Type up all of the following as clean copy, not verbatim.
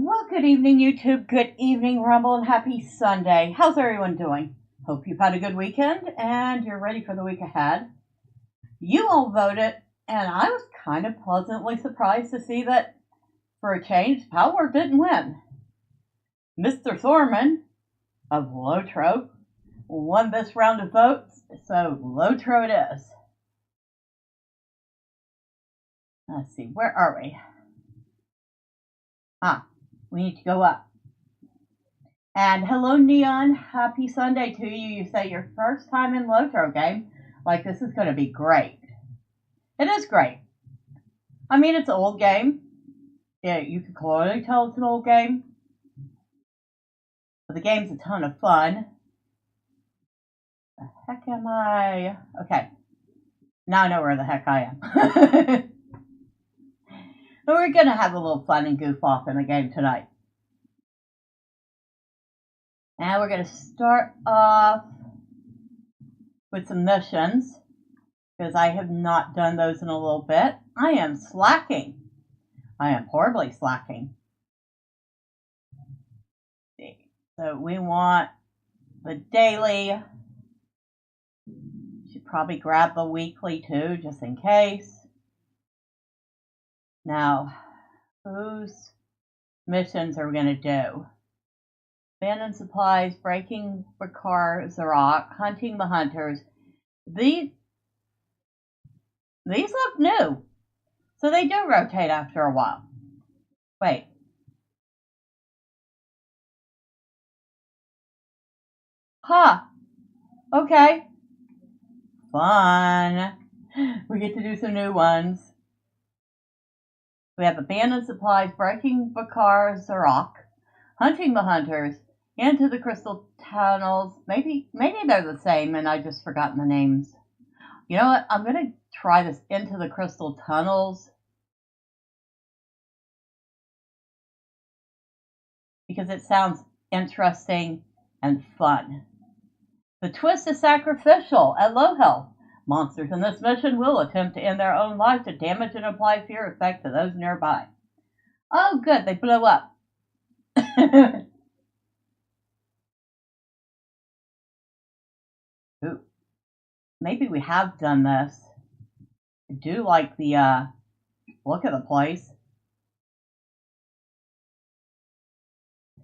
Well, good evening, YouTube. Good evening, Rumble, and happy Sunday. How's everyone doing? Hope you've had a good weekend and you're ready for the week ahead. You all voted, and I was kind of pleasantly surprised to see that, for a change, Power didn't win. Mr. Thormurn of LOTRO won this round of votes, so LOTRO it is. Let's see, where are we? We need to go up. And hello, Neon. Happy Sunday to you. You say your first time in LOTRO game. Like, this is going to be great. It is great. I mean, it's an old game. Yeah, you can clearly tell it's an old game. But the game's a ton of fun. The heck am I? Okay. Now I know where the heck I am. We're going to have a little fun and goof off in the game tonight. And we're going to start off with some missions, because I have not done those in a little bit. I am slacking. I am horribly slacking. So we want the daily. Should probably grab the weekly too, just in case. Now, whose missions are we going to do? Abandoned supplies, breaking for cars, the rock, hunting the hunters. These look new, so they do rotate after a while. Wait. Huh. Okay. Fun. We get to do some new ones. We have abandoned supplies, breaking for cars, the rock, hunting the hunters, into the crystal tunnels. Maybe they're the same and I just forgotten the names. You know what? I'm going to try this into the crystal tunnels, because it sounds interesting and fun. The twist is sacrificial at low health. Monsters in this mission will attempt to end their own life to damage and apply fear effect to those nearby. Oh, good. They blow up. Ooh. Maybe we have done this. I do like the look of the place.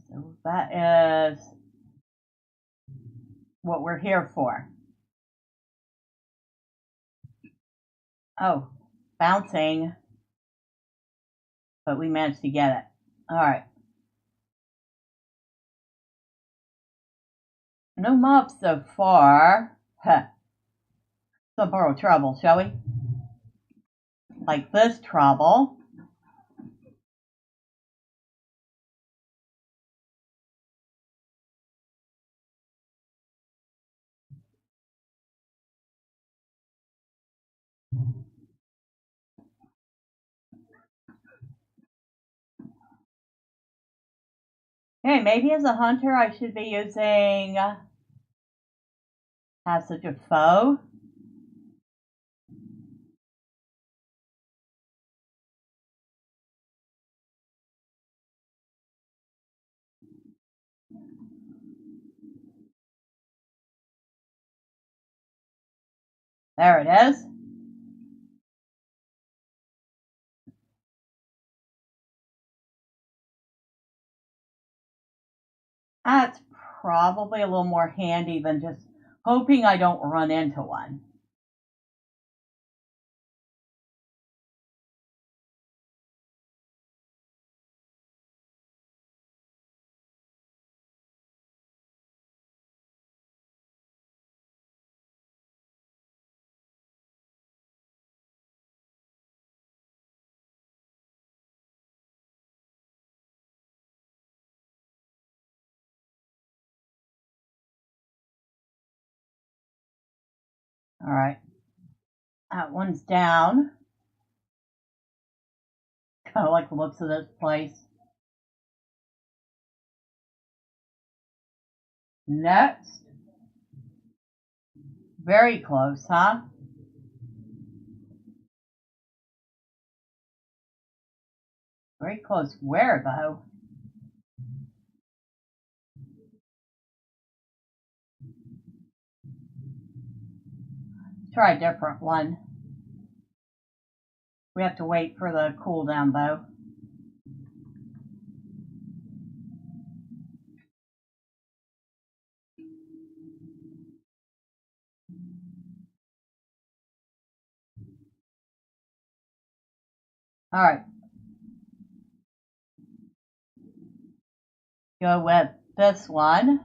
So that is what we're here for. Oh, bouncing. But we managed to get it. Alright. No mobs so far. Huh. So borrow trouble, shall we? Like this trouble. Okay, maybe as a hunter I should be using have such a foe. There it is. That's probably a little more handy than just hoping I don't run into one. All right. That one's down. Kind of like the looks of this place. Next. Very close, huh? Very close. Where, though? Try a different one. We have to wait for the cooldown though. All right. Go with this one.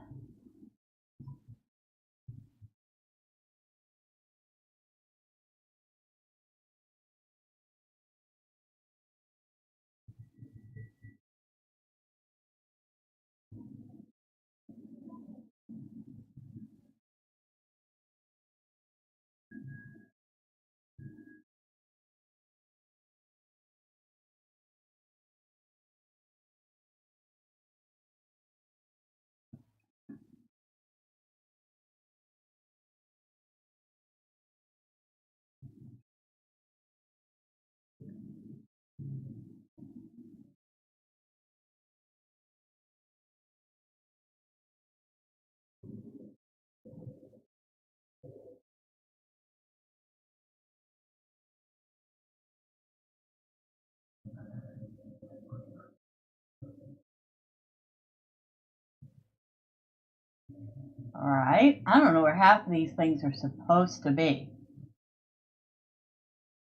All right. I don't know where half of these things are supposed to be.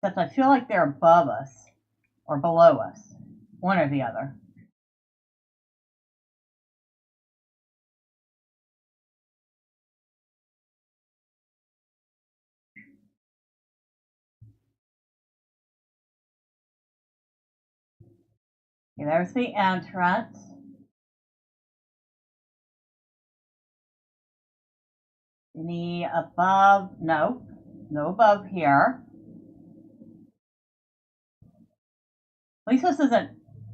Except I feel like they're above us or below us. One or the other. Okay, there's the entrance. Any above? No. No above here. At least this isn't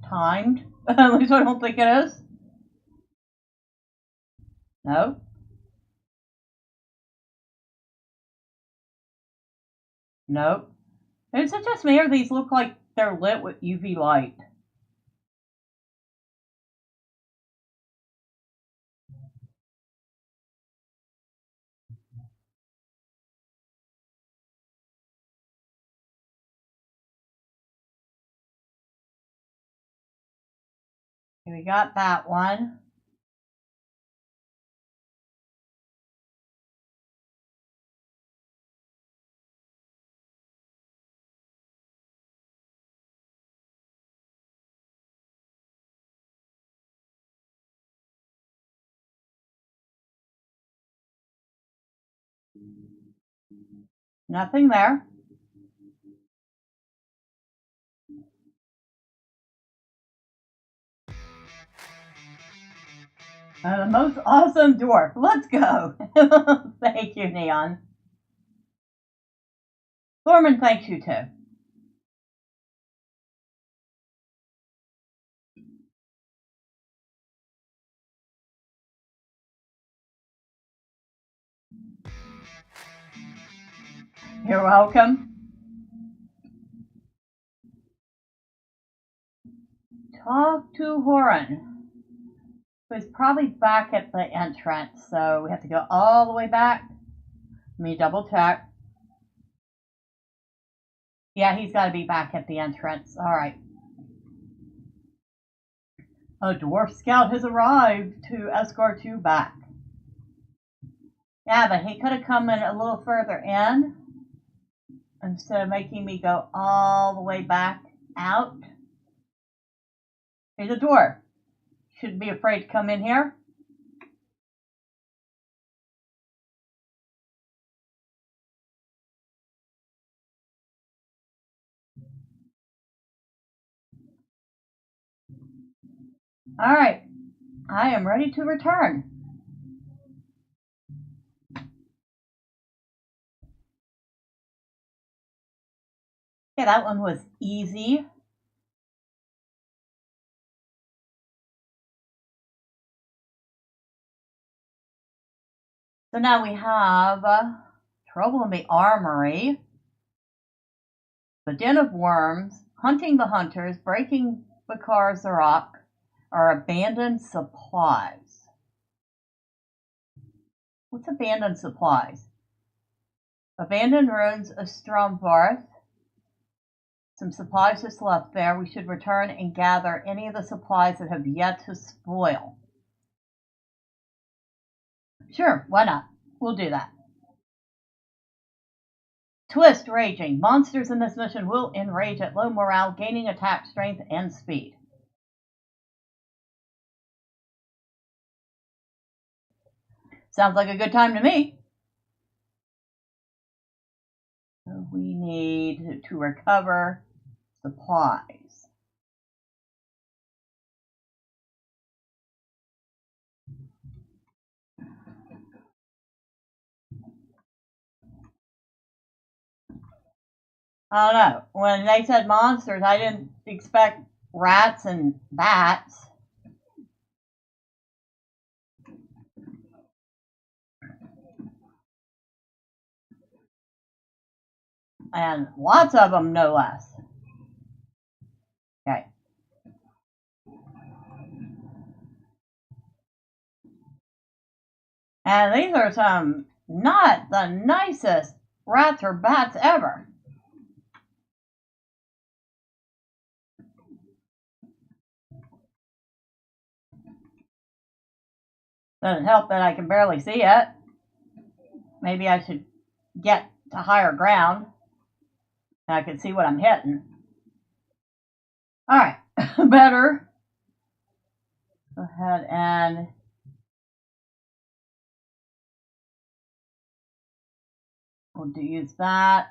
timed. At least I don't think it is. No. Nope. Is it just me or these look like they're lit with UV light? Okay, we got that one. Nothing there. The most awesome dwarf. Let's go. Thank you, Neon. Thormurn thanks you too. You're welcome. Talk to Horan, who's probably back at the entrance, so we have to go all the way back. Let me double check. Yeah, he's got to be back at the entrance. All right. A dwarf scout has arrived to escort you back. Yeah, but he could have come in a little further in instead of making me go all the way back out. He's a dwarf. Shouldn't be afraid to come in here. All right, I am ready to return. Okay, that one was easy. So now we have Trouble in the Armory, the Den of Worms, Hunting the Hunters, Breaking the Cars the Rock, or Abandoned Supplies. What's Abandoned Supplies? Abandoned ruins of Strombarth. Some supplies just left there. We should return and gather any of the supplies that have yet to spoil. Sure, why not? We'll do that. Twist raging. Monsters in this mission will enrage at low morale, gaining attack strength and speed. Sounds like a good time to me. So we need to recover supplies. I don't know. When they said monsters, I didn't expect rats and bats. And lots of them, no less. Okay. And these are some not the nicest rats or bats ever. Doesn't help that I can barely see it. Maybe I should get to higher ground and I can see what I'm hitting. Alright, better. Go ahead and we'll use that.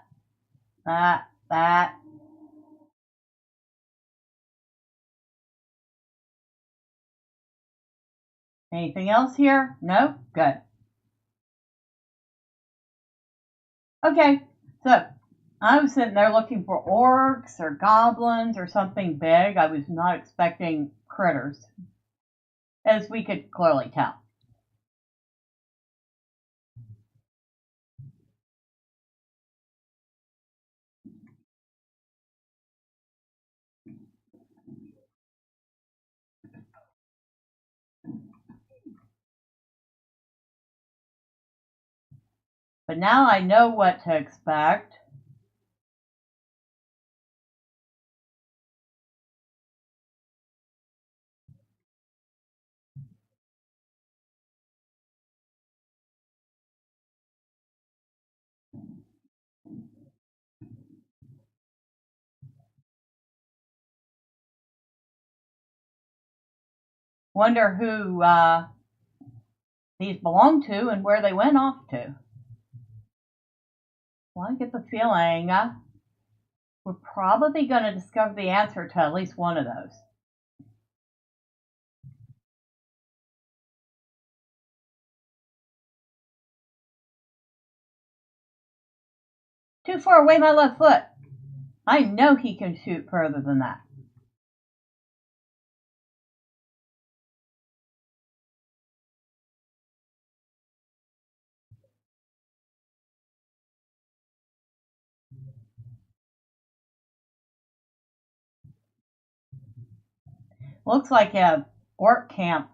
Anything else here? No? Good. Okay, so I was sitting there looking for orcs or goblins or something big. I was not expecting critters, as we could clearly tell. But now I know what to expect. Wonder who these belong to and where they went off to. Well, I get the feeling we're probably going to discover the answer to at least one of those. Too far away, my left foot. I know he can shoot further than that. Looks like a orc camp.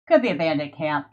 Could be a bandit camp.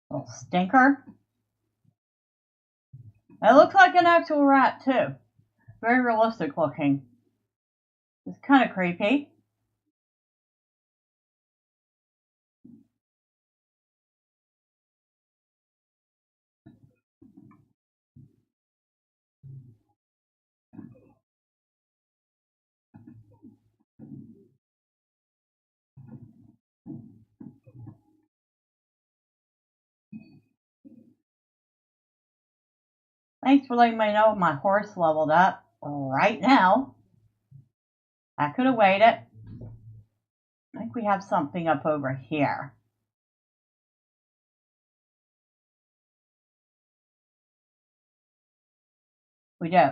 Little stinker. It looks like an actual rat too. Very realistic looking. It's kind of creepy. Thanks for letting me know my horse leveled up right now. I could have waited. I think we have something up over here. We do.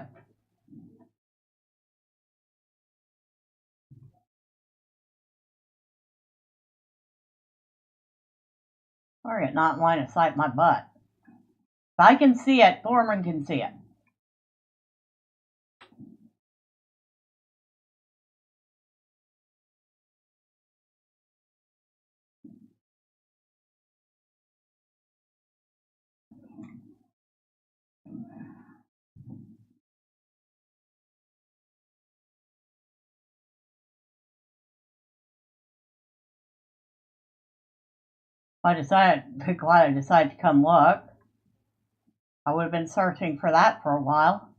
Target not in line of sight my butt. If I can see it, Thormurn can see it. Glad I decided to come look. I would have been searching for that for a while.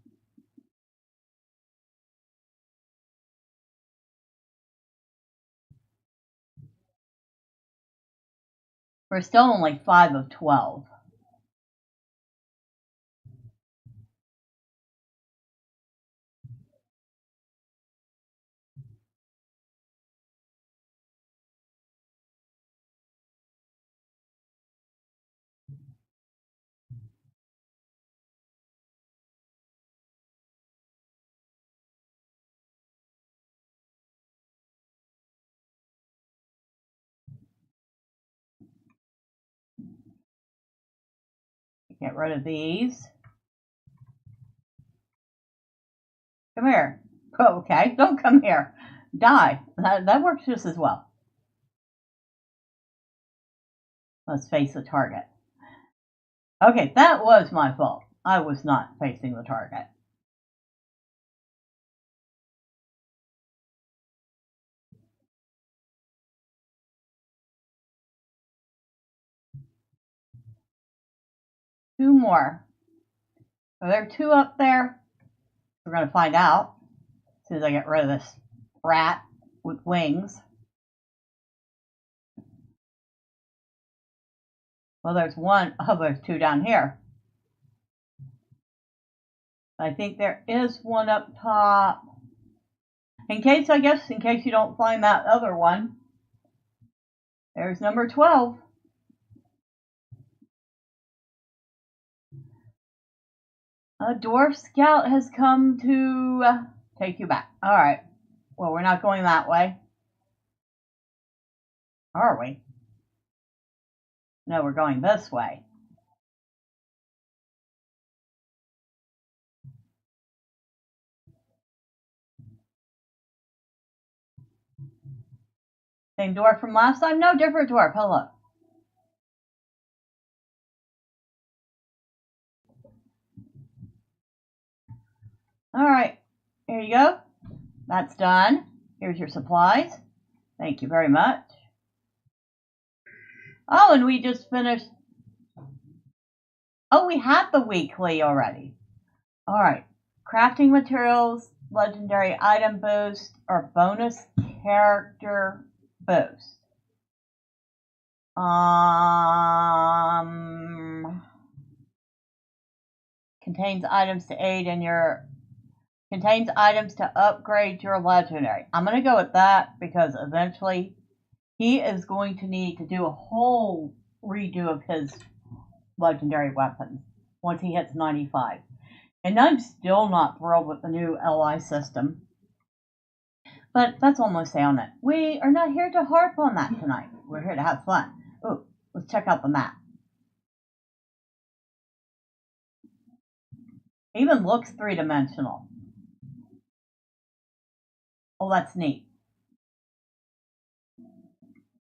We're still only 5 of 12. Get rid of these. Come here. Oh, okay, don't come here. Die. That works just as well. Let's face the target. Okay, that was my fault. I was not facing the target. Two more. Are there two up there? We're going to find out as soon as I get rid of this rat with wings. Well, there's one. Oh, there's two down here. I think there is one up top. In case you don't find that other one, there's number 12. A dwarf scout has come to take you back. All right. Well, we're not going that way. Are we? No, we're going this way. Same dwarf from last time? No, different dwarf. Hello. All right. Here you go. That's done. Here's your supplies. Thank you very much. Oh, and we just finished. Oh, we had the weekly already. All right. Crafting materials, legendary item boost, or bonus character boost. Contains items to aid in your. Contains items to upgrade your legendary. I'm going to go with that because eventually he is going to need to do a whole redo of his legendary weapons once he hits 95. And I'm still not thrilled with the new LI system. But that's almost on it. We are not here to harp on that tonight. We're here to have fun. Oh, let's check out the map. It even looks three-dimensional. Oh, that's neat.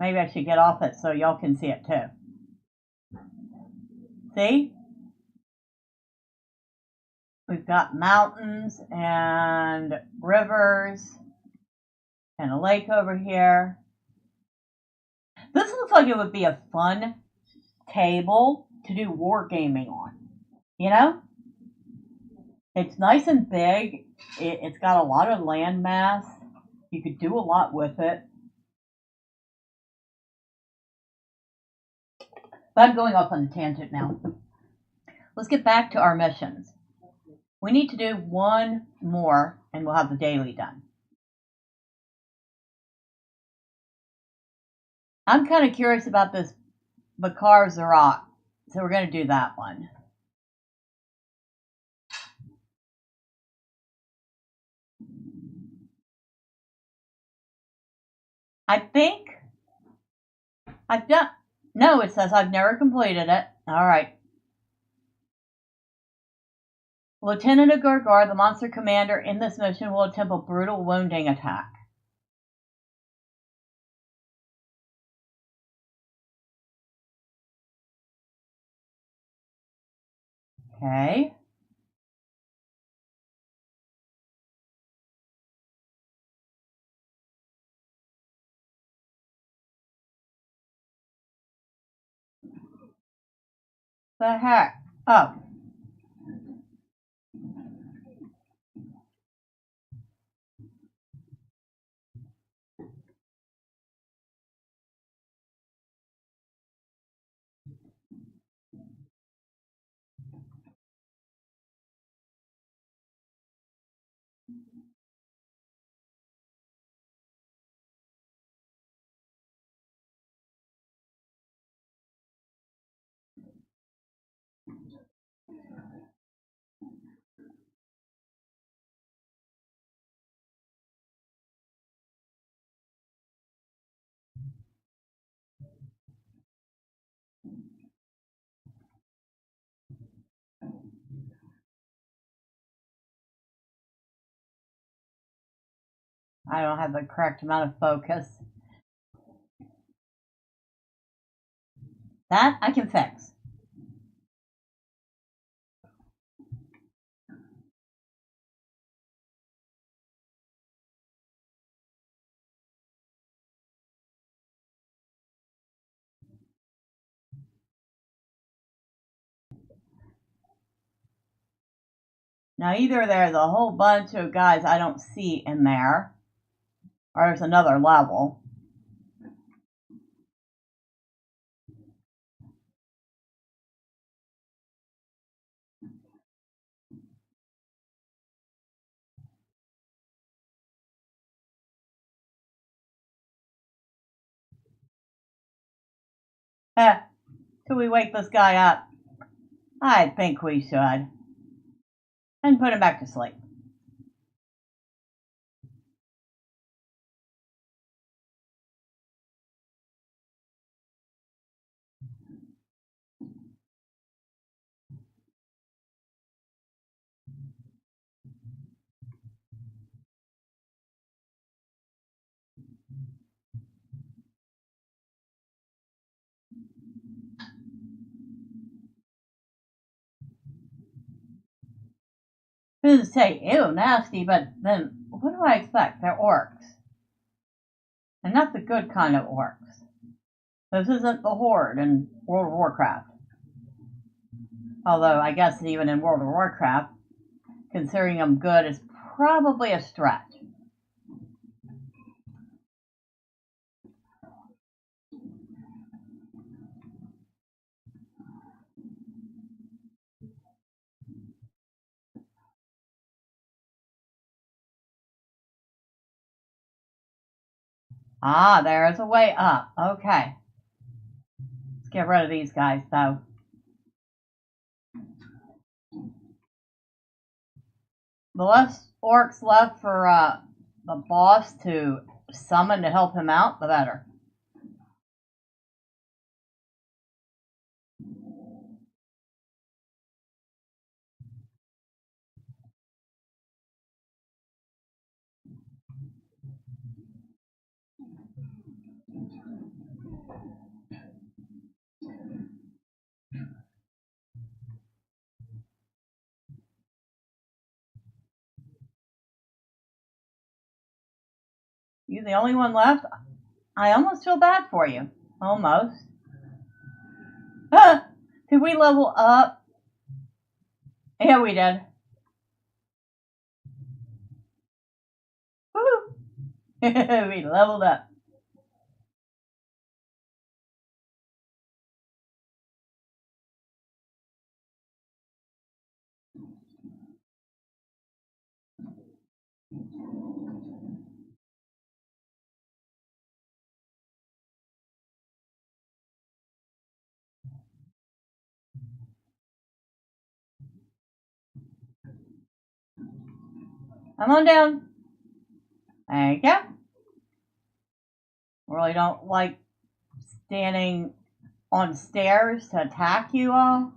Maybe I should get off it so y'all can see it too. See? We've got mountains and rivers and a lake over here. This looks like it would be a fun table to do wargaming on. You know? It's nice and big. It's got a lot of land mass. You could do a lot with it. But I'm going off on a tangent now. Let's get back to our missions. We need to do one more and we'll have the daily done. I'm kind of curious about this Bakar Zarat, so we're going to do that one. I think I've done. No, it says I've never completed it. All right. Lieutenant of Gorgar, the monster commander in this mission, will attempt a brutal wounding attack. Okay. The heck? Oh. I don't have the correct amount of focus. That I can fix. Now either there's a whole bunch of guys I don't see in there, or there's another level. Should we wake this guy up? I think we should. And put him back to sleep. I was say, ew, nasty, but then what do I expect? They're orcs. And not the good kind of orcs. This isn't the Horde in World of Warcraft. Although, I guess even in World of Warcraft, considering them good is probably a stretch. Ah, there's a way up. Okay. Let's get rid of these guys, though. The less orcs left for the boss to summon to help him out, the better. You the only one left? I almost feel bad for you. Almost. Ah, did we level up? Yeah, we did. Woo! We leveled up. Come on down. There you go. Really don't like standing on stairs to attack you all.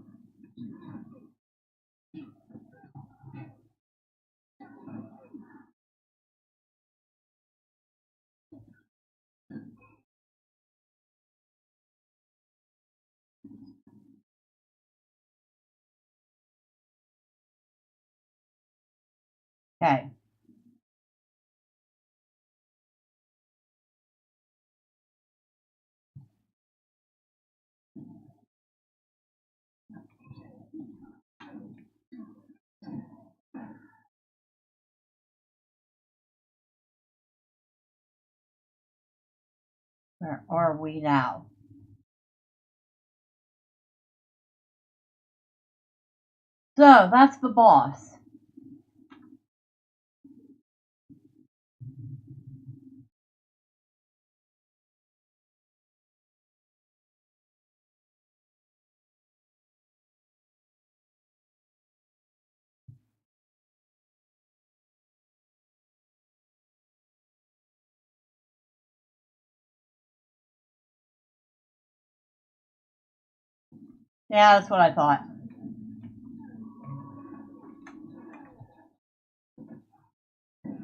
Okay. Where are we now? So that's the boss. Yeah, that's what I thought. Let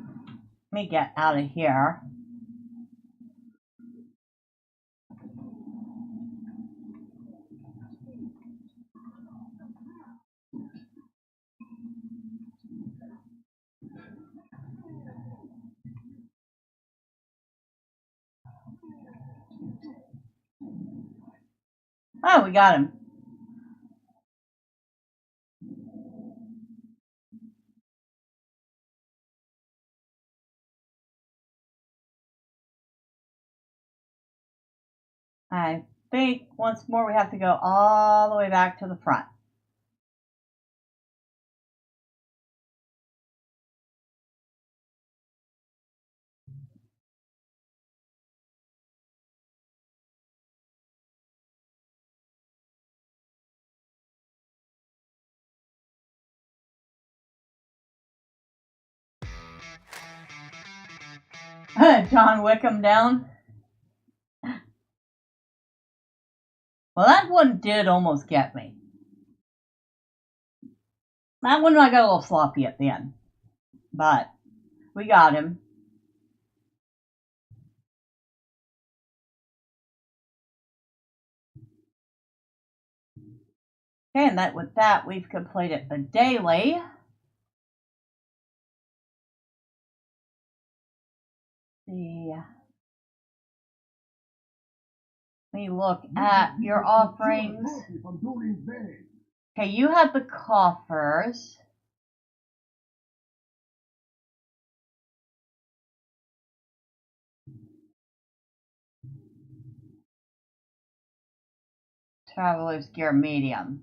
me get out of here. Oh, we got him. I think once more we have to go all the way back to the front. John Wickham down. Well, that one did almost get me. That one I got a little sloppy at the end. But we got him. Okay, and with that, we've completed the daily. Let me look at your offerings. Okay, you have the coffers. Traveler's Gear Medium.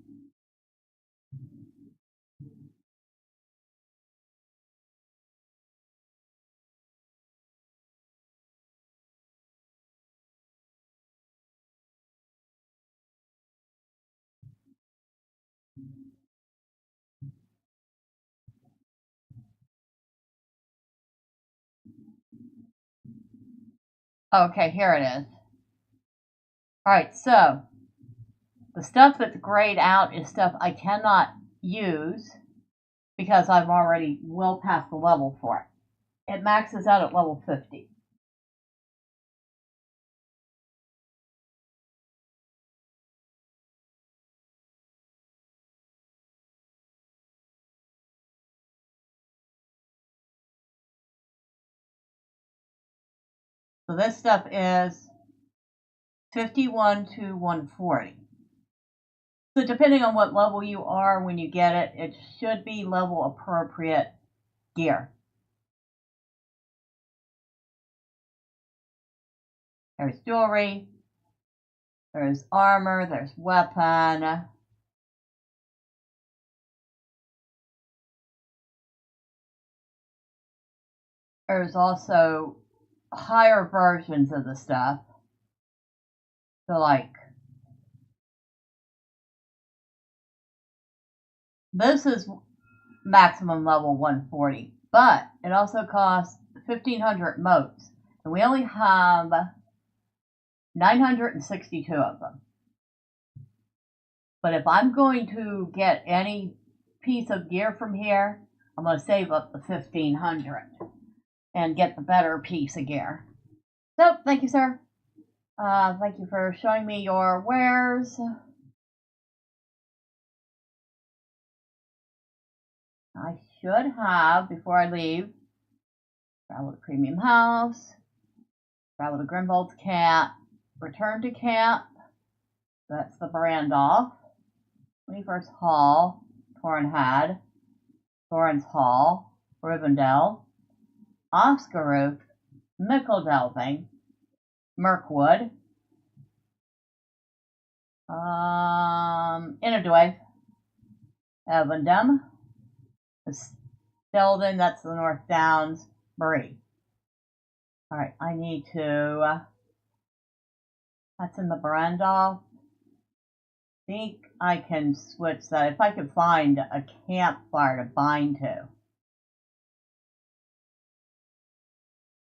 Okay, here it is. Alright, so the stuff that's grayed out is stuff I cannot use because I'm already well past the level for it. It maxes out at level 50. So this stuff is 51 to 140. So depending on what level you are when you get it, it should be level appropriate gear. There's jewelry, there's armor, there's weapon. there's also higher versions of the stuff. So like this is maximum level 140, but it also costs 1,500 motes, and we only have 962 of them. But if I'm going to get any piece of gear from here, I'm going to save up the 1,500 and get the better piece of gear. So, thank you, sir. Thank you for showing me your wares. I should have, before I leave, travel to Premium House, travel to Grimbold's camp, return to camp. That's the Brandolph. 21st Hall, Tornhad, Thorin's Hall, Rivendell, Oscaruth, Mickledelving, Mirkwood, Inadwave, Evandem, Stelden, that's the North Downs, Marie. Alright, I need to, that's in the Brandolph. I think I can switch that, if I could find a campfire to bind to.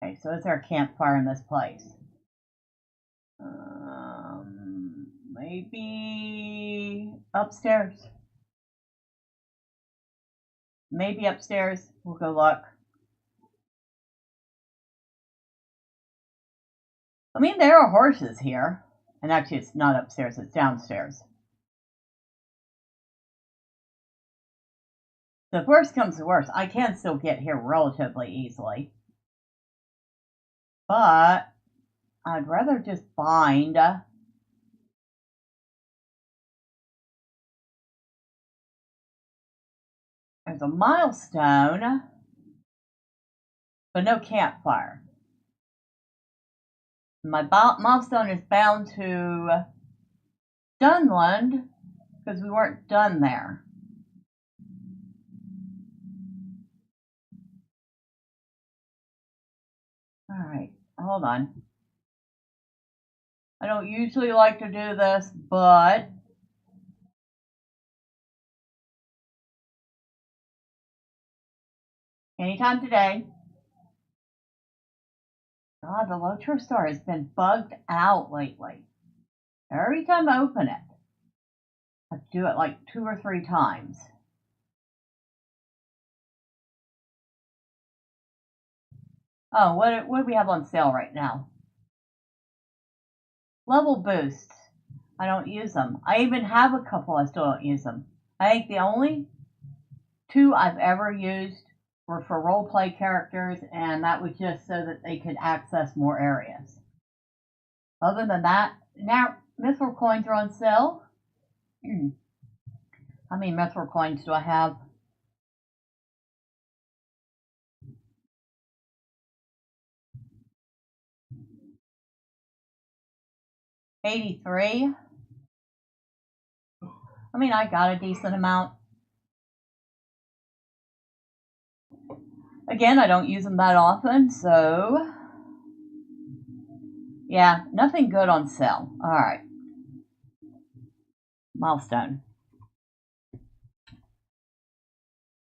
Okay, so is there a campfire in this place? Maybe upstairs. Maybe upstairs. We'll go look. I mean, there are horses here. And actually, it's not upstairs, it's downstairs. So if worst comes to worst, I can still get here relatively easily. But I'd rather just bind. There's a milestone, but no campfire. My milestone is bound to Dunland because we weren't done there. Alright, hold on. I don't usually like to do this, but anytime today. God, the LOTRO store has been bugged out lately. Every time I open it, I have to do it like 2 or 3 times. Oh, what do we have on sale right now? Level boosts. I don't use them. I even have a couple, I still don't use them. I think the only 2 I've ever used were for roleplay characters, and that was just so that they could access more areas. Other than that, now mithril coins are on sale. How many mithril coins do I have? $83. I mean, I got a decent amount. Again, I don't use them that often, so yeah, nothing good on sale. Alright. Milestone.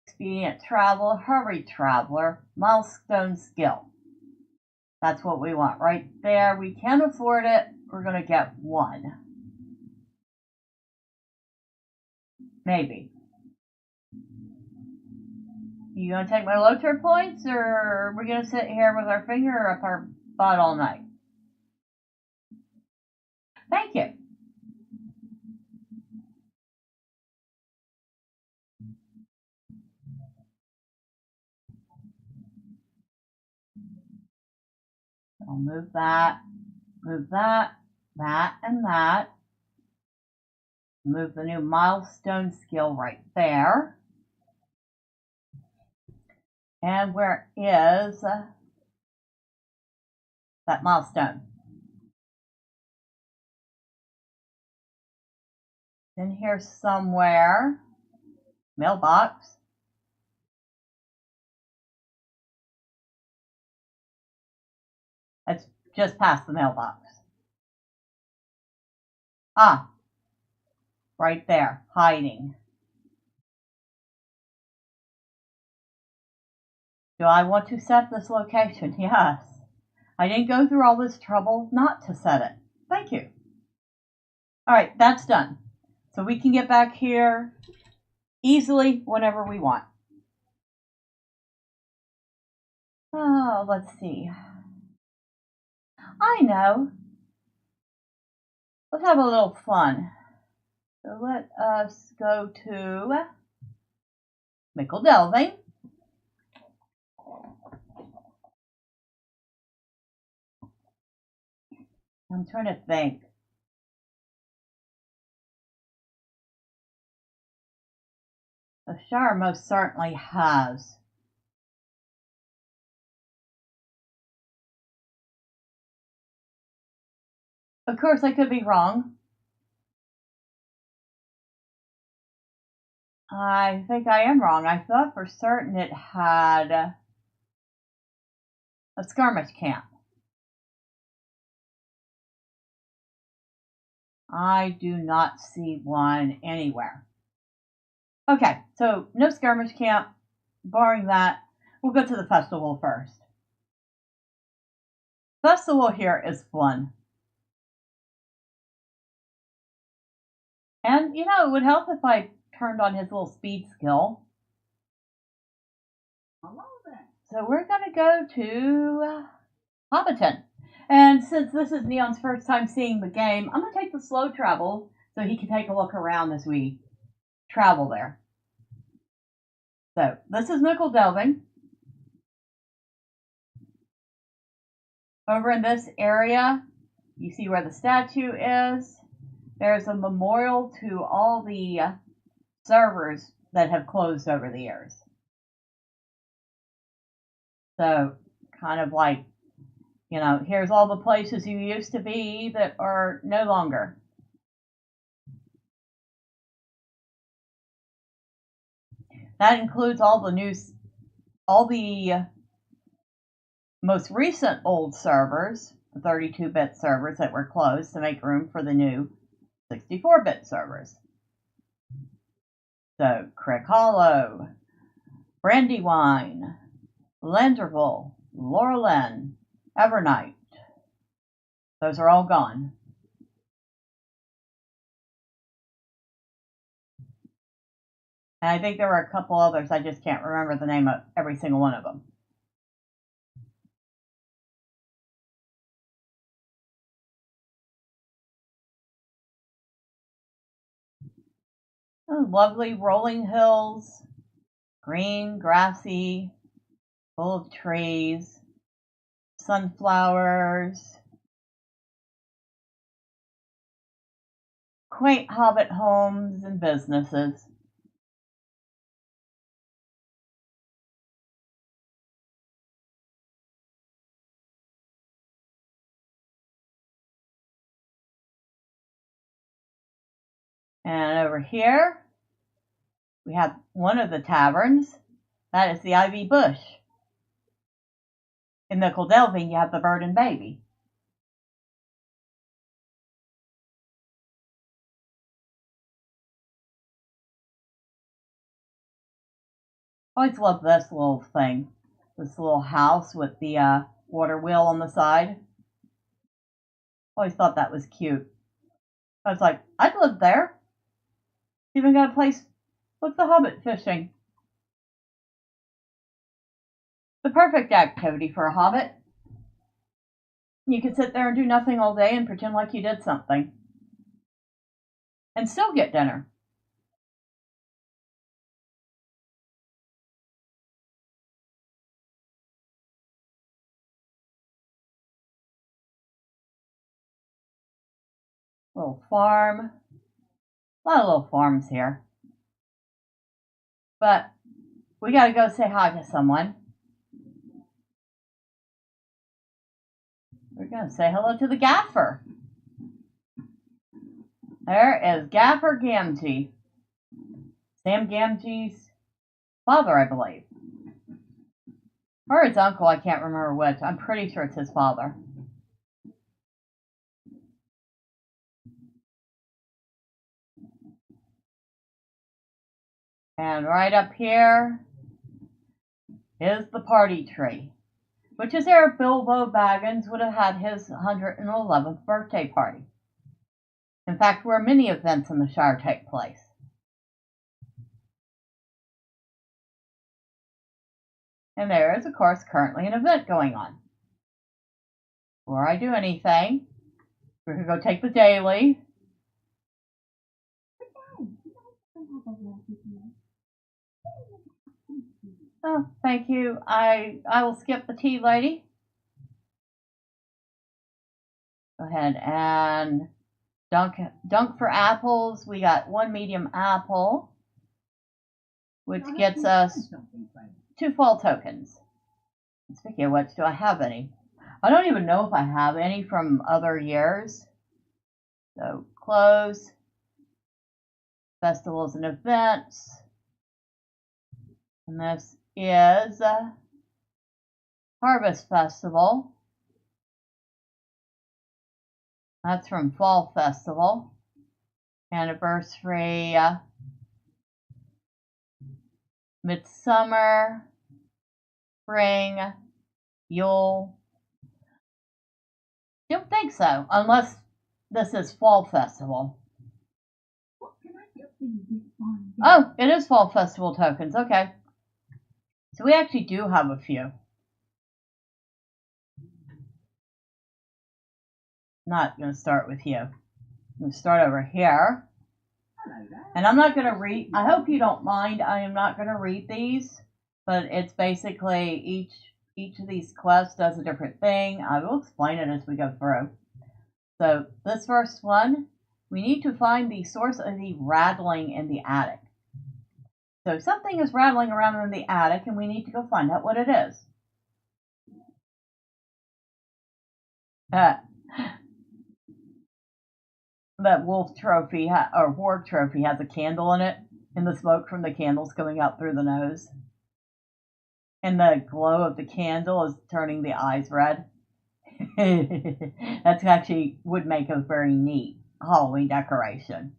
Expedient travel, hurry traveler, milestone skill. That's what we want right there. We can afford it. We're going to get 1. Maybe. You going to take my LOTRO points, or are we going to sit here with our finger up our butt all night? Thank you. I'll move that, that, and that. Move the new milestone skill right there. And where is that milestone? In here somewhere. Mailbox. just past the mailbox. Ah, right there, hiding. Do I want to set this location? Yes. I didn't go through all this trouble not to set it. Thank you. All right, that's done. So we can get back here easily whenever we want. Oh, let's see. I know. Let's have a little fun. So let us go to Mickle Delving. I'm trying to think. The Shire most certainly has. Of course, I could be wrong. I think I am wrong. I thought for certain it had a skirmish camp. I do not see one anywhere. Okay, so no skirmish camp. Barring that, we'll go to the festival first. Festival here is fun. And, you know, it would help if I turned on his little speed skill. So we're going to go to Hobbiton. And since this is Neon's first time seeing the game, I'm going to take the slow travel so he can take a look around as we travel there. So this is Mickle Delving. Over in this area, you see where the statue is. There's a memorial to all the servers that have closed over the years. So kind of like, you know, here's all the places you used to be that are no longer. That includes all the most recent old servers, the 32-bit servers that were closed to make room for the new 64-bit servers. So Crick Hollow, Brandywine, Landerville, Laurelin, Evernight. Those are all gone. And I think there were a couple others, I just can't remember the name of every single one of them. Oh, lovely rolling hills, green, grassy, full of trees, sunflowers, quaint hobbit homes and businesses. And over here, we have one of the taverns. That is the Ivy Bush. In Mickle Delving, you have the Bird and Baby. Always love this little thing. This little house with the water wheel on the side. Always thought that was cute. I was like, I'd live there. Even got a place with the hobbit fishing. The perfect activity for a hobbit. You could sit there and do nothing all day and pretend like you did something. And still get dinner. Little farm. A lot of little farms here. But we gotta go say hi to someone. We're gonna say hello to the gaffer. There is Gaffer Gamgee. Sam Gamgee's father, I believe. Or his uncle, I can't remember which. I'm pretty sure it's his father. And right up here is the party tree, which is where Bilbo Baggins would have had his 111th birthday party. In fact, where many events in the Shire take place. And there is, of course, currently an event going on. Before I do anything, we're going to go take the daily. Oh, thank you. I will skip the tea, lady. Go ahead and dunk for apples. We got 1 medium apple, which gets us 2 fall tokens. Speaking of which, do I have any? I don't even know if I have any from other years. So, close. Festivals and events. And this is Harvest Festival. That's from Fall Festival. Anniversary. Midsummer. Spring. Yule. Don't think so, unless this is Fall Festival. Oh, it is Fall Festival tokens. Okay. So we actually do have a few. Not going to start with you. I'm going to start over here. And I'm not going to read, I hope you don't mind, I am not going to read these, but it's basically each of these quests does a different thing. I will explain it as we go through. So this first one, we need to find the source of the rattling in the attic. So something is rattling around in the attic and we need to go find out what it is. That wolf trophy or warg trophy has a candle in it, and the smoke from the candle's coming out through the nose. And the glow of the candle is turning the eyes red. That's actually would make a very neat Halloween decoration.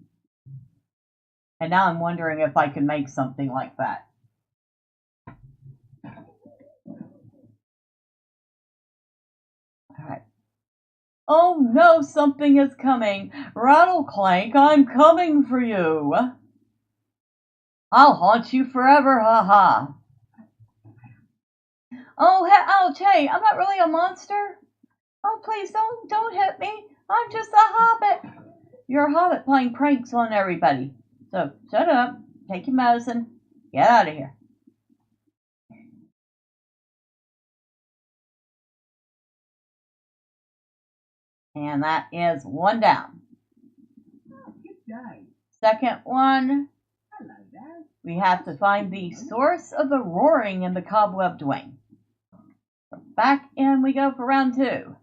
And now I'm wondering if I can make something like that. Alright. Oh no, something is coming. Rattleclank, I'm coming for you. I'll haunt you forever, haha. Oh, ouch, hey, I'm not really a monster. Oh, please, don't hit me. I'm just a hobbit. You're a hobbit playing pranks on everybody. So, shut up, take your medicine, get out of here. And that is 1 down. Second one, we have to find the source of the roaring in the cobwebbed wing. So back in we go for round 2.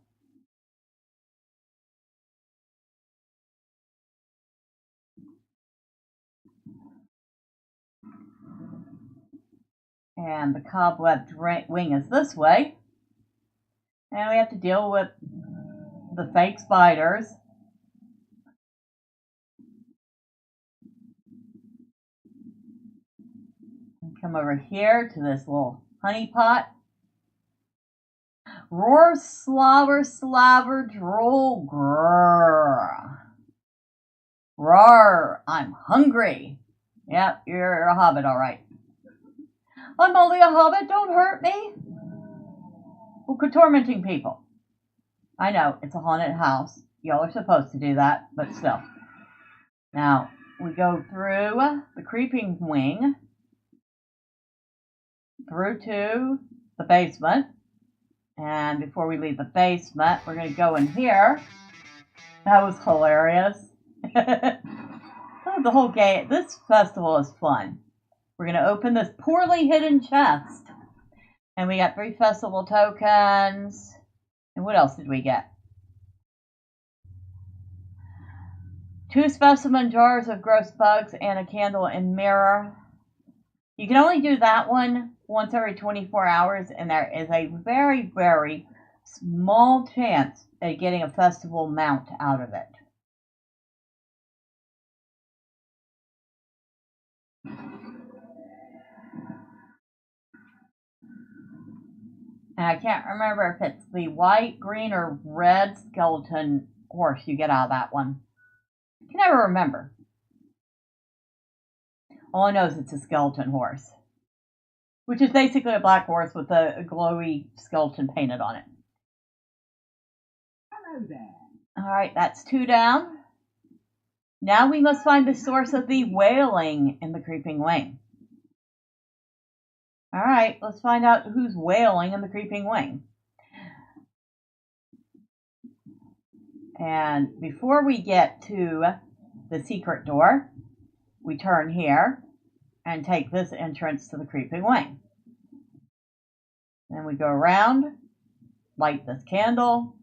And the cobwebbed wing is this way. And we have to deal with the fake spiders. And come over here to this little honey pot. Roar, slobber, slaver, droll, grrr. Roar, I'm hungry. Yep, you're a hobbit, all right. I'm only a hobbit, don't hurt me. Well, quit tormenting people. I know, it's a haunted house. Y'all are supposed to do that, but still. Now, we go through the creeping wing, through to the basement. And before we leave the basement, we're going to go in here. That was hilarious. The whole game. This festival is fun. We're going to open this poorly hidden chest. And we got 3 festival tokens. And what else did we get? 2 specimen jars of gross bugs and a candle and mirror. You can only do that one once every 24 hours, and there is a very, very small chance of getting a festival mount out of it. And I can't remember if it's the white, green, or red skeleton horse you get out of that one. I can never remember. All I know is it's a skeleton horse, which is basically a black horse with a glowy skeleton painted on it. Hello there. Alright, that's 2 down. Now we must find the source of the wailing in the creeping wing. Alright, let's find out who's wailing in the creeping wing. And before we get to the secret door, we turn here and take this entrance to the creeping wing. Then we go around, light this candle,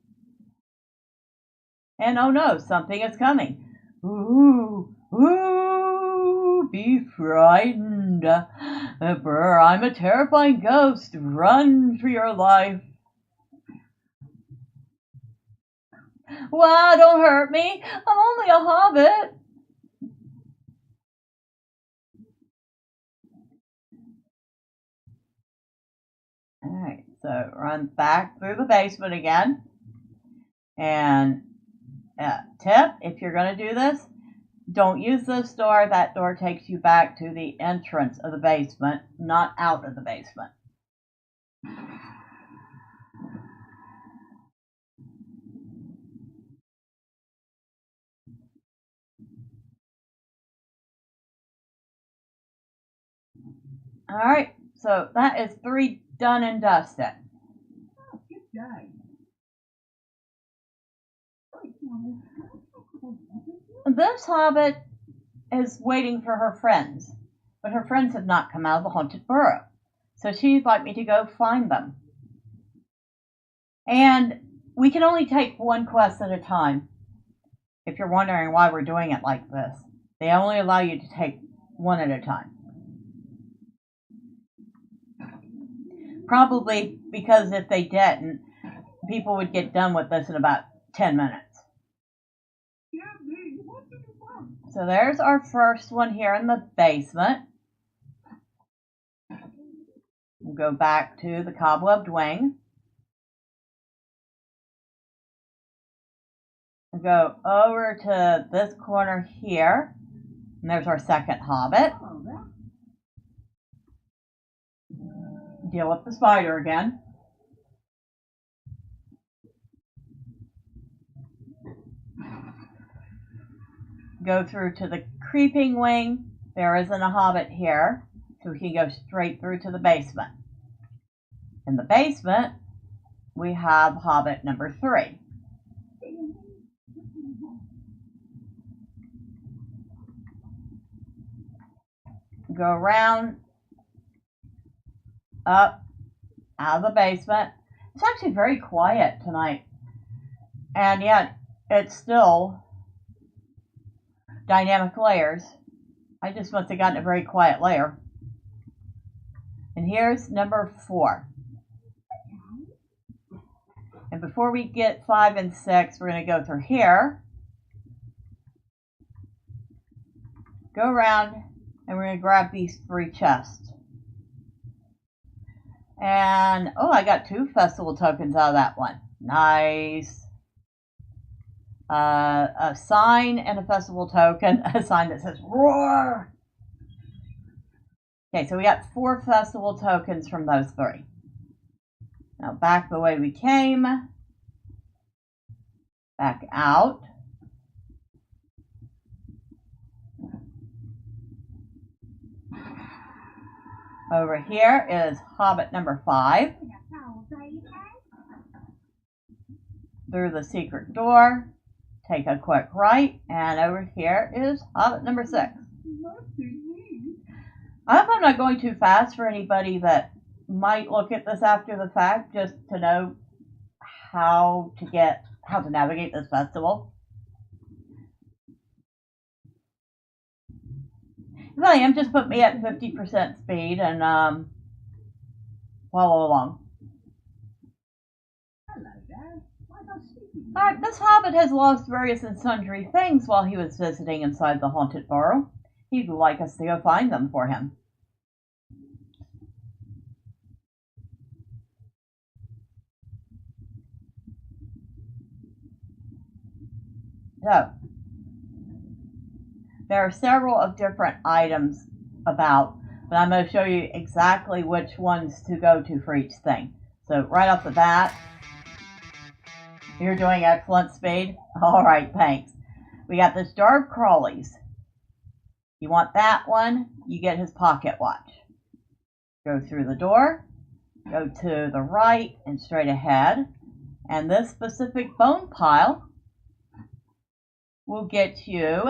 and oh no, something is coming. Ooh, ooh, be frightened. Brr, I'm a terrifying ghost. Run for your life. Wow, don't hurt me. I'm only a hobbit. Alright, so run back through the basement again. And tip, if you're going to do this, don't use this door. That door takes you back to the entrance of the basement, not out of the basement. Alright, so that is 3 done and dusted. Oh, good day. This hobbit is waiting for her friends, but her friends have not come out of the haunted burrow, so she'd like me to go find them. And we can only take 1 quest at a time. If you're wondering why we're doing it like this, they only allow you to take 1 at a time. Probably because if they didn't, people would get done with this in about 10 minutes. So there's our first one here in the basement. We'll go back to the cobwebbed wing. We'll go over to this corner here. And there's our second hobbit. Deal with the spider again. Go through to the creeping wing. There isn't a hobbit here, so we can go straight through to the basement. In the basement, we have hobbit number 3. Go around, up, out of the basement. It's actually very quiet tonight, and yet it's still dynamic layers. I just must have gotten a very quiet layer. And here's number 4. And before we get 5 and 6, we're going to go through here, go around, and we're going to grab these 3 chests. And, oh, I got 2 festival tokens out of that one. Nice. A sign and a festival token. A sign that says, roar! Okay, so we got 4 festival tokens from those 3. Now back the way we came. Back out. Over here is hobbit number 5. Through the secret door. Take a quick right, and over here is hobbit number 6. I hope I'm not going too fast for anybody that might look at this after the fact, just to know how to navigate this festival. If I am, just put me at 50% speed and follow along. Alright, this hobbit has lost various and sundry things while he was visiting inside the haunted burrow. He'd like us to go find them for him. So, there are several of different items about, but I'm going to show you exactly which ones to go to for each thing. So right off the bat, you're doing excellent speed. All right, thanks. We got this jar of crawlies. You want that one, you get his pocket watch. Go through the door, go to the right and straight ahead, and this specific bone pile will get you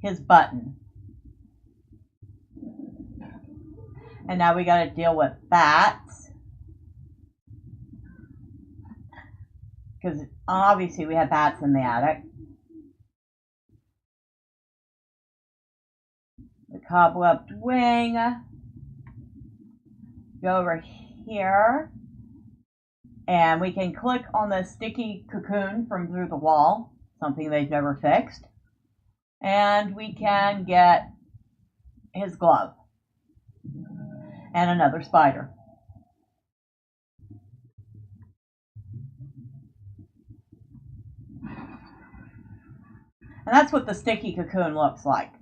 his button. And now we got to deal with bats, because obviously we have bats in the attic. The cobwebbed wing. Go over here, and we can click on the sticky cocoon from through the wall, something they've never fixed, and we can get his glove and another spider. And that's what the sticky cocoon looks like.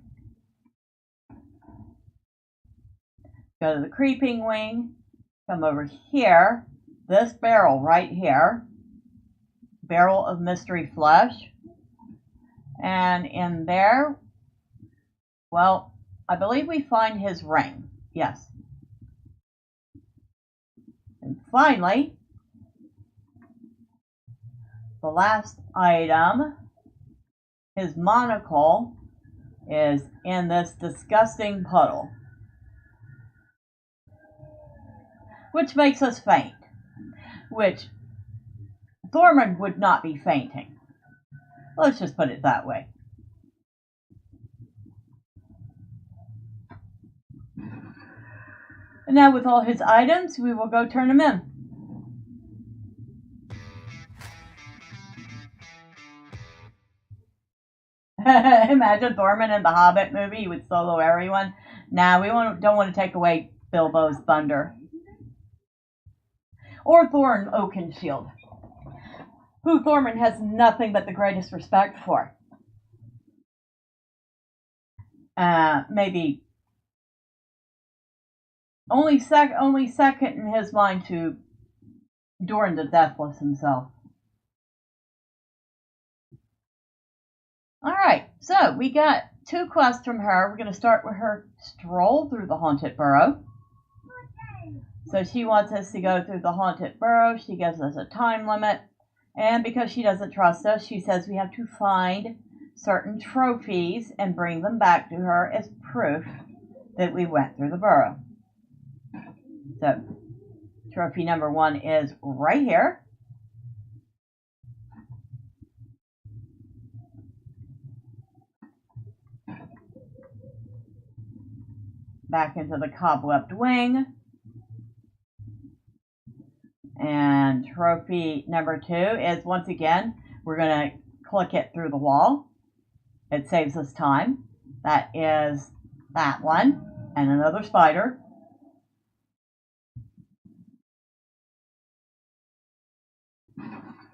Go to the creeping wing, come over here, this barrel right here, barrel of mystery flesh, and in there, well, I believe we find his ring, yes. And finally, the last item, his monocle, is in this disgusting puddle, which makes us faint, which Thormurn would not be fainting. Let's just put it that way. And now with all his items, we will go turn him in. Imagine Thormurn in the Hobbit movie, he would solo everyone. Nah, we don't want to take away Bilbo's thunder. Or Thorin Oakenshield, who Thormurn has nothing but the greatest respect for. Maybe only second in his mind to Doran the Deathless himself. Alright, so we got 2 quests from her. We're going to start with her stroll through the Haunted Burrow. So she wants us to go through the Haunted Burrow. She gives us a time limit. And because she doesn't trust us, she says we have to find certain trophies and bring them back to her as proof that we went through the burrow. So, trophy number 1 is right here. Back into the cobwebbed wing. And trophy number 2 is, once again, we're going to click it through the wall. It saves us time. That is that one. And another spider.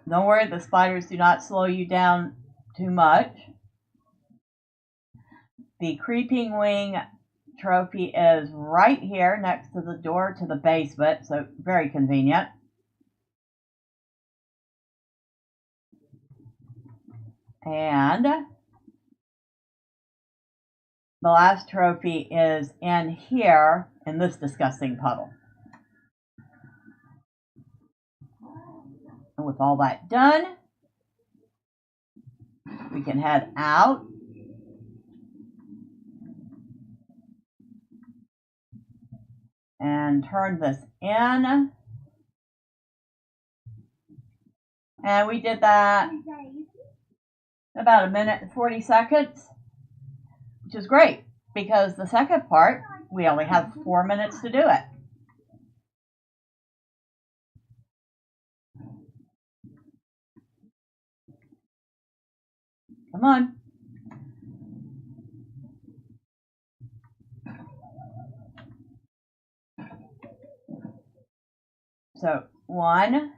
Don't worry, the spiders do not slow you down too much. The creeping wing trophy is right here next to the door to the basement, so very convenient. And the last trophy is in here in this disgusting puddle. And with all that done, we can head out. And turn this in. And we did that about 1 minute and 40 seconds, which is great because the second part, we only have 4 minutes to do it. Come on. So 1,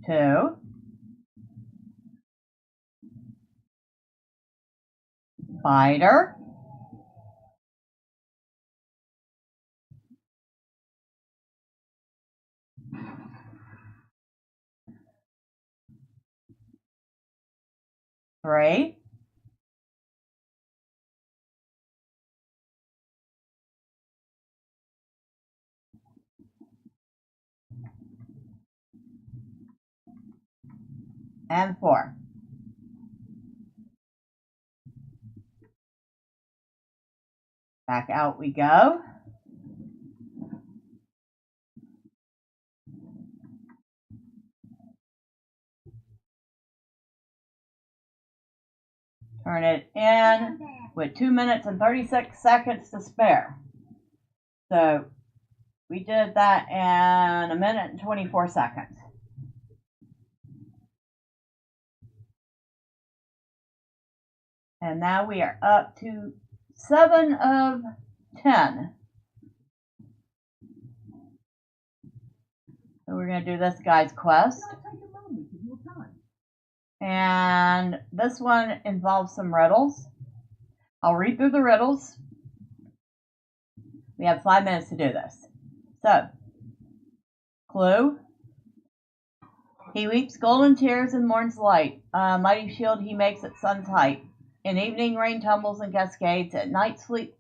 2, fighter, 3, and 4. Back out we go. Turn it in with 2 minutes and 36 seconds to spare. So we did that in 1 minute and 24 seconds. And now we are up to 7 of 10. So we're going to do this guy's quest. And this one involves some riddles. I'll read through the riddles. We have 5 minutes to do this. So, clue. He weeps golden tears in morn's light. A mighty shield he makes at sun's height. In evening rain tumbles and cascades. At night sleep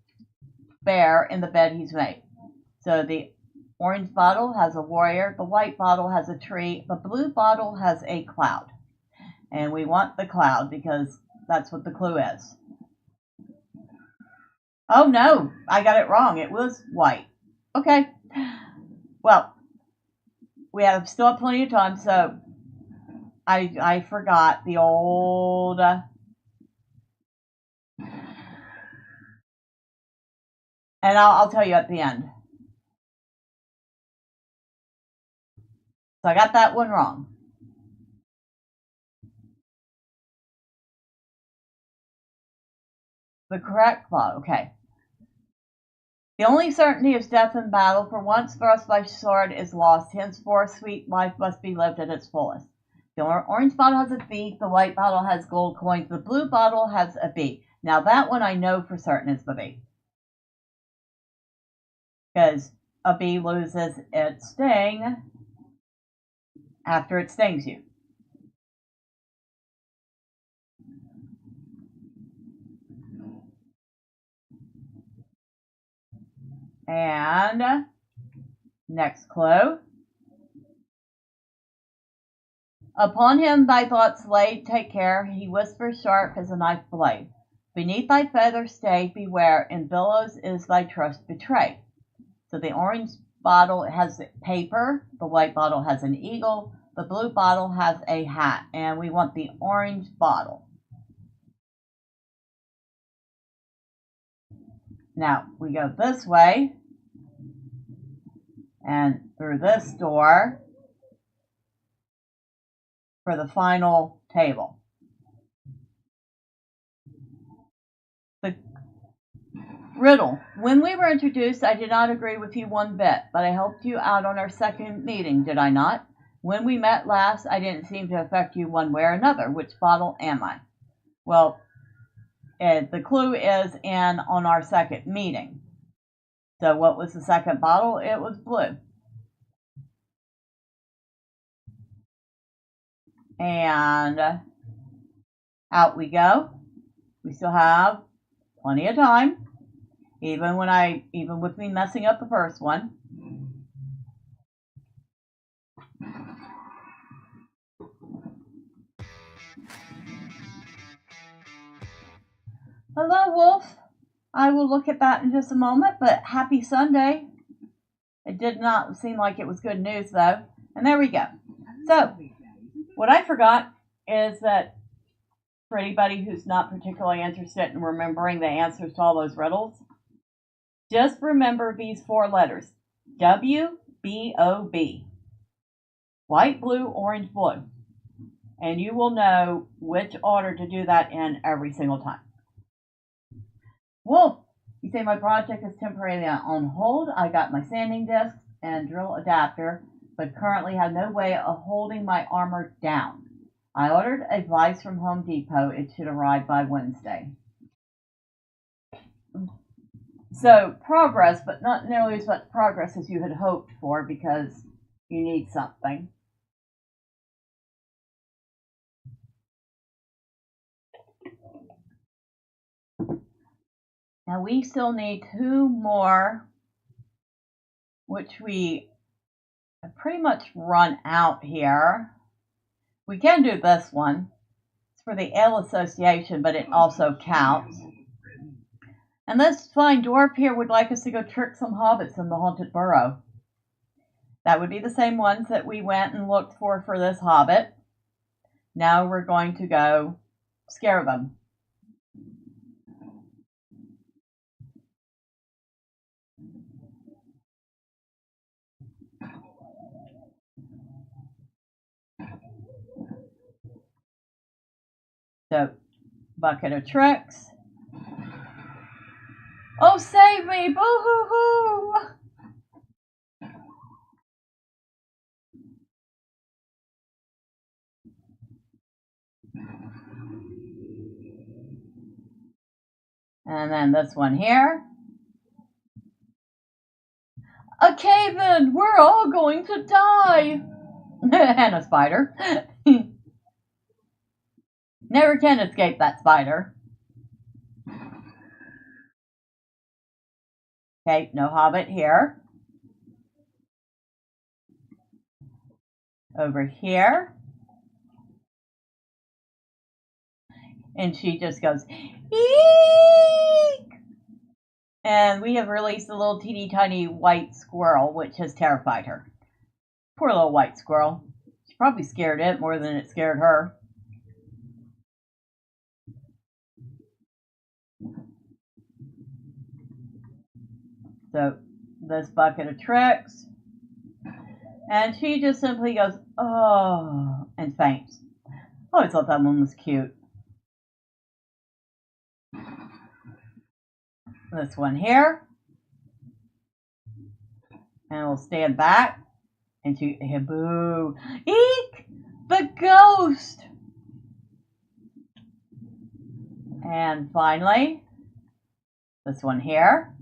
bare in the bed he's made. So the orange bottle has a warrior. The white bottle has a tree. The blue bottle has a cloud. And we want the cloud because that's what the clue is. Oh no, I got it wrong. It was white. Okay. Well, we still have plenty of time, so I forgot the old... and I'll tell you at the end. So I got that one wrong. The correct plot, okay. The only certainty is death in battle, for once thrust by sword is lost, henceforth sweet life must be lived at its fullest. The orange bottle has a thief, the white bottle has gold coins, the blue bottle has a bee. Now that one I know for certain is the bee. Because a bee loses its sting after it stings you. And next clue. Upon him thy thoughts laid, take care, he whispers sharp as a knife blade. Beneath thy feather stay, beware, in billows is thy trust betrayed. So the orange bottle has paper, the white bottle has an eagle, the blue bottle has a hat, and we want the orange bottle. Now, we go this way, and through this door for the final table. The riddle. When we were introduced, I did not agree with you one bit, but I helped you out on our second meeting, did I not? When we met last, I didn't seem to affect you one way or another. Which bottle am I? Well, the clue is in on our second meeting. So what was the second bottle? It was blue. And out we go. We still have plenty of time, even with me messing up the first one. Hello, Wolf. I will look at that in just a moment, but happy Sunday. It did not seem like it was good news, though. And there we go. So, what I forgot is that for anybody who's not particularly interested in remembering the answers to all those riddles, just remember these 4 letters. W-B-O-B. White, blue, orange, blue. And you will know which order to do that in every single time. Wolf, you say my project is temporarily on hold. I got my sanding disc and drill adapter. but currently have no way of holding my armor down. I ordered a vise from Home Depot. It should arrive by Wednesday. So progress, but not nearly as much progress as you had hoped for because you need something. Now we still need 2 more, which we have pretty much run out here. We can do this one. It's for the Ale Association, but it also counts. And this fine dwarf here would like us to go trick some hobbits in the Haunted Burrow. That would be the same ones that we went and looked for this hobbit. Now we're going to go scare them. So, bucket of tricks. Oh, save me! Boo-hoo-hoo! And then this one here. A cave-in! We're all going to die! And a spider. Never can escape that spider. Okay, no hobbit here. Over here. And she just goes, eek! And we have released a little teeny tiny white squirrel, which has terrified her. Poor little white squirrel. She probably scared it more than it scared her. So, this bucket of tricks. And she just simply goes, oh, and faints. I always thought that one was cute. This one here. And we'll stand back. And she, boo, eek, the ghost. And finally, this one here.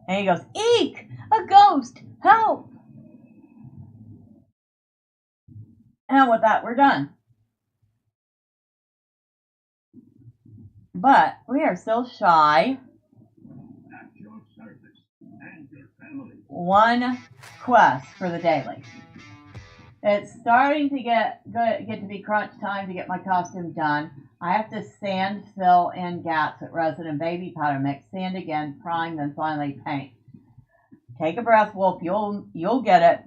And he goes, eek, a ghost, help. And with that, we're done. But we are still shy. 1 quest for the daily. It's starting to get to be crunch time to get my costume done. I have to sand, fill in gaps with resin and baby powder mix, sand again, prime, then finally paint. Take a breath, Wolf. You'll get it.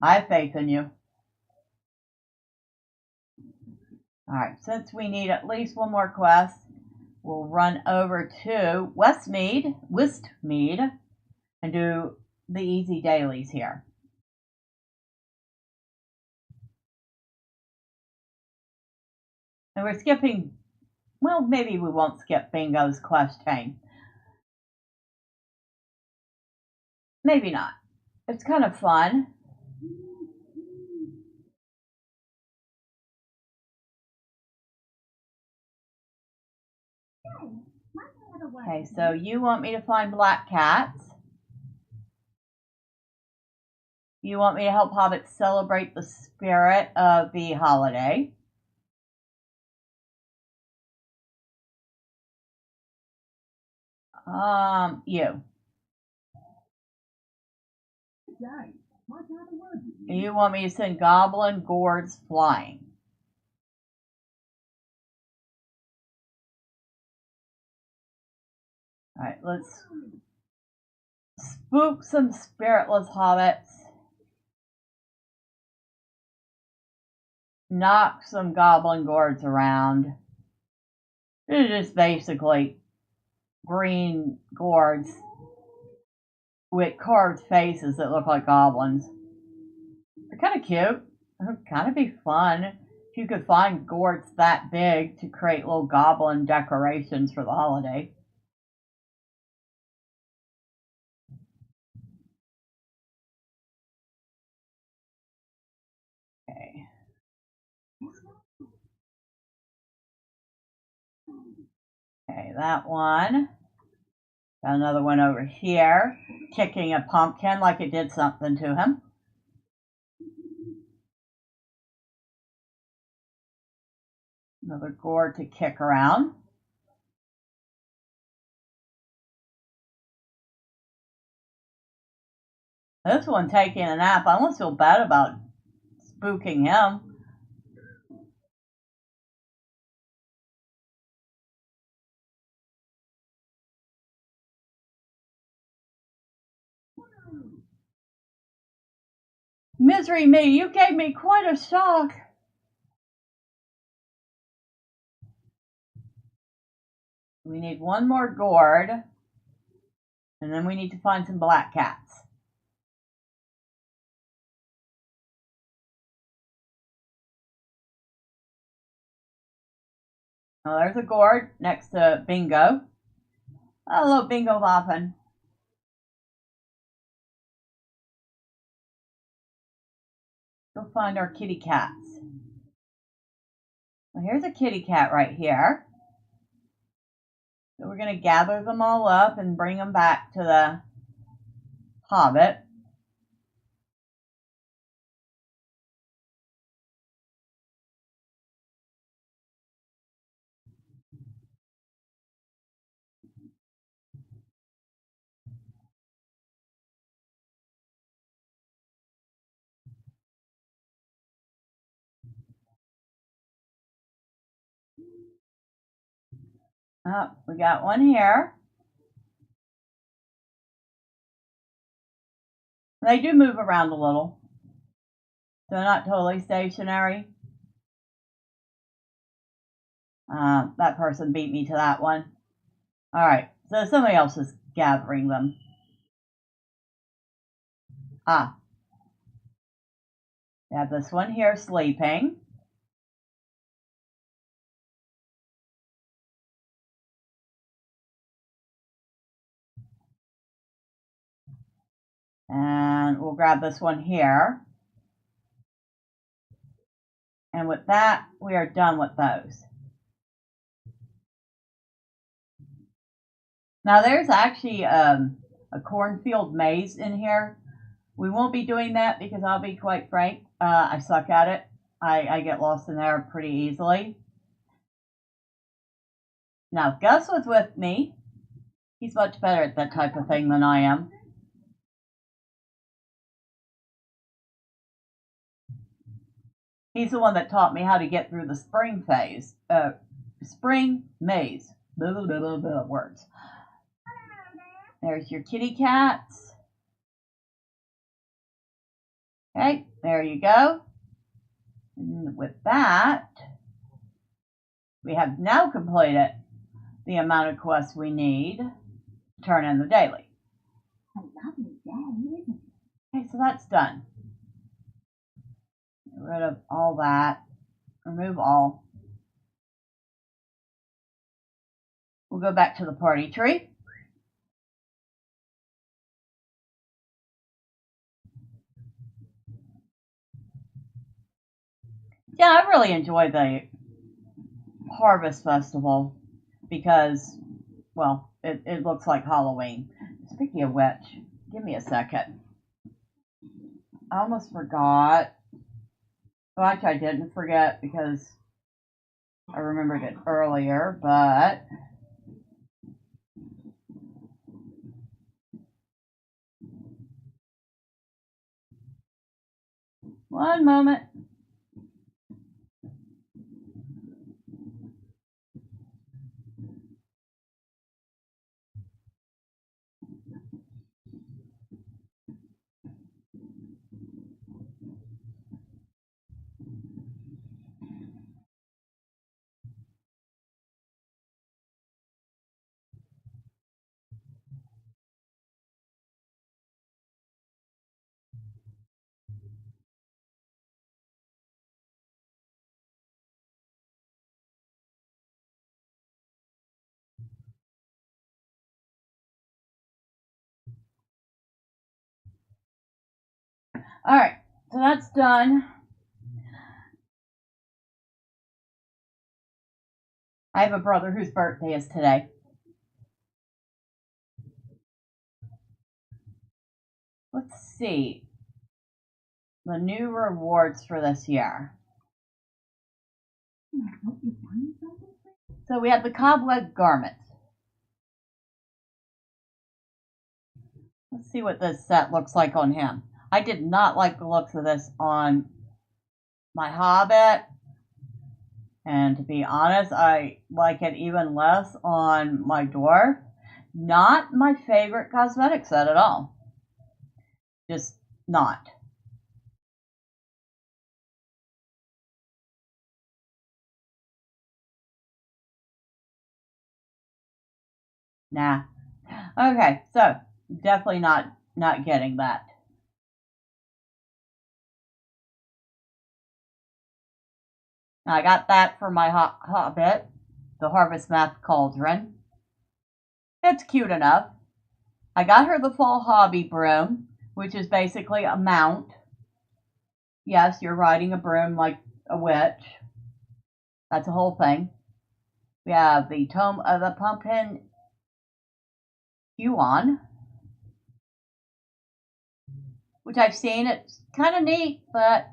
I have faith in you. All right, since we need at least 1 more quest, we'll run over to Westmead, and do the easy dailies here. And we're skipping, well, maybe we won't skip Bingo's quest chain. Maybe not. It's kind of fun. Okay, so you want me to find black cats. You want me to help hobbits celebrate the spirit of the holiday. You. You want me to send goblin gourds flying. Alright, let's spook some spiritless hobbits. Knock some goblin gourds around. They're just basically green gourds with carved faces that look like goblins. They're kind of cute. It would kind of be fun if you could find gourds that big to create little goblin decorations for the holiday. Okay, that one. Got another one over here, kicking a pumpkin like it did something to him. Another gourd to kick around. This one taking a nap. I almost feel bad about spooking him. Misery me, you gave me quite a shock. We need one more gourd, and then we need to find some black cats. Now there's a gourd next to Bingo. Hello, Bingo Boffin. Go find our kitty cats. Well, here's a kitty cat right here. So we're going to gather them all up and bring them back to the Hobbit. Oh, we got one here. They do move around a little. So they're not totally stationary. That person beat me to that one. Alright, so somebody else is gathering them. Ah. We have this one here sleeping. And we'll grab this one here. And with that, we are done with those. Now there's actually a cornfield maze in here. We won't be doing that because I'll be quite frank, I suck at it. I get lost in there pretty easily. Now Gus was with me. He's much better at that type of thing than I am. He's the one that taught me how to get through the spring phase. Spring maze. Blah, blah, blah, blah, words. There's your kitty cats. Okay, there you go. And with that, we have now completed the amount of quests we need to turn in the daily. A lovely day, isn't it? Okay, so that's done. Get rid of all that. Remove all. We'll go back to the party tree. Yeah, I really enjoy the Harvest Festival because, well, it looks like Halloween. Speaking of which, give me a second. I almost forgot. Well, actually, I didn't forget because I remembered it earlier, but one moment. All right, so that's done. I have a brother whose birthday is today. Let's see. The new rewards for this year. Can I help you find something? So we have the cobweb garment. Let's see what this set looks like on him. I did not like the looks of this on my Hobbit. And to be honest, I like it even less on my Dwarf. Not my favorite cosmetic set at all. Just not. Nah. Okay, so definitely not getting that. Now, I got that for my Hobbit, the Harvest Math Cauldron. It's cute enough. I got her the Fall Hobby Broom, which is basically a mount. Yes, you're riding a broom like a witch. That's a whole thing. We have the Tome of the Pumpkin Huon, which I've seen. It's kind of neat, but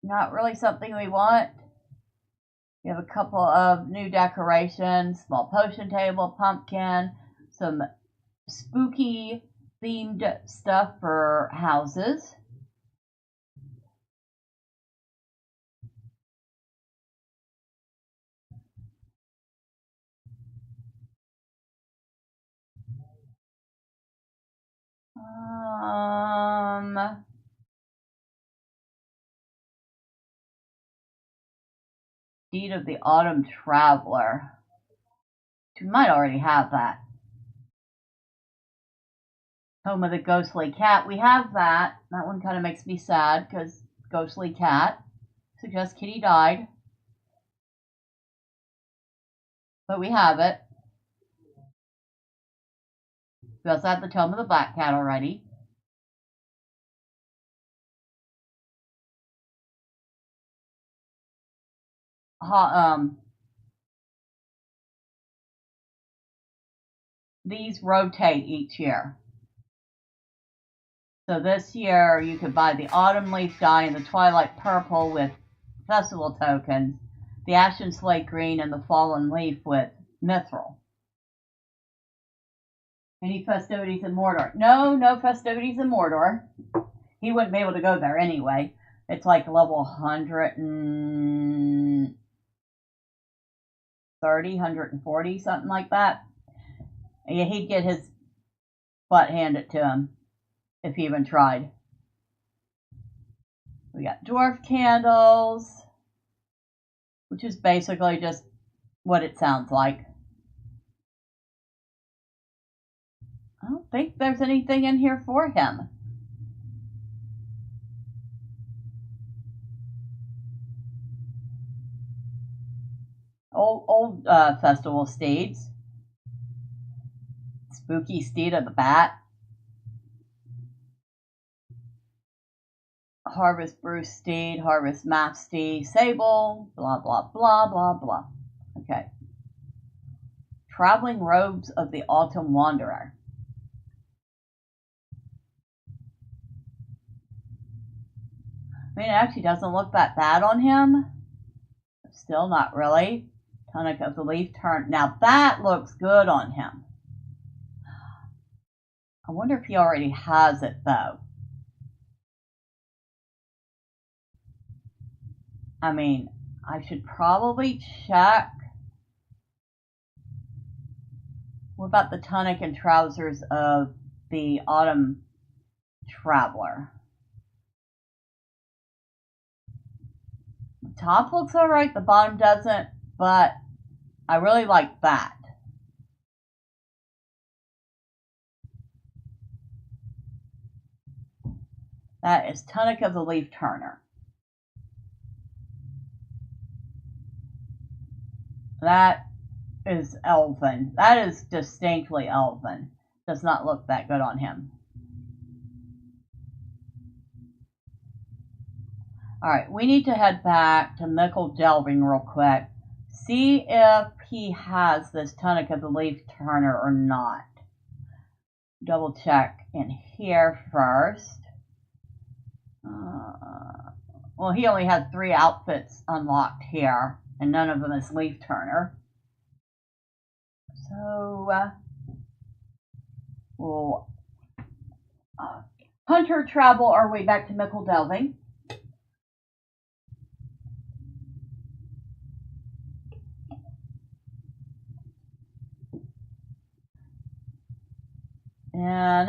not really something we want. We have a couple of new decorations, small potion table, pumpkin, some spooky themed stuff for houses. Deed of the Autumn Traveler. We might already have that. Home of the Ghostly Cat. We have that. That one kind of makes me sad because Ghostly Cat. Suggests Kitty died. But we have it. We also have the Tome of the Black Cat already. These rotate each year. So this year you could buy the Autumn Leaf Dye and the Twilight Purple with festival tokens, the Ashen Slate Green and the Fallen Leaf with Mithril. Any festivities in Mordor? No festivities in Mordor. He wouldn't be able to go there anyway. It's like level 130, 140, something like that. Yeah, he'd get his butt handed to him if he even tried. We got dwarf candles, which is basically just what it sounds like. I don't think there's anything in here for him. Old festival steeds. Spooky Steed of the Bat. Harvest Bruce Steed, Harvest Math Steed, Sable, blah, blah, blah, blah, blah. Okay. Traveling Robes of the Autumn Wanderer. I mean, it actually doesn't look that bad on him. Still not really. Tunic of the Leaf Turn. Now that looks good on him. I wonder if he already has it, though. I mean, I should probably check. What about the tunic and trousers of the Autumn Traveler? The top looks alright, the bottom doesn't, but I really like that. That is Tunic of the Leaf Turner. That is elven. That is distinctly elven. Does not look that good on him. Alright, we need to head back to Mickle Delving real quick. See if he has this Tonic of the Leaf Turner or not. Double check in here first. Well, he only had 3 outfits unlocked here, and none of them is Leaf Turner. So, we'll hunter travel our way back to Mickle Delving. And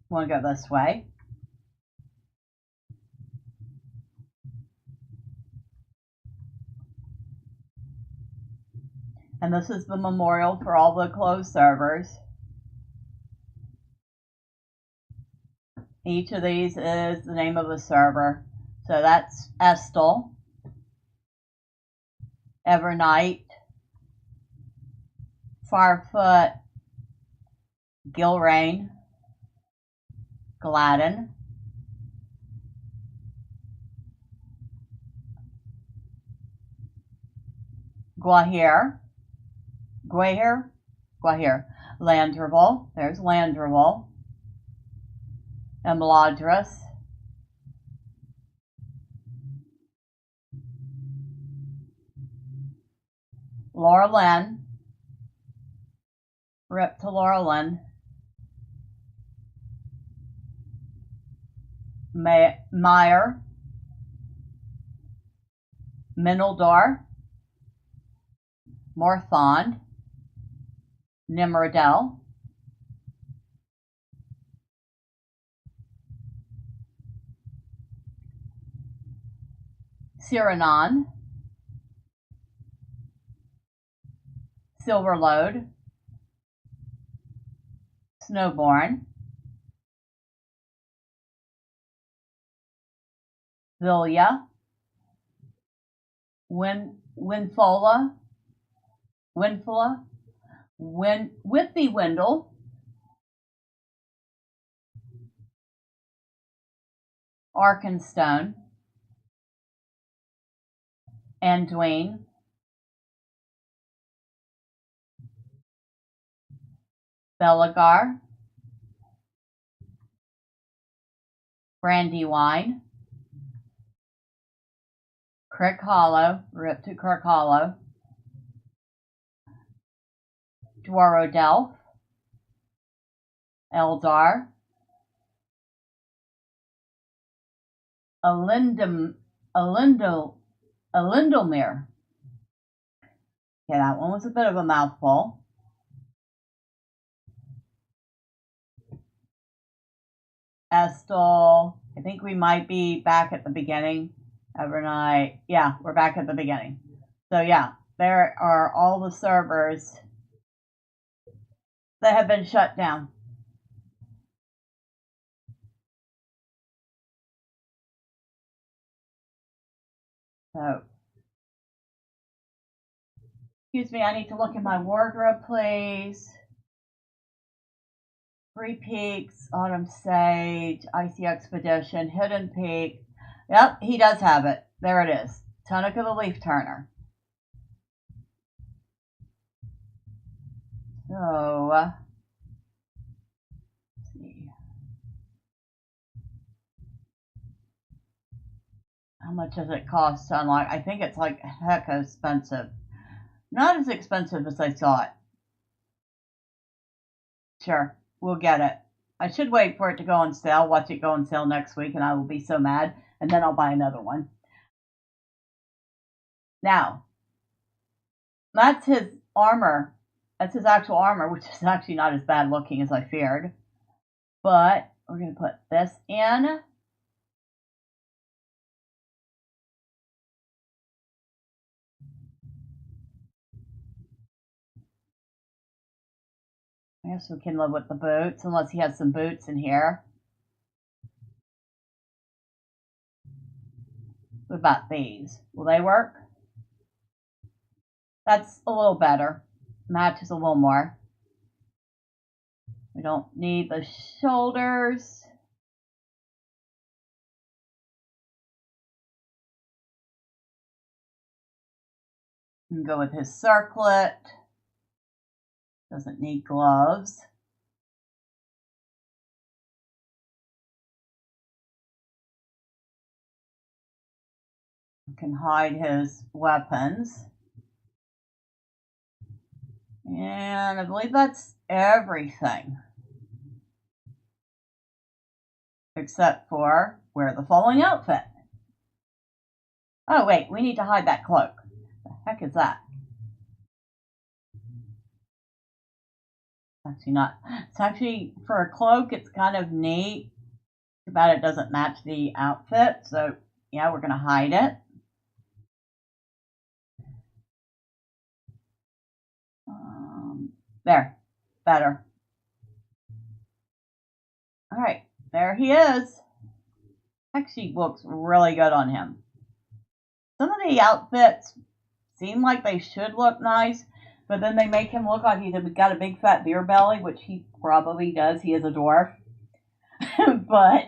want to go this way. And this is the memorial for all the closed servers. Each of these is the name of a server. So that's Estel, Evernight, Firefoot, Gilrain, Gladden, Guahir, Landrival, there's Landrival, Emeladris, Laurelin, rip to Laurelin, Meyer, Minildar, Morthond, Nimrodel, Cyranon, Silverlode, Snowborn, Vilya, Winfola, Whitby Wendell, Arkenstone, Anduin, Belagar, Brandywine, Crick Hollow, rip to Crick Hollow, Dwarodelf, Eldar, Alindomir. Okay, that one was a bit of a mouthful. Estel, I think we might be back at the beginning. Evernight, yeah, we're back at the beginning. So yeah, there are all the servers that have been shut down. So, excuse me, I need to look at my wardrobe, please. Three Peaks, Autumn Sage, Icy Expedition, Hidden Peak. Yep, he does have it. There it is. Tonic of the Leaf Turner. So, let's see. How much does it cost to unlock? I think it's like heck expensive. Not as expensive as I thought. Sure, we'll get it. I should wait for it to go on sale, watch it go on sale next week, and I will be so mad, and then I'll buy another one. Now, that's his armor. That's his actual armor, which is actually not as bad looking as I feared. But we're going to put this in. I guess we can live with the boots, unless he has some boots in here. What about these? Will they work? That's a little better. Matches a little more. We don't need the shoulders. You can go with his circlet. Doesn't need gloves. You can hide his weapons. And I believe that's everything. Except for wear the following outfit. Oh wait, we need to hide that cloak. The heck is that? Actually not. It's actually, for a cloak, it's kind of neat. Too bad it doesn't match the outfit. So yeah, we're gonna hide it. There, better. All right, there he is. Actually looks really good on him. Some of the outfits seem like they should look nice, but then they make him look like he's got a big fat beer belly, which he probably does. He is a dwarf. But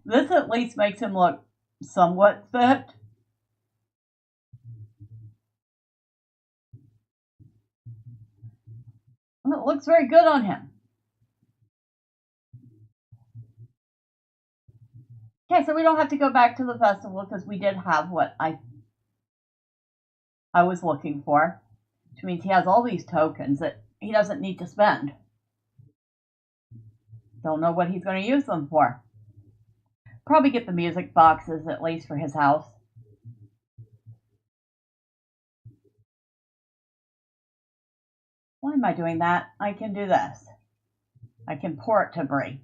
this at least makes him look somewhat fit. And it looks very good on him. Okay, so we don't have to go back to the festival because we did have what I was looking for, which means he has all these tokens that he doesn't need to spend. Don't know what he's going to use them for. Probably get the music boxes at least for his house. Why am I doing that? I can do this. I can pour it to Brie.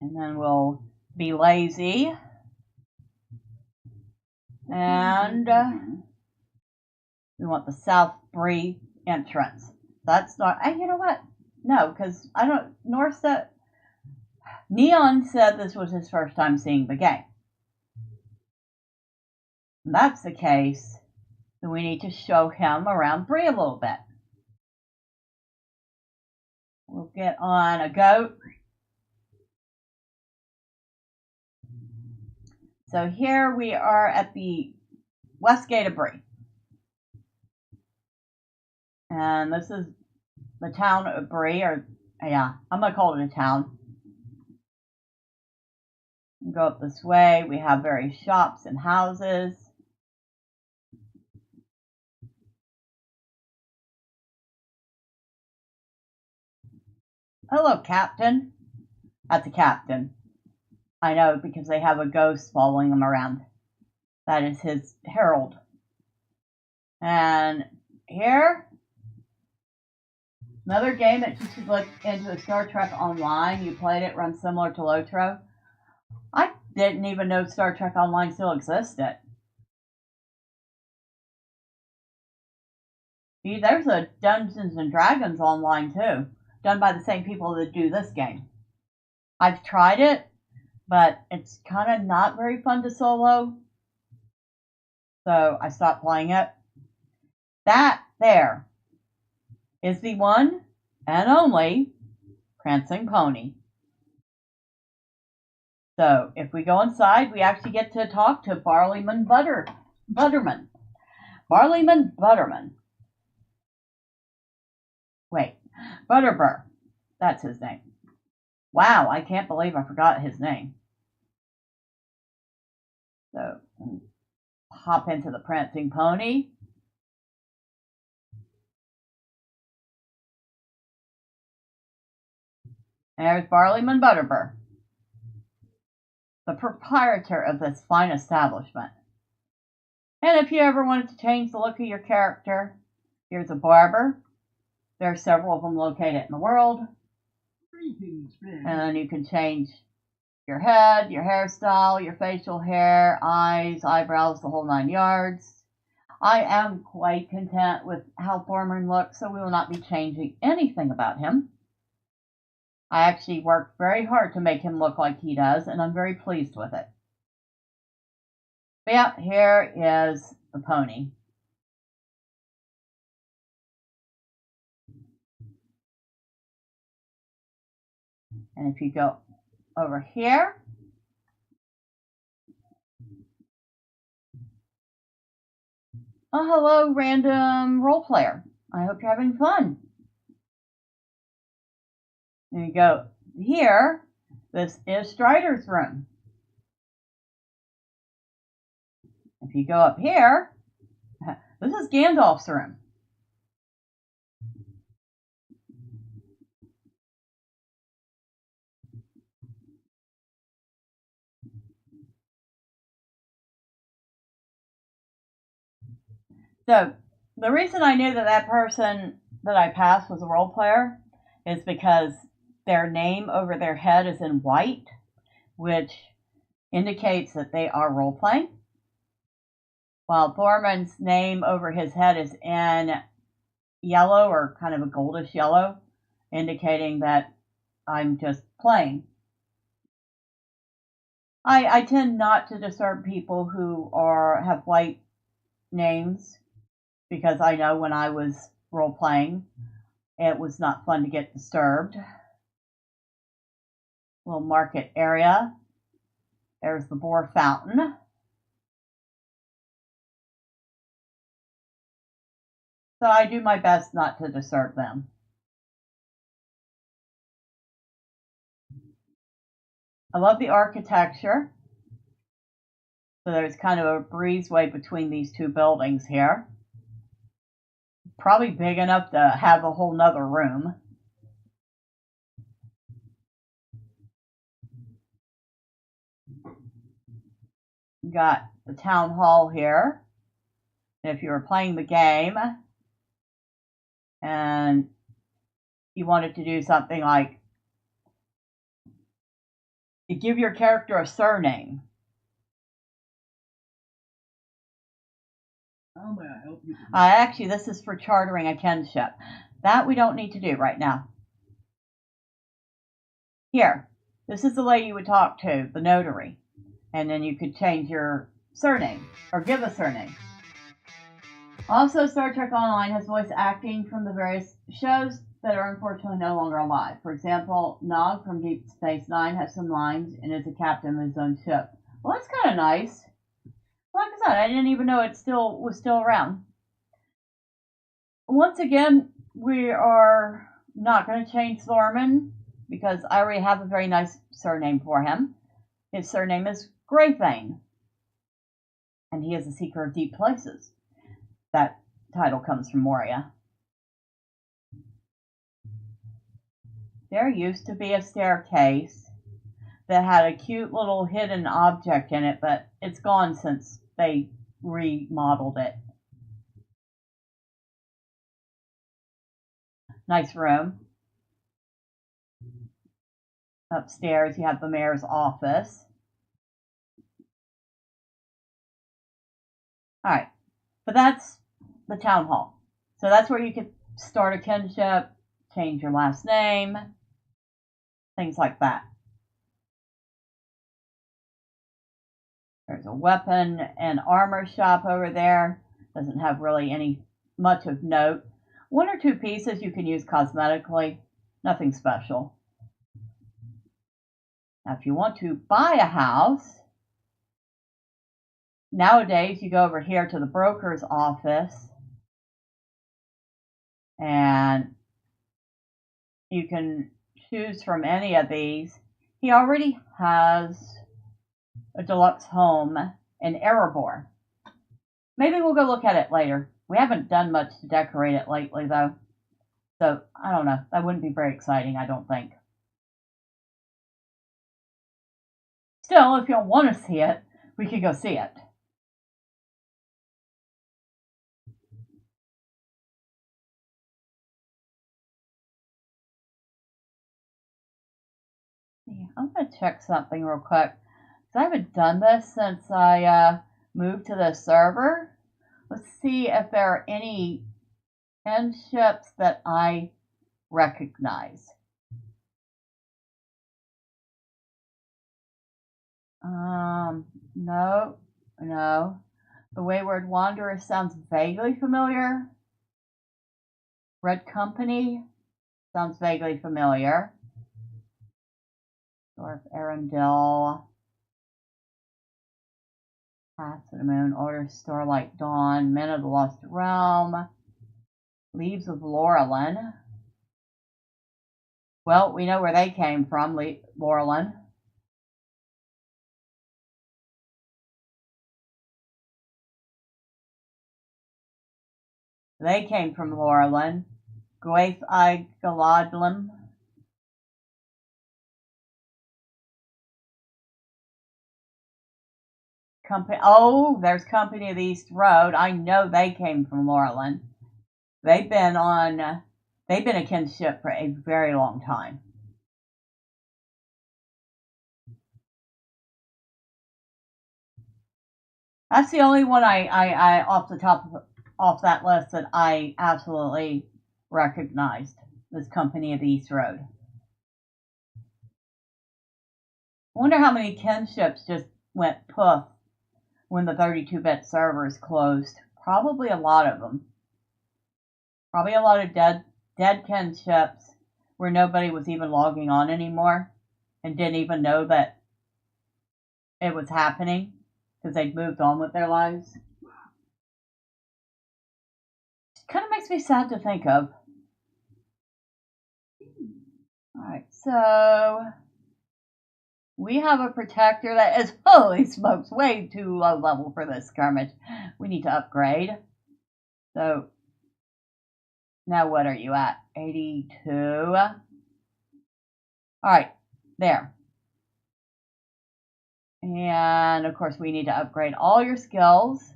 And then we'll be lazy. And we want the South Brie entrance. That's not, you know what? No, because I don't, North said, Neon said this was his first time seeing the game. If that's the case, then we need to show him around Brie a little bit. We'll get on a goat. So here we are at the west gate of Brie. And this is the town of Brie, or yeah, I'm going to call it a town. Go up this way. We have various shops and houses. Hello, Captain. That's a captain. I know, because they have a ghost following him around. That is his herald. And here, another game that you should look into, Star Trek Online. You played it, runs similar to LOTRO. I didn't even know Star Trek Online still existed. There's a Dungeons and Dragons Online too, done by the same people that do this game. I've tried it, but it's kind of not very fun to solo, so I stopped playing it. That there is the one and only Prancing Pony. So if we go inside, we actually get to talk to Barleyman Butterman. Barleyman Butterman. Wait, Butterbur. That's his name. Wow, I can't believe I forgot his name. So, hop into the Prancing Pony. There's Barleyman Butterbur, the proprietor of this fine establishment. And if you ever wanted to change the look of your character, here's a barber. There are several of them located in the world. And then you can change your head, your hairstyle, your facial hair, eyes, eyebrows, the whole 9 yards. I am quite content with how Thormurn looks, so we will not be changing anything about him. I actually worked very hard to make him look like he does, and I'm very pleased with it. But yeah, here is the pony. And if you go over here, oh, hello, random role player. I hope you're having fun. And you go here, this is Strider's room. If you go up here, this is Gandalf's room. So the reason I knew that that person that I passed was a role player is because their name over their head is in white, which indicates that they are role playing, while Thormurn's name over his head is in yellow or kind of a goldish yellow, indicating that I'm just playing. I tend not to disturb people who have white names because I know when I was role playing, it was not fun to get disturbed. Little market area. There's the boar fountain. So I do my best not to disturb them. I love the architecture. So there's kind of a breezeway between these two buildings here. Probably big enough to have a whole nother room. You got the town hall here. And if you were playing the game and you wanted to do something like you give your character a surname. How may I help you? Actually, this is for chartering a kinship. That we don't need to do right now. Here, this is the lady you would talk to, the notary. And then you could change your surname or give a surname. Also, Star Trek Online has voice acting from the various shows that are unfortunately no longer alive. For example, Nog from Deep Space Nine has some lines and is a captain of his own ship. Well, that's kind of nice. Like I said, I didn't even know it was still around. Once again, we are not going to change Thormurn because I already have a very nice surname for him. His surname is Greythane, and he is a seeker of deep places. That title comes from Moria. There used to be a staircase that had a cute little hidden object in it, but it's gone since they remodeled it. Nice room. Upstairs, you have the mayor's office. All right, but that's the town hall. So that's where you could start a kinship, change your last name, things like that. There's a weapon and armor shop over there. Doesn't have really much of note. One or two pieces you can use cosmetically. Nothing special. Now, if you want to buy a house, nowadays you go over here to the broker's office and you can choose from any of these. He already has a deluxe home in Erebor. Maybe we'll go look at it later. We haven't done much to decorate it lately, though. So, I don't know. That wouldn't be very exciting, I don't think. Still, if you don't want to see it, we could go see it. I'm going to check something real quick. Because I haven't done this since I moved to the server. Let's see if there are any kinships that I recognize. No. The Wayward Wanderer sounds vaguely familiar. Red Company sounds vaguely familiar. Dwarf Arundel. Path to the Moon, Order Starlight Dawn, Men of the Lost Realm, Leaves of Laurelin. Well, we know where they came from, Laurelin. They came from Laurelin. Gwaith I Galadlim. There's Company of the East Road. I know they came from Laurelin. They've been a kinship for a very long time. That's the only one I off that list that I absolutely recognized. This Company of the East Road. I wonder how many kinships just went poof when the 32-bit servers closed. Probably a lot of them. Probably a lot of dead kinships where nobody was even logging on anymore and didn't even know that it was happening because they'd moved on with their lives. It kind of makes me sad to think of. Alright, so we have a protector that is, holy smokes, way too low level for this skirmish. We need to upgrade. So, now what are you at? 82. Alright, there. And, of course, we need to upgrade all your skills.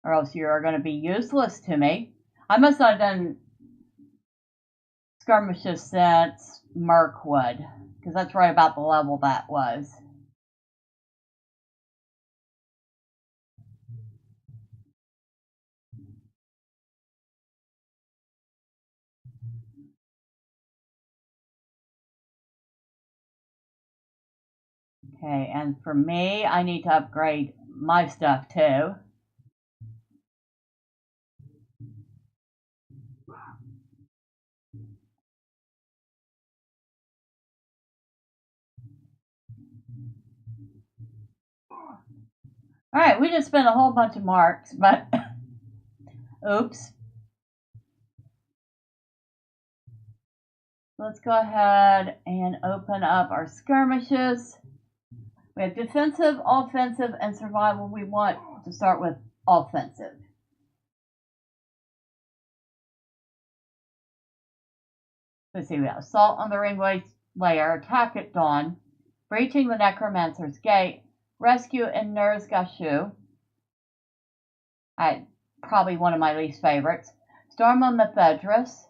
Or else you are going to be useless to me. I must not have done skirmishes since Mirkwood, because that's right about the level that was. Okay, and for me, I need to upgrade my stuff too. Alright, we just spent a whole bunch of marks, but oops. Let's go ahead and open up our skirmishes. We have defensive, offensive, and survival. We want to start with offensive. Let's see, we have Assault on the Ringway Lair, Attack at Dawn, Breaching the Necromancer's Gate, Rescue in Nurzgashu. Probably one of my least favorites. Storm on the Fedris,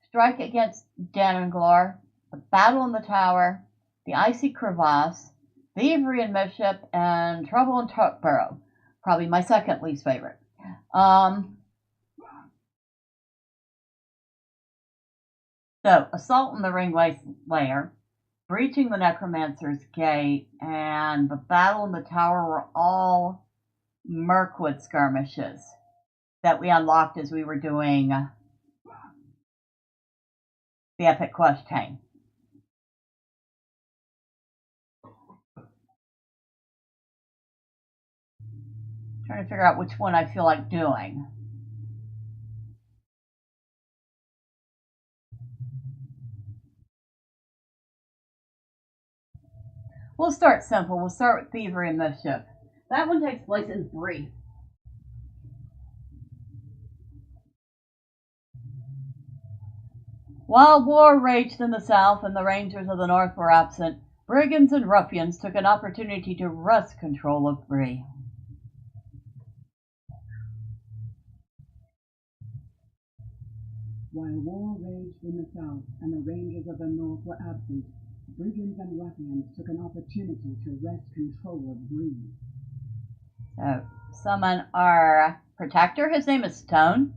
Strike against Dananglor, The Battle in the Tower, The Icy Crevasse, Thievery and Mischief, and Trouble in Tuckborough. Probably my second least favorite. So, Assault on the Ringway Lair, Breaching the Necromancer's Gate, and The Battle in the Tower were all Mirkwood skirmishes that we unlocked as we were doing the Epic Quest chain. Trying to figure out which one I feel like doing. We'll start simple. We'll start with Thievery and Mischief. That one takes place in Bree. While war raged in the south and the rangers of the north were absent, brigands and ruffians took an opportunity to wrest control of Bree. While war raged in the south and the rangers of the north were absent, brigands and ruffians took an opportunity to wrest control of Bree. So, summon our protector. His name is Stone.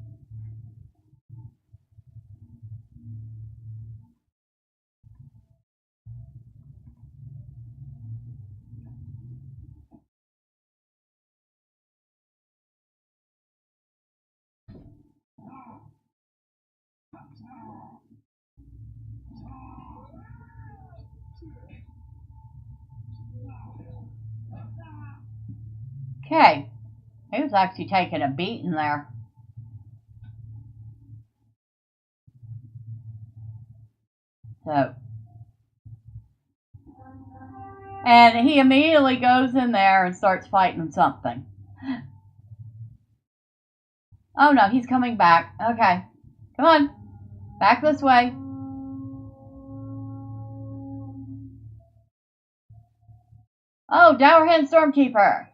Okay, he was actually taking a beating there. So, and he immediately goes in there and starts fighting something. Oh no, he's coming back. Okay, come on, back this way. Oh, Dowerhand Stormkeeper.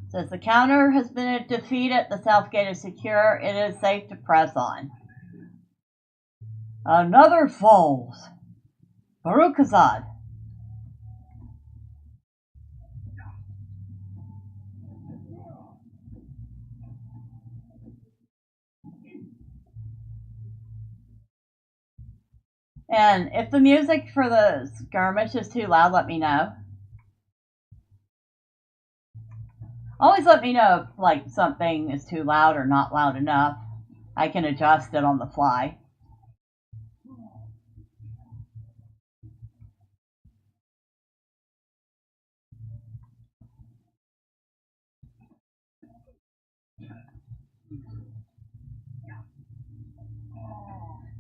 Says the counter has been defeated. The south gate is secure. It is safe to press on. Another falls. Baruchazad. And if the music for the skirmish is too loud, let me know. Always let me know if like something is too loud or not loud enough. I can adjust it on the fly.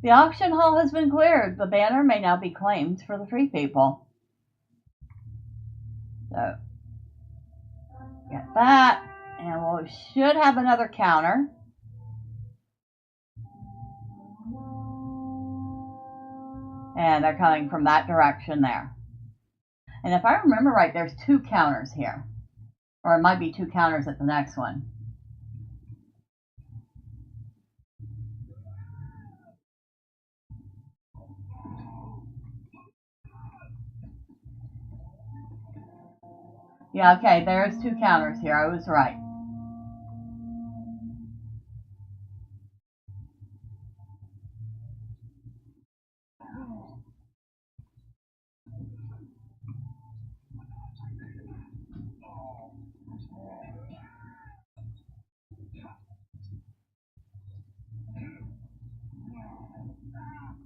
The auction hall has been cleared. The banner may now be claimed for the free people. So, get that. And we should have another counter. And they're coming from that direction there. And if I remember right, there's 2 counters here. Or it might be 2 counters at the next one. Yeah, okay, there's 2 counters here. I was right.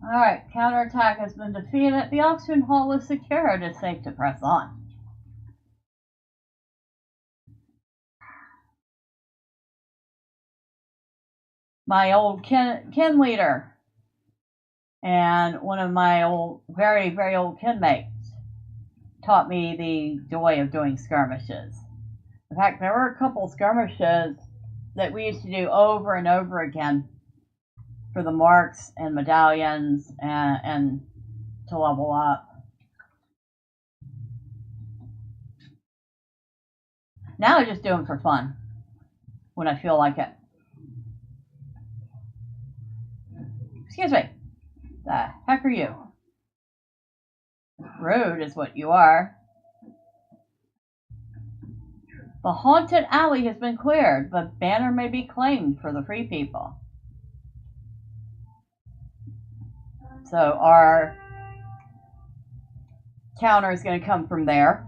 Alright, counterattack has been defeated. The auction hall is secure. It is safe to press on. My old kin leader and one of my old, very, very old kin mates taught me the joy of doing skirmishes. In fact, there were a couple skirmishes that we used to do over and over again for the marks and medallions and to level up. Now I just do them for fun when I feel like it. Excuse me. The heck are you? Rude is what you are. The haunted alley has been cleared. The banner may be claimed for the free people. So our counter is going to come from there.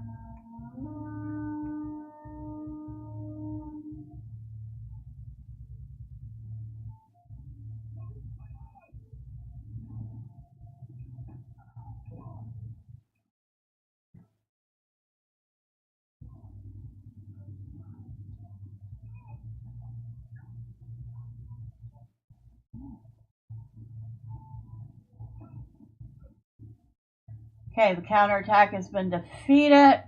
Okay, the counterattack has been defeated.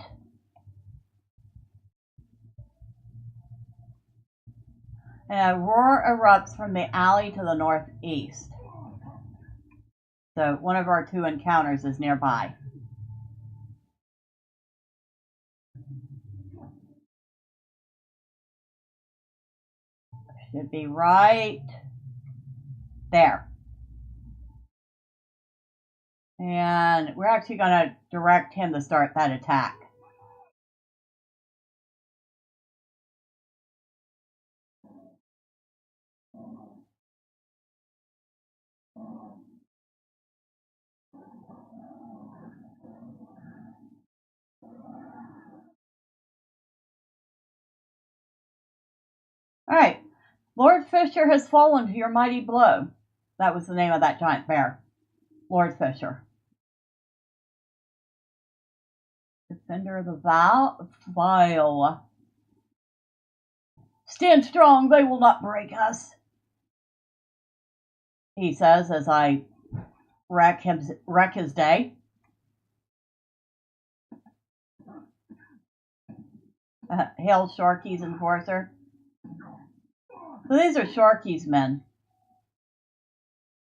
And a roar erupts from the alley to the northeast. So one of our 2 encounters is nearby. Should be right there. And we're actually going to direct him to start that attack. Alright. Lord Fisher has fallen to your mighty blow. That was the name of that giant bear. Lord Fisher. Defender of the Vile. Stand strong, they will not break us, he says as I wreck his day. Hail Sharky's enforcer. So these are Sharky's men.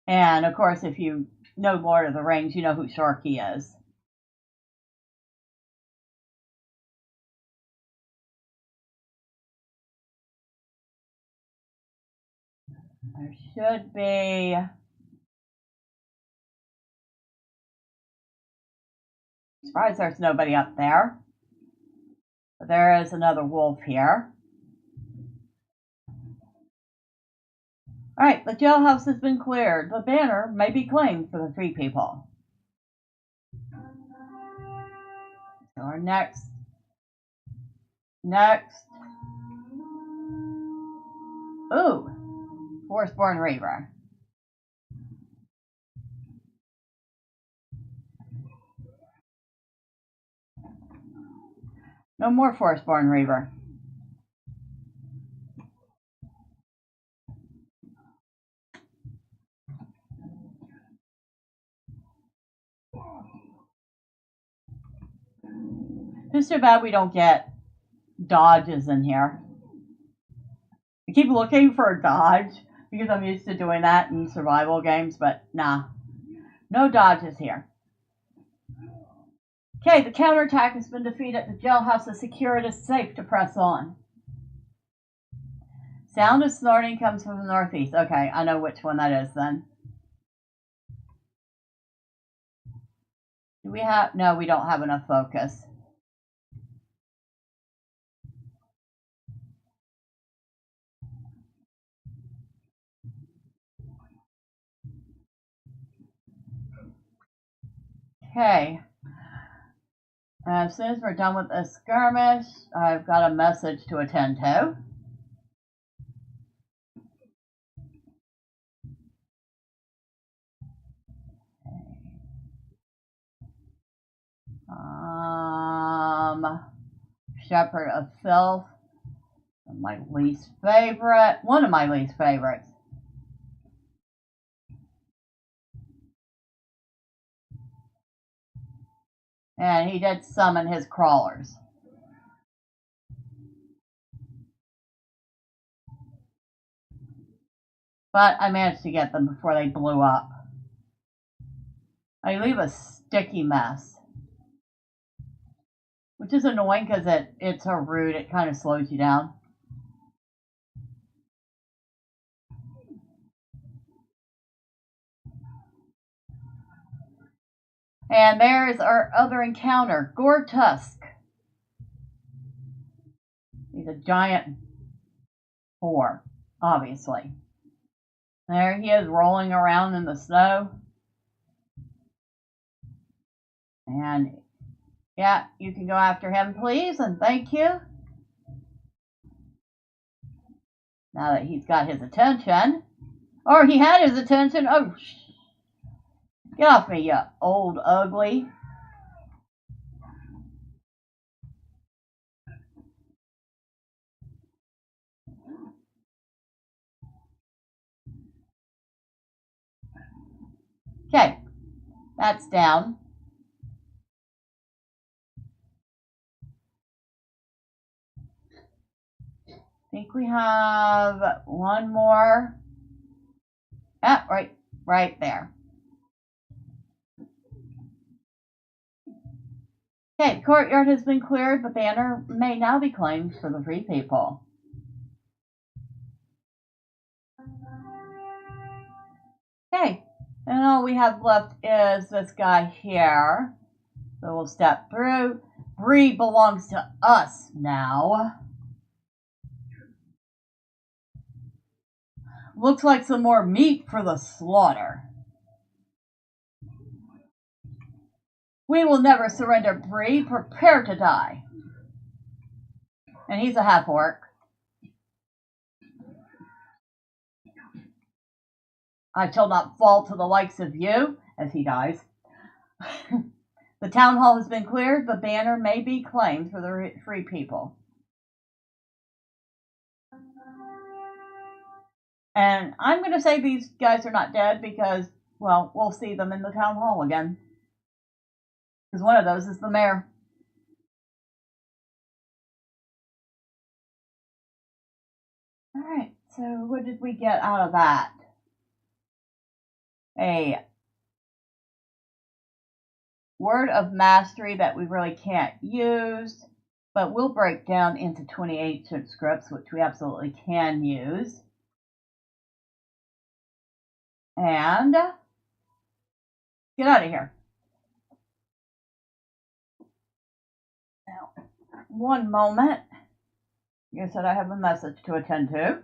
And of course, if you know Lord of the Rings, you know who Sharky is. There should be... Surprised there's nobody up there. But there is another wolf here. Alright, the jailhouse has been cleared. The banner may be claimed for the free people. So our next. Ooh, Forestborn Reaver. No more Forestborn Reaver. It's too bad we don't get dodges in here. I keep looking for a dodge because I'm used to doing that in survival games, but nah. No dodges here. Okay, the counterattack has been defeated. The jailhouse is secure. It is safe to press on. Sound of snorting comes from the northeast. Okay, I know which one that is then. Do we have... No, we don't have enough focus. Okay. As soon as we're done with this skirmish, I've got a message to attend to. Shepherd of Filth. My least favorite. One of my least favorites. And he did summon his crawlers. But I managed to get them before they blew up. I leave a sticky mess. Which is annoying because it's so rude, it kind of slows you down. And there's our other encounter, Gore-Tusk. He's a giant boar, obviously. There he is rolling around in the snow. And yeah, you can go after him, please, and thank you. Now that he's got his attention. Or he had his attention. Oh, get off me, you old ugly. Okay, that's down. I think we have one more. Ah, right there. Okay, the courtyard has been cleared. The banner may now be claimed for the free people. Okay, and all we have left is this guy here. So we'll step through. Bree belongs to us now. Looks like some more meat for the slaughter. We will never surrender, Bree. Prepare to die. And he's a half-orc. I shall not fall to the likes of you, as he dies. The town hall has been cleared. The banner may be claimed for the free people. And I'm going to say these guys are not dead because, well, we'll see them in the town hall again. Because one of those is the mayor. Alright, so what did we get out of that? A word of mastery that we really can't use, but we'll break down into 20 ancient scripts, which we absolutely can use. And get out of here. Now, one moment. You said I have a message to attend to.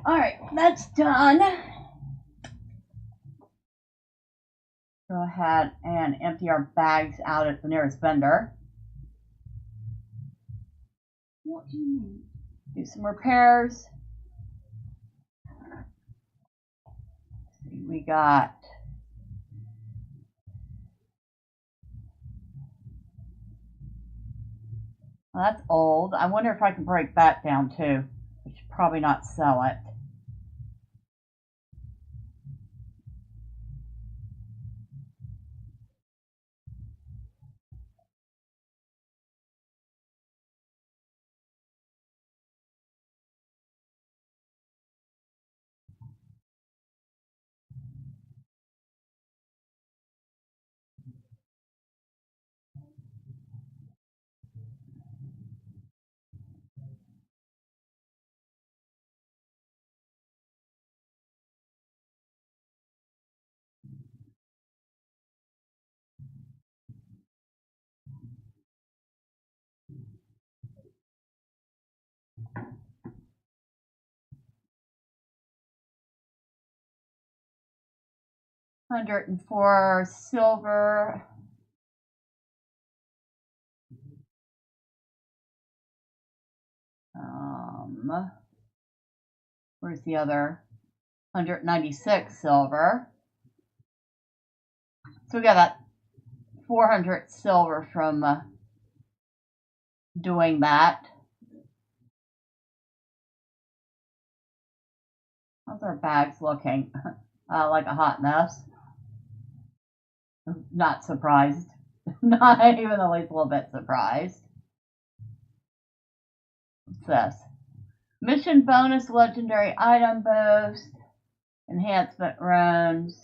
Alright, that's done. Go ahead and empty our bags out at the nearest vendor. What do you mean? Do some repairs. See, we got well, that's old. I wonder if I can break that down too. I should probably not sell it. $104 silver. Where's the other? 196 silver. So we got that 400 silver from doing that. How's our bags looking? Like a hot mess. Not surprised. Not even the least little bit surprised. What's this? Mission bonus legendary item boost. Enhancement runes.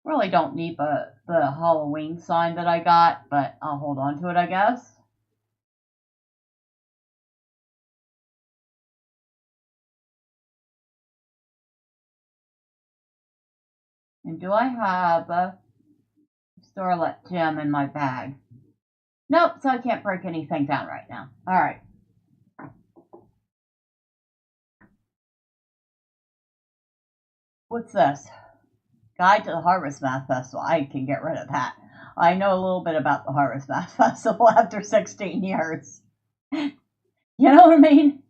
Really don't need the Halloween sign that I got, but I'll hold on to it, I guess. And do I have a Starlet gem in my bag? Nope, so I can't break anything down right now. Alright. What's this? Guide to the Harvest Math Festival. I can get rid of that. I know a little bit about the Harvest Math Festival after 16 years. You know what I mean?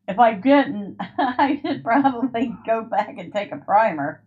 If I didn't, I should probably go back and take a primer.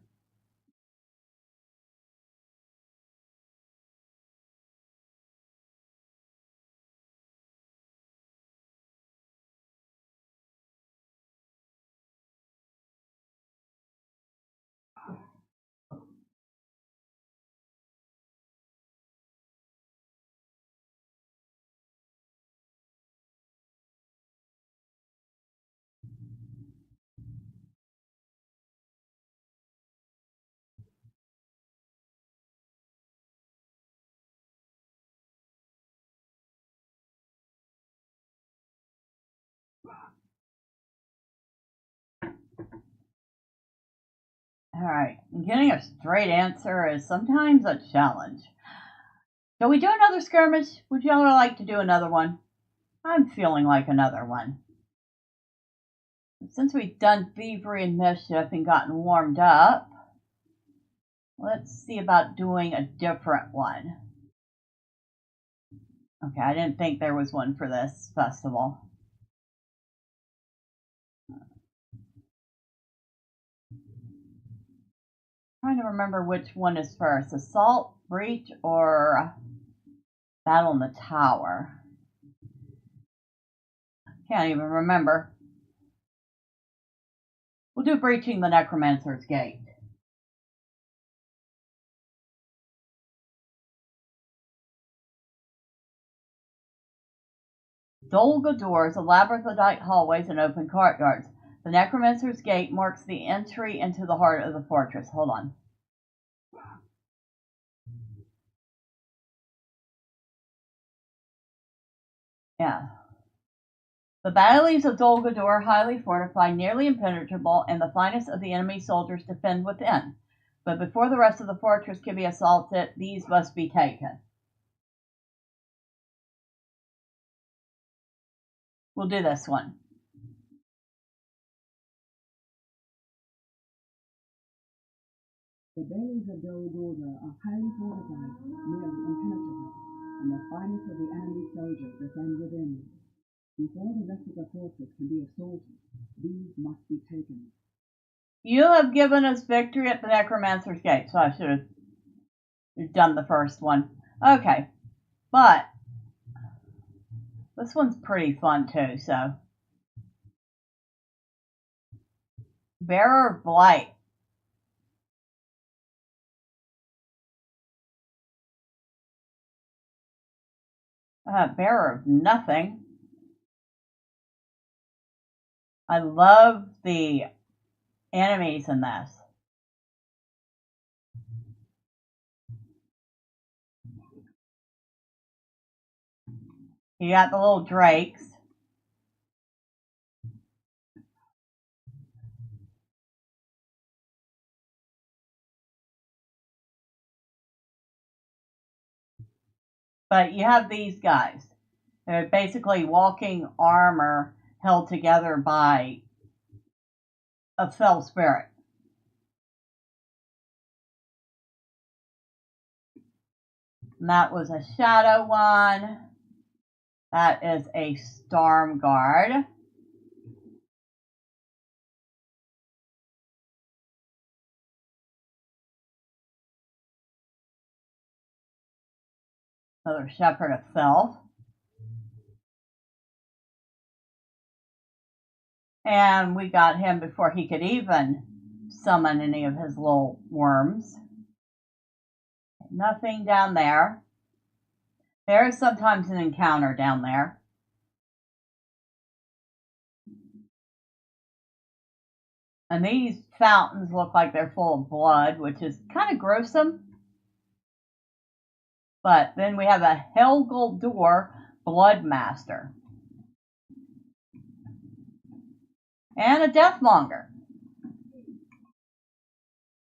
Alright, getting a straight answer is sometimes a challenge. Shall we do another skirmish? Would you all like to do another one? I'm feeling like another one. Since we've done thievery and mischief and gotten warmed up, let's see about doing a different one. Okay, I didn't think there was one for this festival. Trying to remember which one is first, assault, breach, or battle in the tower. Can't even remember. We'll do breaching the necromancer's gate. Dolgador is a labyrinth of night hallways and open courtyards. The necromancer's gate marks the entry into the heart of the fortress. Hold on. Yeah. The battlefields of Dolgador are highly fortified, nearly impenetrable, and the finest of the enemy soldiers defend within. But before the rest of the fortress can be assaulted, these must be taken. We'll do this one. The bays of Dolgador are highly fortified, nearly impenetrable, and the finest of the enemy soldiers defend within. Before the rest of the fortress can be assaulted, these must be taken. You have given us victory at the necromancer's gate, so I should have done the first one. Okay, but this one's pretty fun too, so. Bearer of Blight. Bearer of Nothing. I love the enemies in this. You got the little drakes. But you have these guys. They're basically walking armor held together by a fell spirit. And that was a shadow one. That is a storm guard. Another shepherd of filth. And we got him before he could even summon any of his little worms. Nothing down there. There is sometimes an encounter down there. And these fountains look like they're full of blood, which is kind of gruesome. But then we have a Helgaldor Bloodmaster. And a Deathmonger.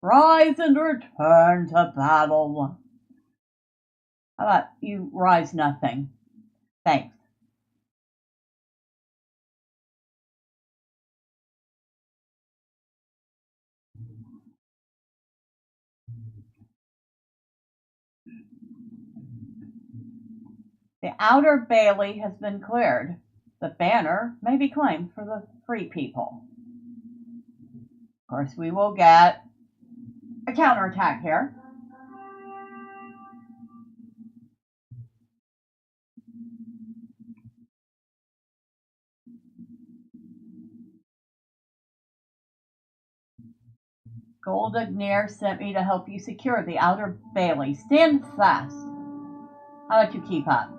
Rise and return to battle. How about you rise nothing? Thanks. The outer bailey has been cleared. The banner may be claimed for the free people. Of course, we will get a counterattack here. Goldagnir sent me to help you secure the outer bailey. Stand fast. I'll let you keep up.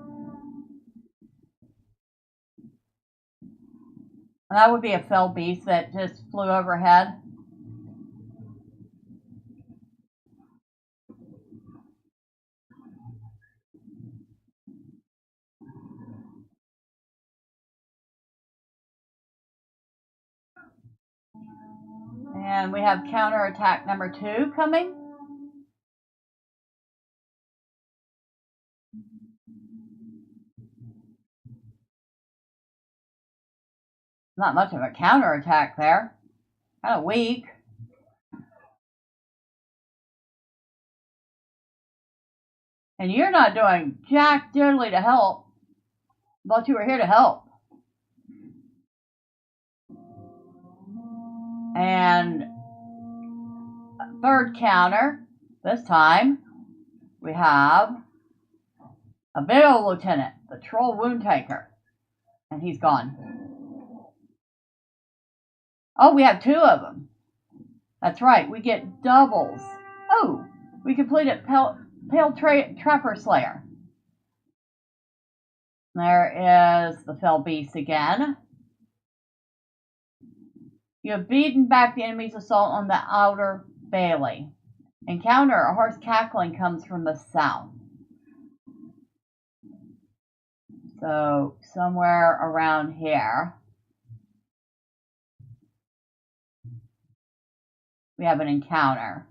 And that would be a fell beast that just flew overhead. And we have counterattack number 2 coming. Not much of a counterattack there. Kind of weak. And you're not doing jack diddly to help. Thought you were here to help. And a third counter. This time we have a big old lieutenant, the troll wound taker. And he's gone. Oh, we have 2 of them. That's right, we get doubles. Oh, we completed Pale Trapper Slayer. There is the fell beast again. You have beaten back the enemy's assault on the outer bailey. Encounter a horse cackling comes from the south. So somewhere around here we have an encounter.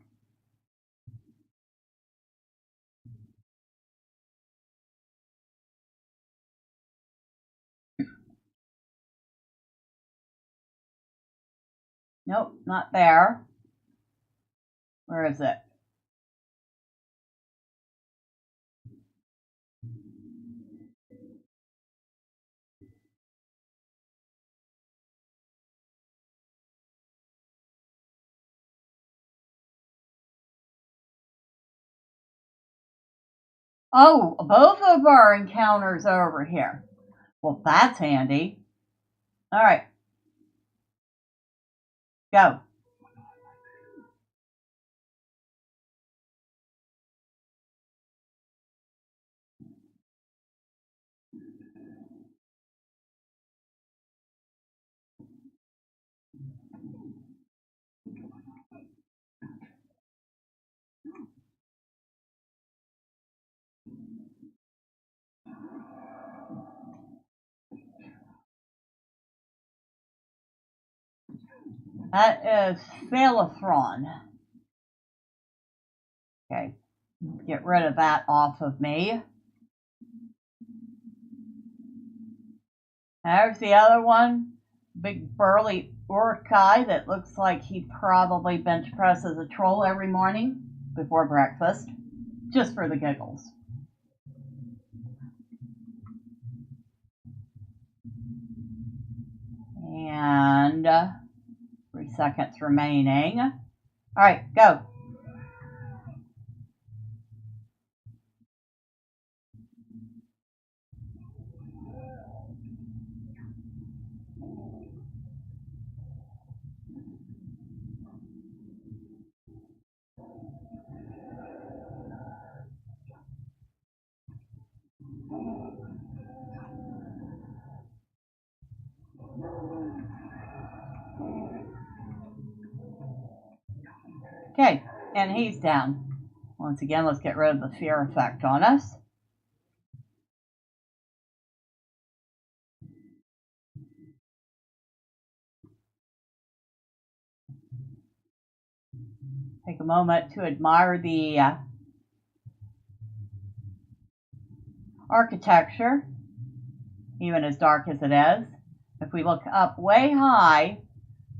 Nope, not there. Where is it? Oh, both of our encounters are over here. Well, that's handy. All right. Go. That is Phaelathron. Okay, get rid of that off of me. There's the other one. Big burly orc guy that looks like he probably bench presses a troll every morning before breakfast, just for the giggles. And 3 seconds remaining. All right, go. Okay, and he's down. Once again, let's get rid of the fear effect on us. Take a moment to admire the architecture, even as dark as it is. If we look up way high,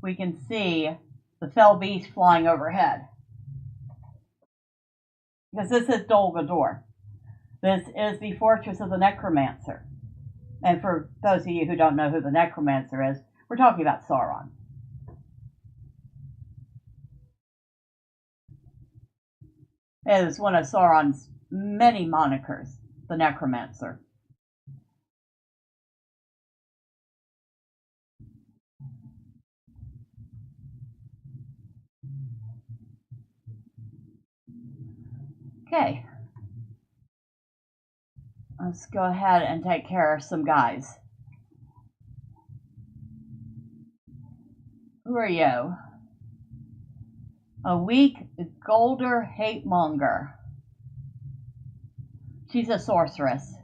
we can see the fell beast flying overhead. Because this is Dol Guldur. This is the fortress of the Necromancer. And for those of you who don't know who the Necromancer is, we're talking about Sauron. It is one of Sauron's many monikers, the Necromancer. Okay. Let's go ahead and take care of some guys. Who are you? A weak Golder hate-monger. She's a sorceress,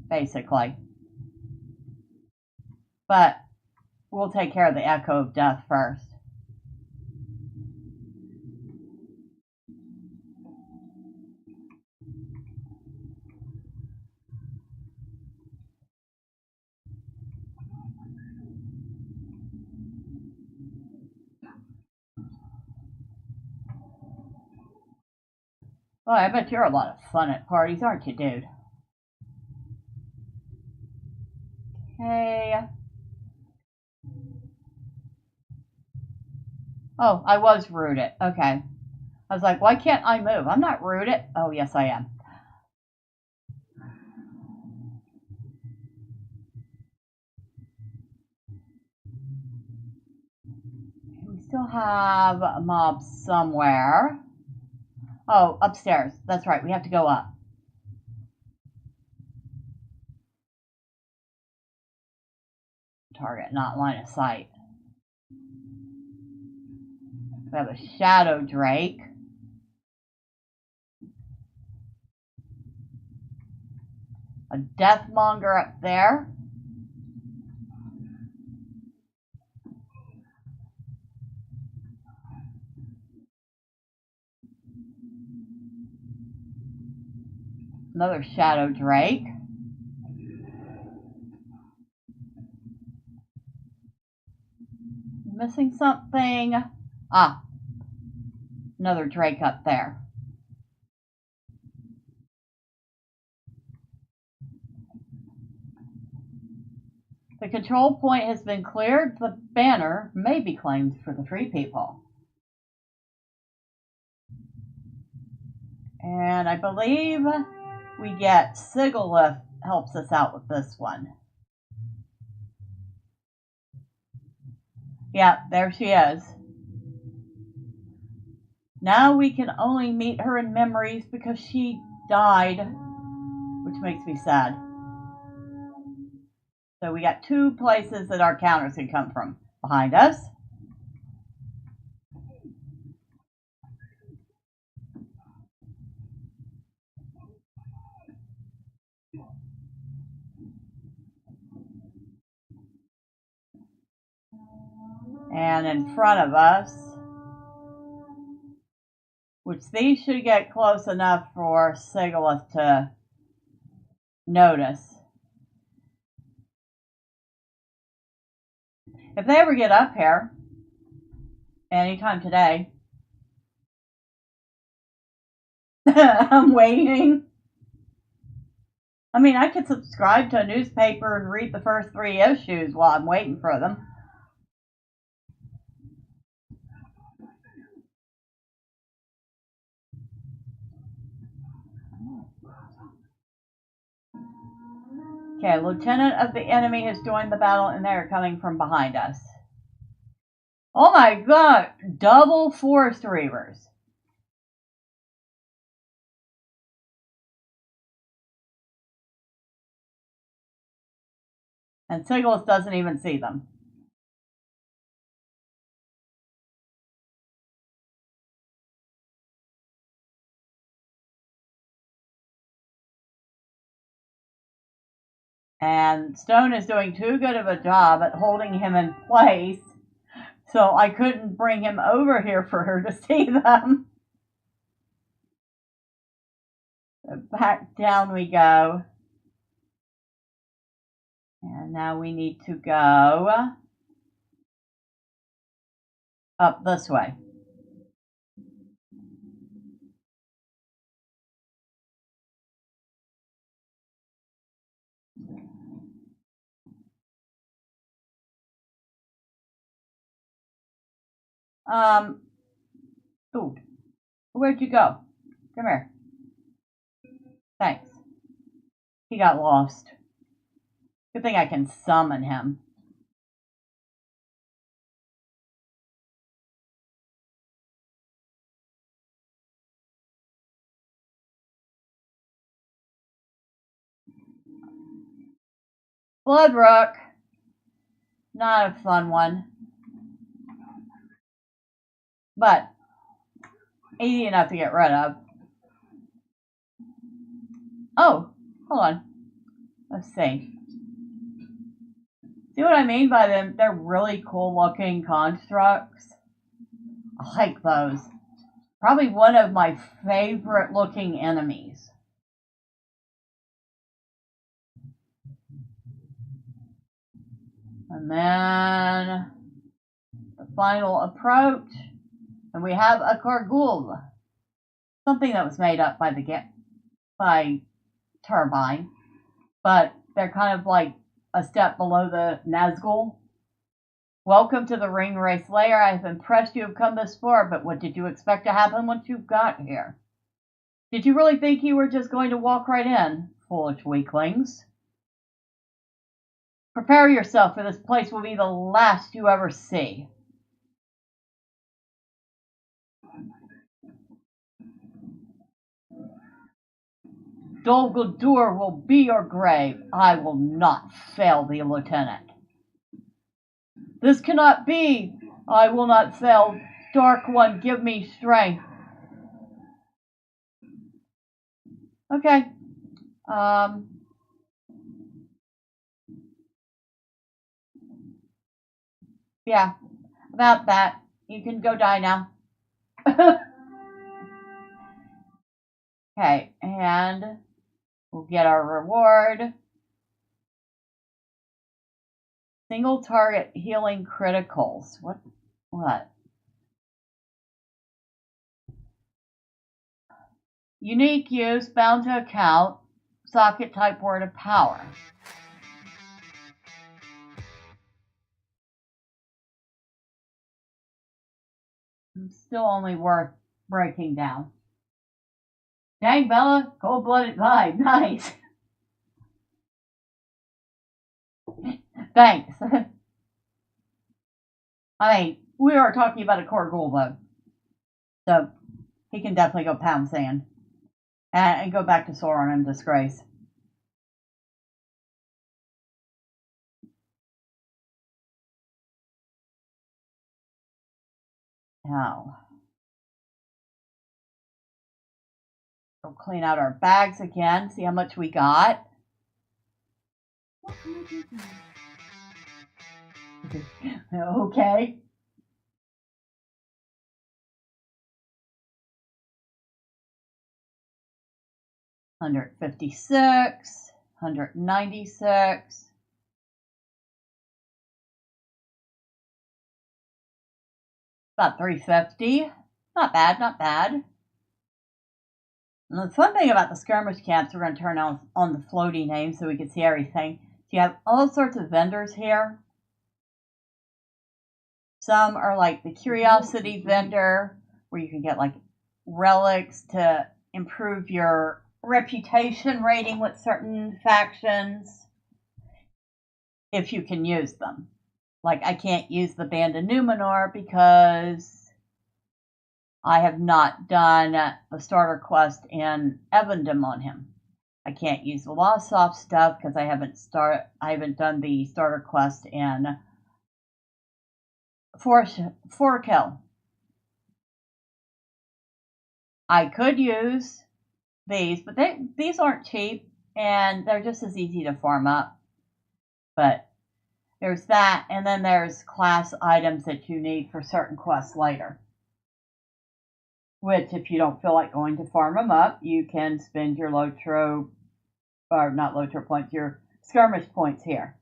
basically. But we'll take care of the Echo of Death first. Well, I bet you're a lot of fun at parties, aren't you, dude? Okay. Oh, I was rooted. Okay. I was like, why can't I move? I'm not rooted. Oh, yes, I am. We still have a mob somewhere. Oh, upstairs. That's right. We have to go up. Target, not line of sight. We have a shadow drake. A deathmonger up there. Another shadow drake. Missing something. Ah, another drake up there. The control point has been cleared. The banner may be claimed for the free people. And I believe we get Sigilith helps us out with this one. Yeah, there she is. Now we can only meet her in memories because she died, which makes me sad. So we got 2 places that our counters can come from. Behind us. And in front of us. Which these should get close enough for Sigilith to notice. If they ever get up here, anytime today, I'm waiting. I mean, I could subscribe to a newspaper and read the first 3 issues while I'm waiting for them. Okay, Lieutenant of the enemy has joined the battle and they're coming from behind us. Oh my god, double forest reavers. And Sigilith doesn't even see them. And Stone is doing too good of a job at holding him in place, so I couldn't bring him over here for her to see them. So back down we go. And now we need to go up this way. Ooh, where'd you go? Come here. Thanks. He got lost. Good thing I can summon him. Bloodrook. Not a fun one. But easy enough to get rid of. Oh, hold on. Let's see. See what I mean by them? They're really cool looking constructs. I like those. Probably one of my favorite looking enemies. And then the final approach. And we have a Kargul. something that was made up by Turbine, but they're kind of like a step below the Nazgul. Welcome to the Ring Race Lair. I have impressed you have come this far, but what did you expect to happen once you got here? Did you really think you were just going to walk right in, foolish weaklings? Prepare yourself, for this place will be the last you ever see. Dol Guldur will be your grave. I will not fail thee, Lieutenant. This cannot be. I will not fail. Dark One, give me strength. Okay. Yeah, about that. You can go die now. Okay, and we'll get our reward. Single target healing criticals. What? Unique use, bound to account, socket type word of power. Still only worth breaking down. Dang, Bella, cold-blooded vibe, nice. Thanks. I mean, we are talking about a core ghoul, though. So, he can definitely go pound sand. And go back to Sauron in disgrace. Now, we'll clean out our bags again, see how much we got. What can I do for you? Okay. $156, $196. About $350. Not bad, not bad. And the fun thing about the skirmish camps, we're going to turn on the floaty name so we can see everything. So you have all sorts of vendors here. Some are like the curiosity vendor, where you can get like relics to improve your reputation rating with certain factions, if you can use them. Like, I can't use the Band of Numenor because I have not done the starter quest in Evandom on him. I can't use the Lawsoft stuff because I haven't done the starter quest in Forkill. I could use these, but these aren't cheap, and they're just as easy to farm up. But there's that, and then there's class items that you need for certain quests later. Which, if you don't feel like going to farm them up, you can spend your LOTRO, or not LOTRO points, your skirmish points here.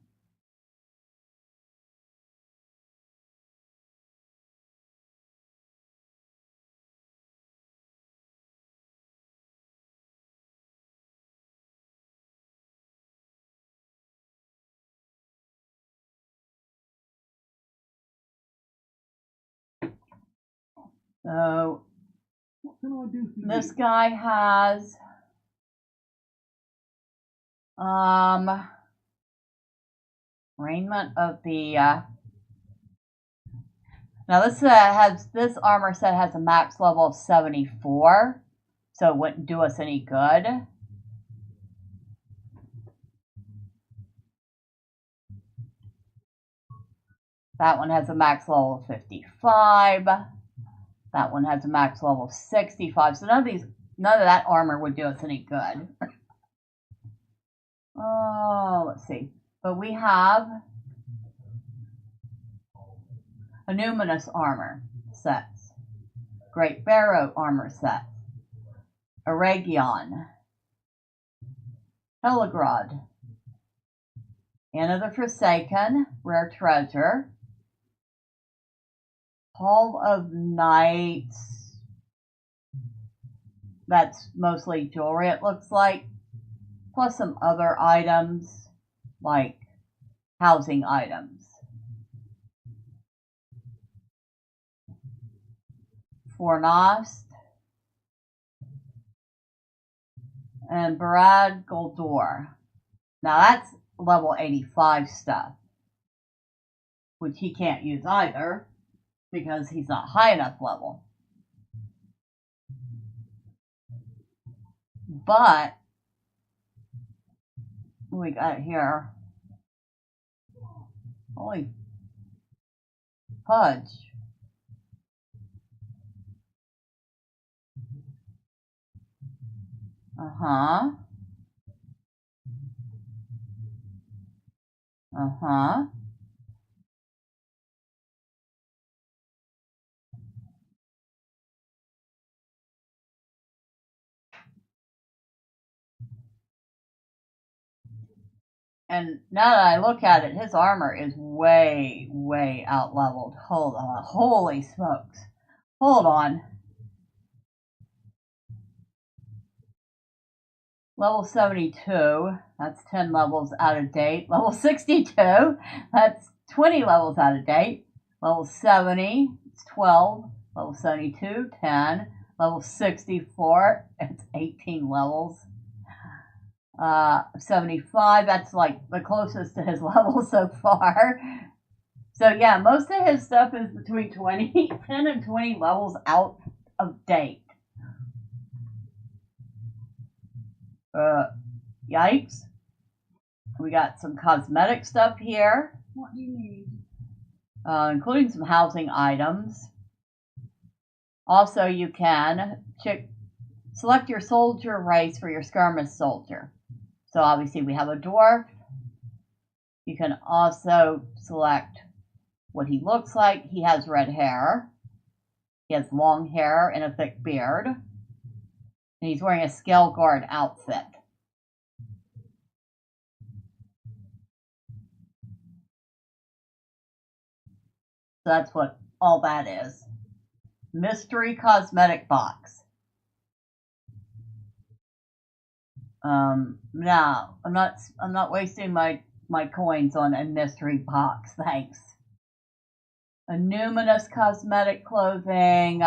So, What can I do for this you? guy has raiment of the now this armor set has a max level of 74, so it wouldn't do us any good. That one has a max level of 55. That one has a max level of 65. So none of that armor would do us any good. Oh, let's see. But we have a Numinous armor sets, Great Barrow armor set, Aragion, Helagrod, Anna the Forsaken, Rare Treasure, Hall of Knights, that's mostly jewelry, it looks like, plus some other items like housing items. Fornost and Barad Goldor. Now that's level 85 stuff, which he can't use either because he's not high enough level. But we got here. Holy fudge. Uh-huh. Uh-huh. And now that I look at it, his armor is way, way out leveled. Hold on. Holy smokes. Hold on. Level 72, that's 10 levels out of date. Level 62, that's 20 levels out of date. Level 70, it's 12. Level 72, 10. Level 64, it's 18 levels. 75, that's like the closest to his level so far. So yeah, most of his stuff is between 10 and 20 levels out of date. Yikes. We got some cosmetic stuff here. What do you need? Including some housing items. Also, you can select your soldier race for your skirmish soldier. So obviously we have a dwarf. You can also select what he looks like. He has red hair. He has long hair and a thick beard. And he's wearing a scale guard outfit. So that's what all that is. Mystery cosmetic box. No, I'm not wasting my coins on a mystery box, thanks. A numinous cosmetic clothing,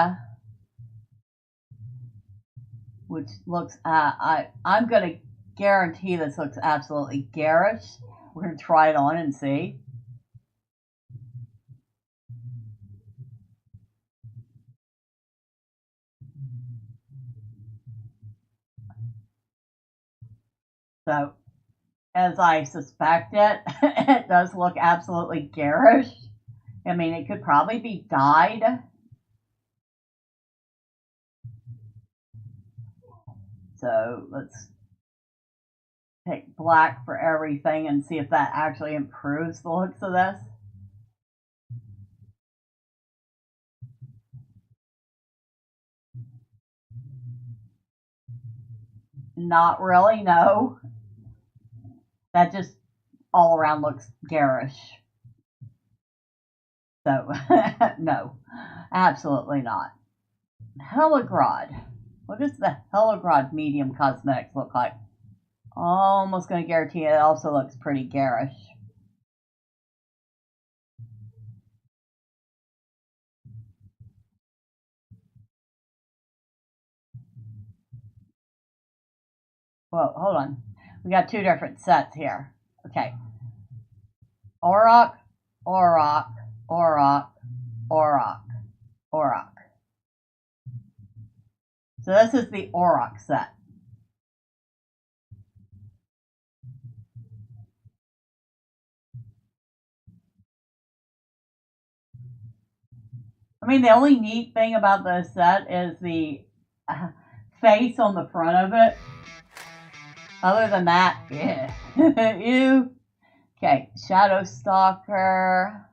which looks I'm gonna guarantee this looks absolutely garish. We're gonna try it on and see. So, as I suspected, it does look absolutely garish. I mean, it could probably be dyed. So, let's pick black for everything and see if that actually improves the looks of this. Not really, no. That just all around looks garish. So, no, absolutely not. Heligrod. What does the Heligrod medium cosmetics look like? Almost going to guarantee it also looks pretty garish. Whoa, hold on. We got two different sets here. Okay. Auroch, Auroch, Auroch, Auroch, Auroch. So this is the Auroch set. I mean, the only neat thing about this set is the face on the front of it. Other than that, yeah. Ew. Okay, Shadow Stalker.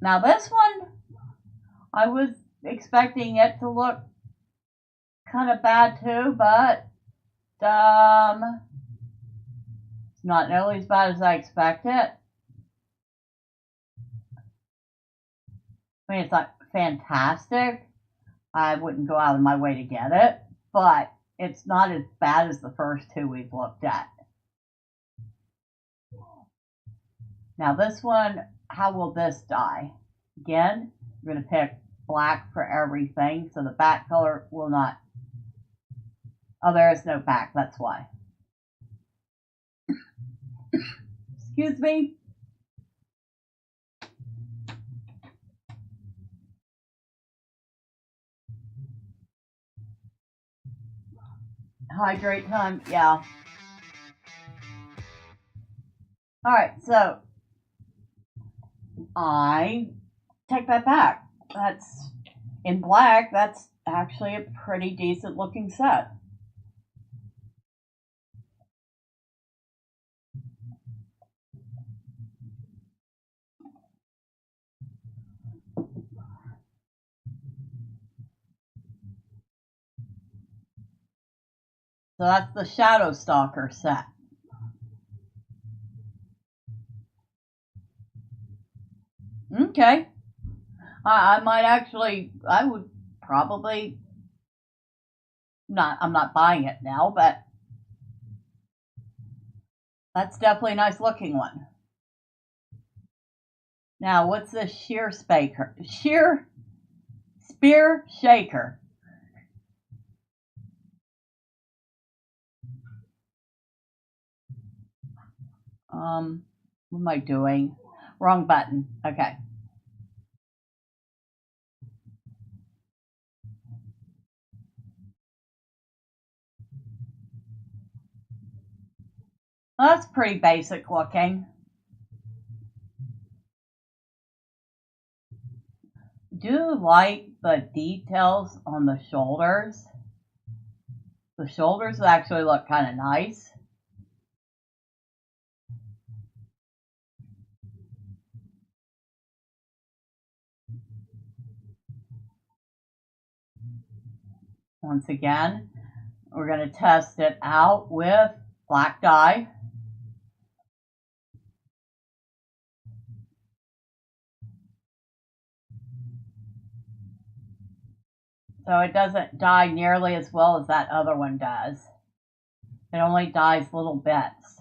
Now this one, I was expecting it to look kind of bad too, but it's not nearly as bad as I expected. I mean, it's not fantastic. I wouldn't go out of my way to get it, but it's not as bad as the first two we've looked at. Now this one, how will this dye? Again, we're going to pick black for everything, so the back color will not. Oh, there is no back, that's why. Excuse me. Hydrate time, yeah. Alright, so I take that back. That's in black, that's actually a pretty decent looking set. So that's the Shadow Stalker set. Okay. I might actually, I would probably not, I'm not buying it now, but that's definitely a nice looking one. Now, what's this shear spear shaker? What am I doing? Wrong button. Okay. Well, that's pretty basic looking. Do you like the details on the shoulders? The shoulders actually look kind of nice. Once again, we're going to test it out with black dye. So it doesn't dye nearly as well as that other one does. It only dyes little bits.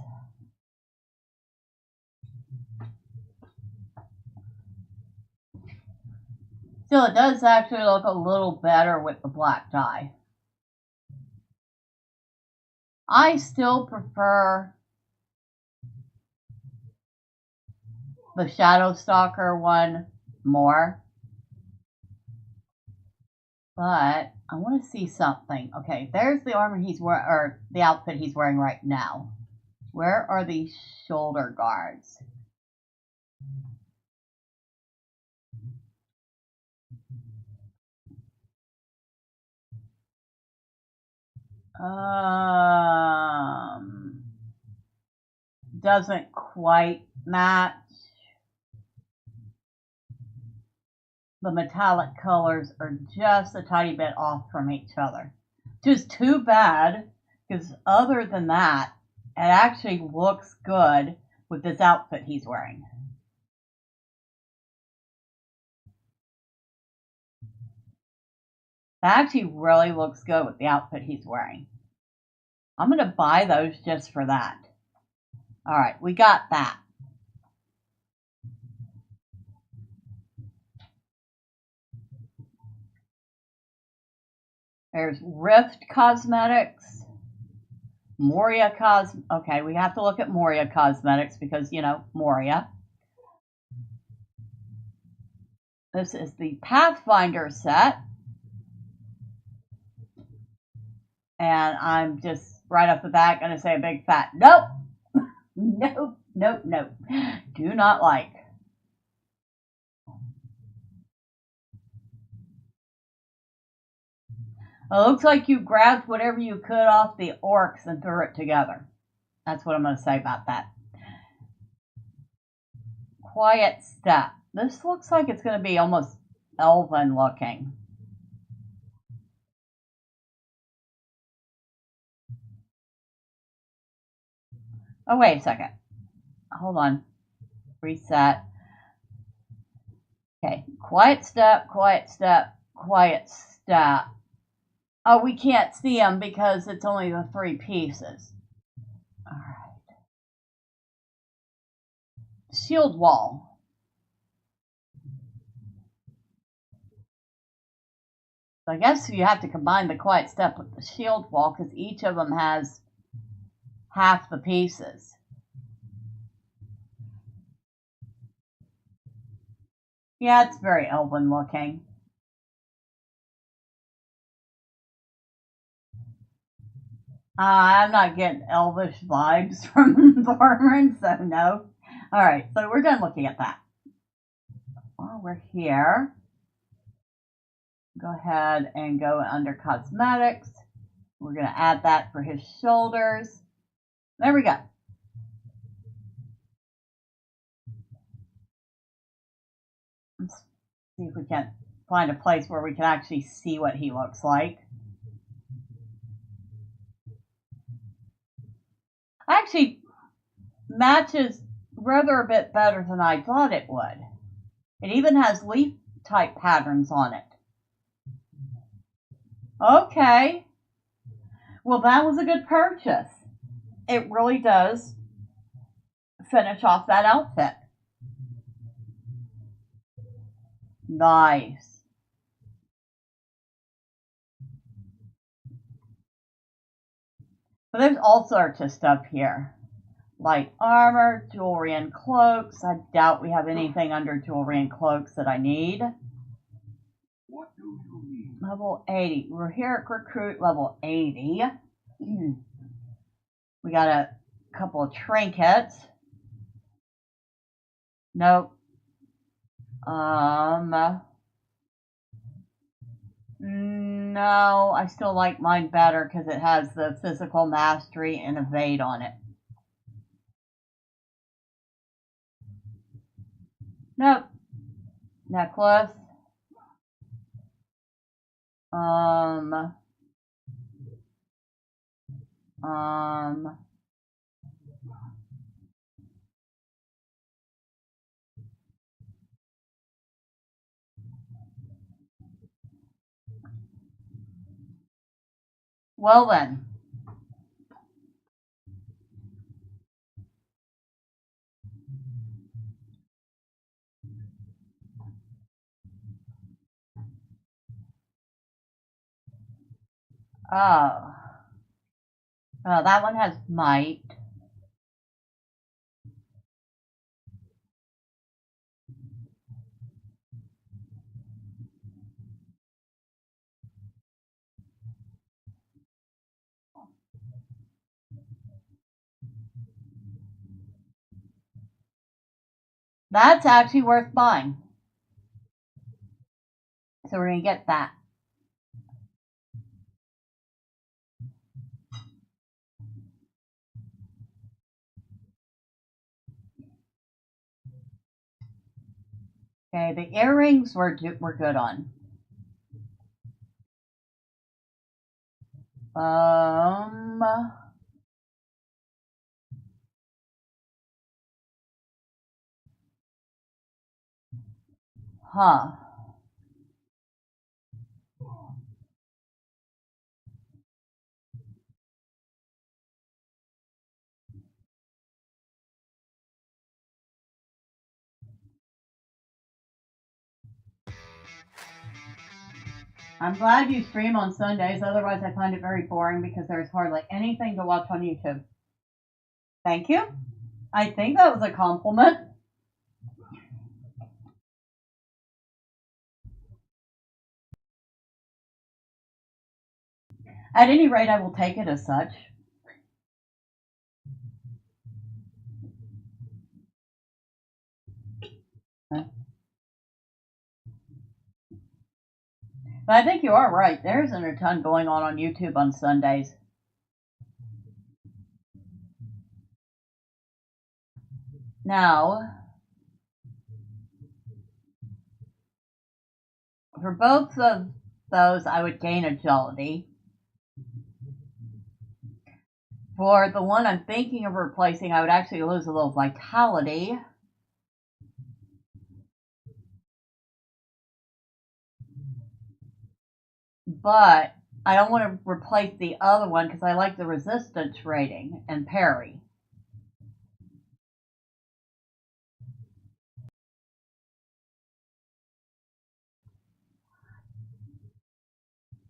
Still, it does actually look a little better with the black dye. I still prefer the Shadow Stalker one more. But I want to see something. Okay, there's the armor he's wearing, or the outfit he's wearing right now. Where are the shoulder guards? Doesn't quite match. The metallic colors are just a tiny bit off from each other. Just too bad, because other than that, it actually looks good with this outfit he's wearing. That actually really looks good with the outfit he's wearing. I'm going to buy those just for that. All right, we got that. There's Rift Cosmetics, Moria Okay, we have to look at Moria Cosmetics because, you know, Moria. This is the Pathfinder set. And I'm just right off the bat going to say a big fat nope. Nope, nope, nope. Do not like. It looks like you grabbed whatever you could off the orcs and threw it together. That's what I'm going to say about that. Quiet Step. This looks like it's going to be almost elven looking. Oh, wait a second. Hold on. Reset. Okay, quiet step, quiet step, quiet step. Oh, we can't see them because it's only the 3 pieces. All right. Shield wall. So I guess you have to combine the quiet step with the shield wall because each of them has half the pieces. Yeah, it's very elven looking. I'm not getting elvish vibes from Thormurn, so no. Alright, so we're done looking at that. While we're here, go ahead and go under cosmetics. We're going to add that for his shoulders. There we go. Let's see if we can find a place where we can actually see what he looks like. Actually, matches rather a bit better than I thought it would. It even has leaf type patterns on it. Okay. Well, that was a good purchase. It really does finish off that outfit. Nice. But there's all sorts of stuff here. Light armor, jewelry and cloaks. I doubt we have anything under jewelry and cloaks that I need. What do you need? Level 80. We're here at recruit level 80. We got a couple of trinkets. Nope. No, I still like mine better because it has the physical mastery and evade on it. Nope. Necklace. Well then. Oh. Oh, that one has might. That's actually worth buying. So we're going to get that. Okay, the earrings we're good on. Huh. I'm glad you stream on Sundays, otherwise I find it very boring because there's hardly anything to watch on YouTube. Thank you. I think that was a compliment. At any rate, I will take it as such. But I think you are right. There isn't a ton going on YouTube on Sundays. Now, for both of those, I would gain agility. For the one I'm thinking of replacing, I would actually lose a little vitality. but I don't want to replace the other one because I like the resistance rating and parry.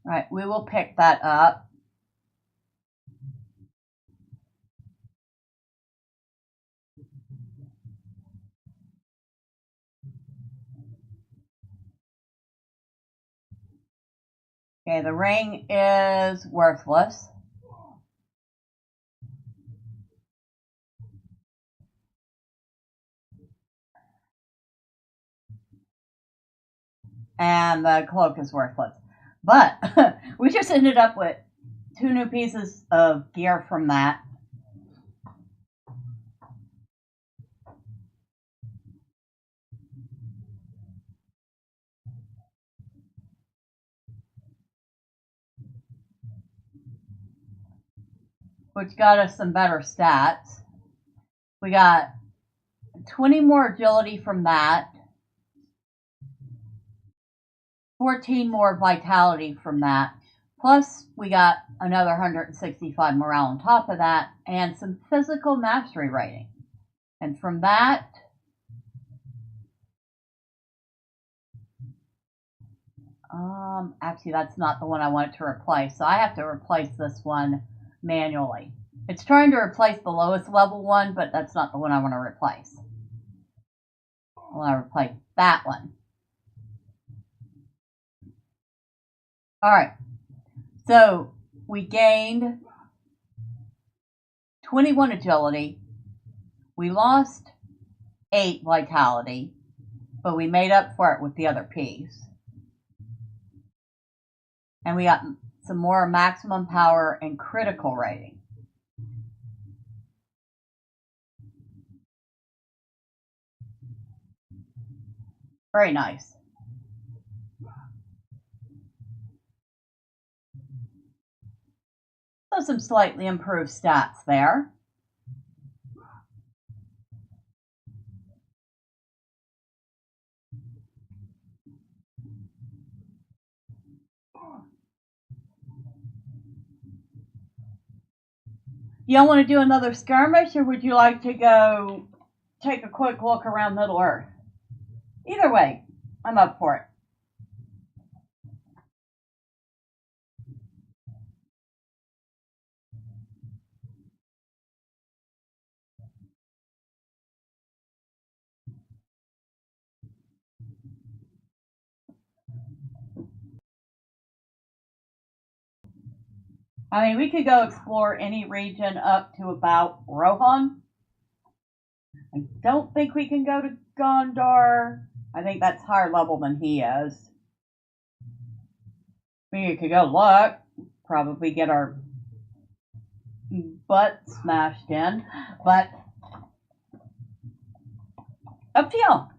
All right, we will pick that up. Okay, the ring is worthless. And the cloak is worthless. But we just ended up with 2 new pieces of gear from that. Which got us some better stats. We got 20 more agility from that. 14 more vitality from that. Plus, we got another 165 morale on top of that, and some physical mastery rating. And from that, actually that's not the one I wanted to replace, so I have to replace this one manually. It's trying to replace the lowest level one, but that's not the one I want to replace. I want to replace that one. Alright, so we gained 21 agility, we lost 8 vitality, but we made up for it with the other piece. And we got some more maximum power and critical rating. Very nice. So some slightly improved stats there. Y'all want to do another skirmish, or would you like to go take a quick look around Middle Earth? Either way, I'm up for it. I mean, we could go explore any region up to about Rohan. I don't think we can go to Gondar. I think that's higher level than he is. I mean, we could go look. Probably get our butt smashed in. But up to y'all.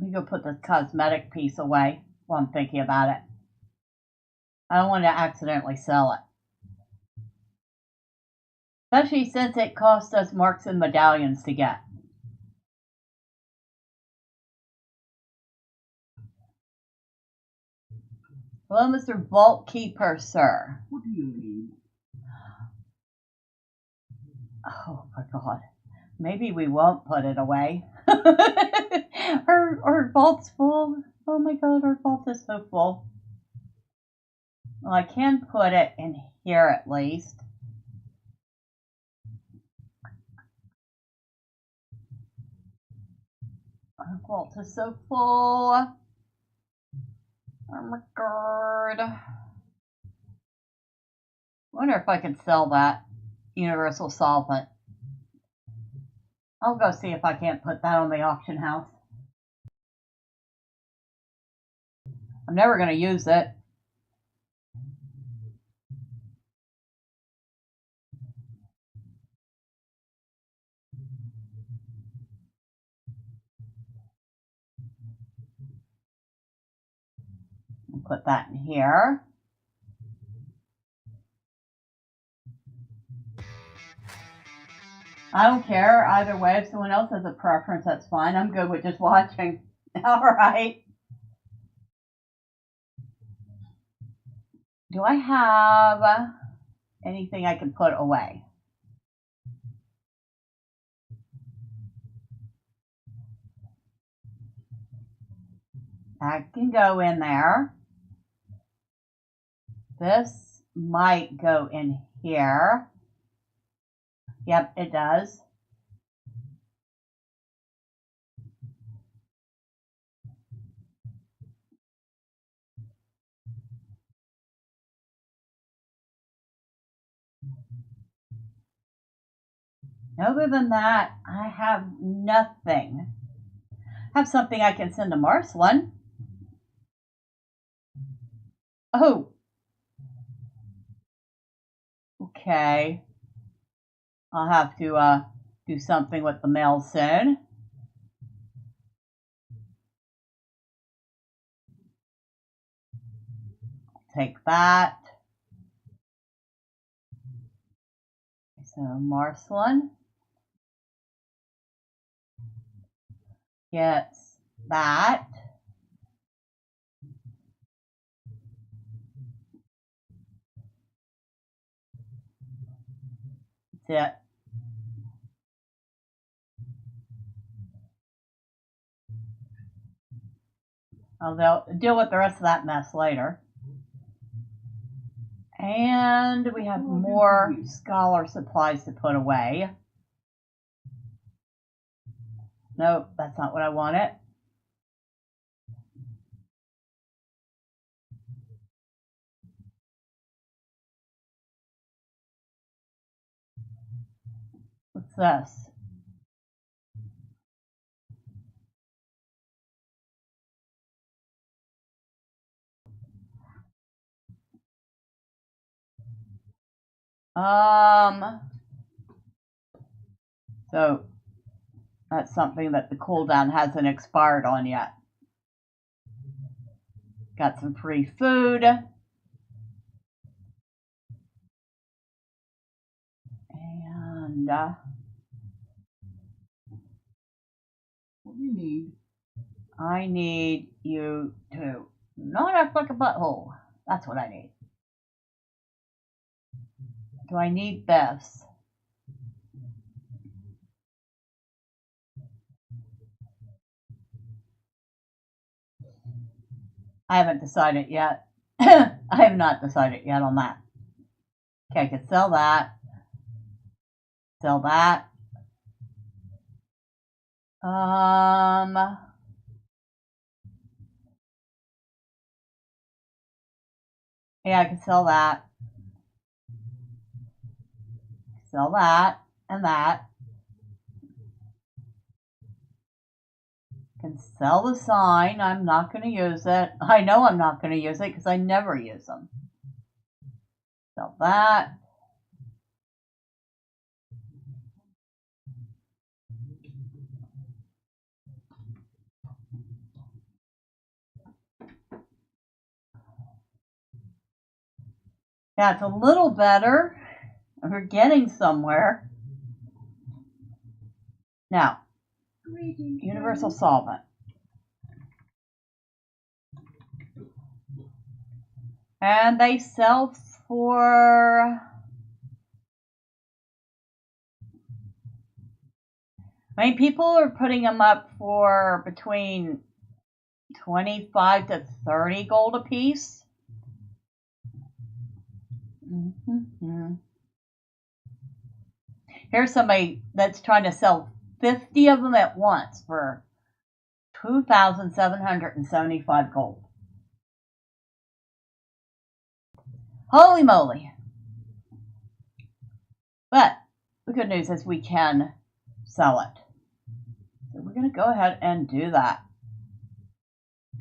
Let me go put this cosmetic piece away while I'm thinking about it. I don't want to accidentally sell it. Especially since it cost us marks and medallions to get. Hello, Mr. Vault Keeper, sir. What do you need? Oh my god. Maybe we won't put it away. Our vault's full. Oh my god, our vault is so full. Well, I can put it in here at least. Our vault is so full. Oh my god. I wonder if I can sell that universal solvent. I'll go see if I can't put that on the auction house. I'm never going to use it. I'll put that in here. I don't care either way. If someone else has a preference, that's fine. I'm good with just watching. All right. Do I have anything I can put away? That can go in there. This might go in here. Yep, it does. Other than that, I have nothing. I have something I can send to Marceline. Oh. Okay. I'll have to do something with the mail soon. Take that. So Marceline gets that. That's it. I'll deal with the rest of that mess later. And we have more scholar supplies to put away. Nope, that's not what I wanted. What's this? So that's something that the cooldown hasn't expired on yet. Got some free food. And What do you need? I need you to not act like a butthole. That's what I need. Do I need this? I haven't decided yet. I have not decided yet on that. Okay, I could sell that. Sell that. Yeah, I can sell that. Sell that and that. Can sell the sign. I'm not going to use it. I know I'm not going to use it because I never use them. Sell that. Yeah, it's a little better. We're getting somewhere. Now, universal solvent. And they sell for... I mean, people are putting them up for between 25 to 30 gold a piece. Mm-hmm. Here's somebody that's trying to sell 50 of them at once for 2,775 gold. Holy moly. But the good news is we can sell it. So we're going to go ahead and do that.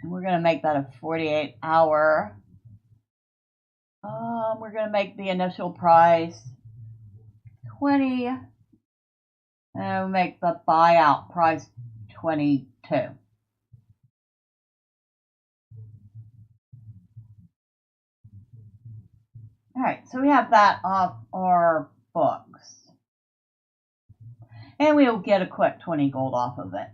And we're going to make that a 48-hour. We're going to make the initial price 20. And we'll make the buyout price 22. All right, so we have that off our books. And we'll get a quick 20 gold off of it.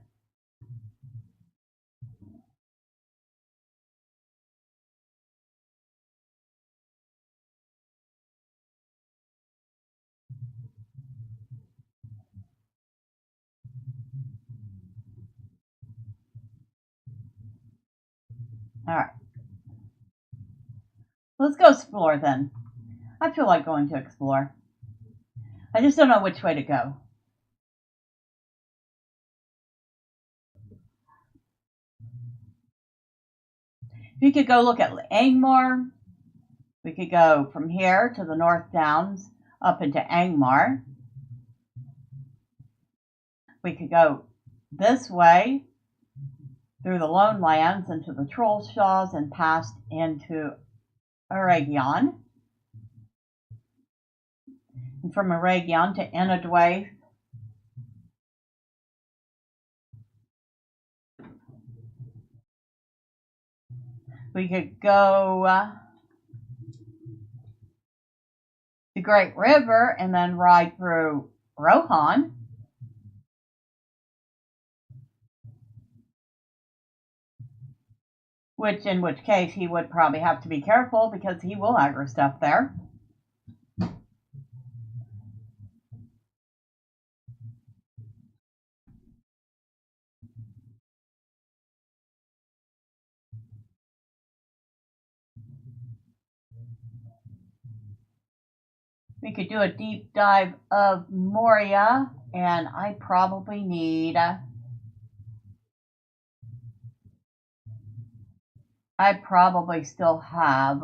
Alright. Let's go explore then. I feel like going to explore. I just don't know which way to go. We could go look at Angmar. We could go from here to the North Downs up into Angmar. We could go this way through the Lone Lands into the Trollshaws and past into Aragion. And from Aragion to Enadwaith. We could go the Great River and then ride through Rohan. In which case he would probably have to be careful because he will aggro stuff there. We could do a deep dive of Moria, and I probably need... I probably still have...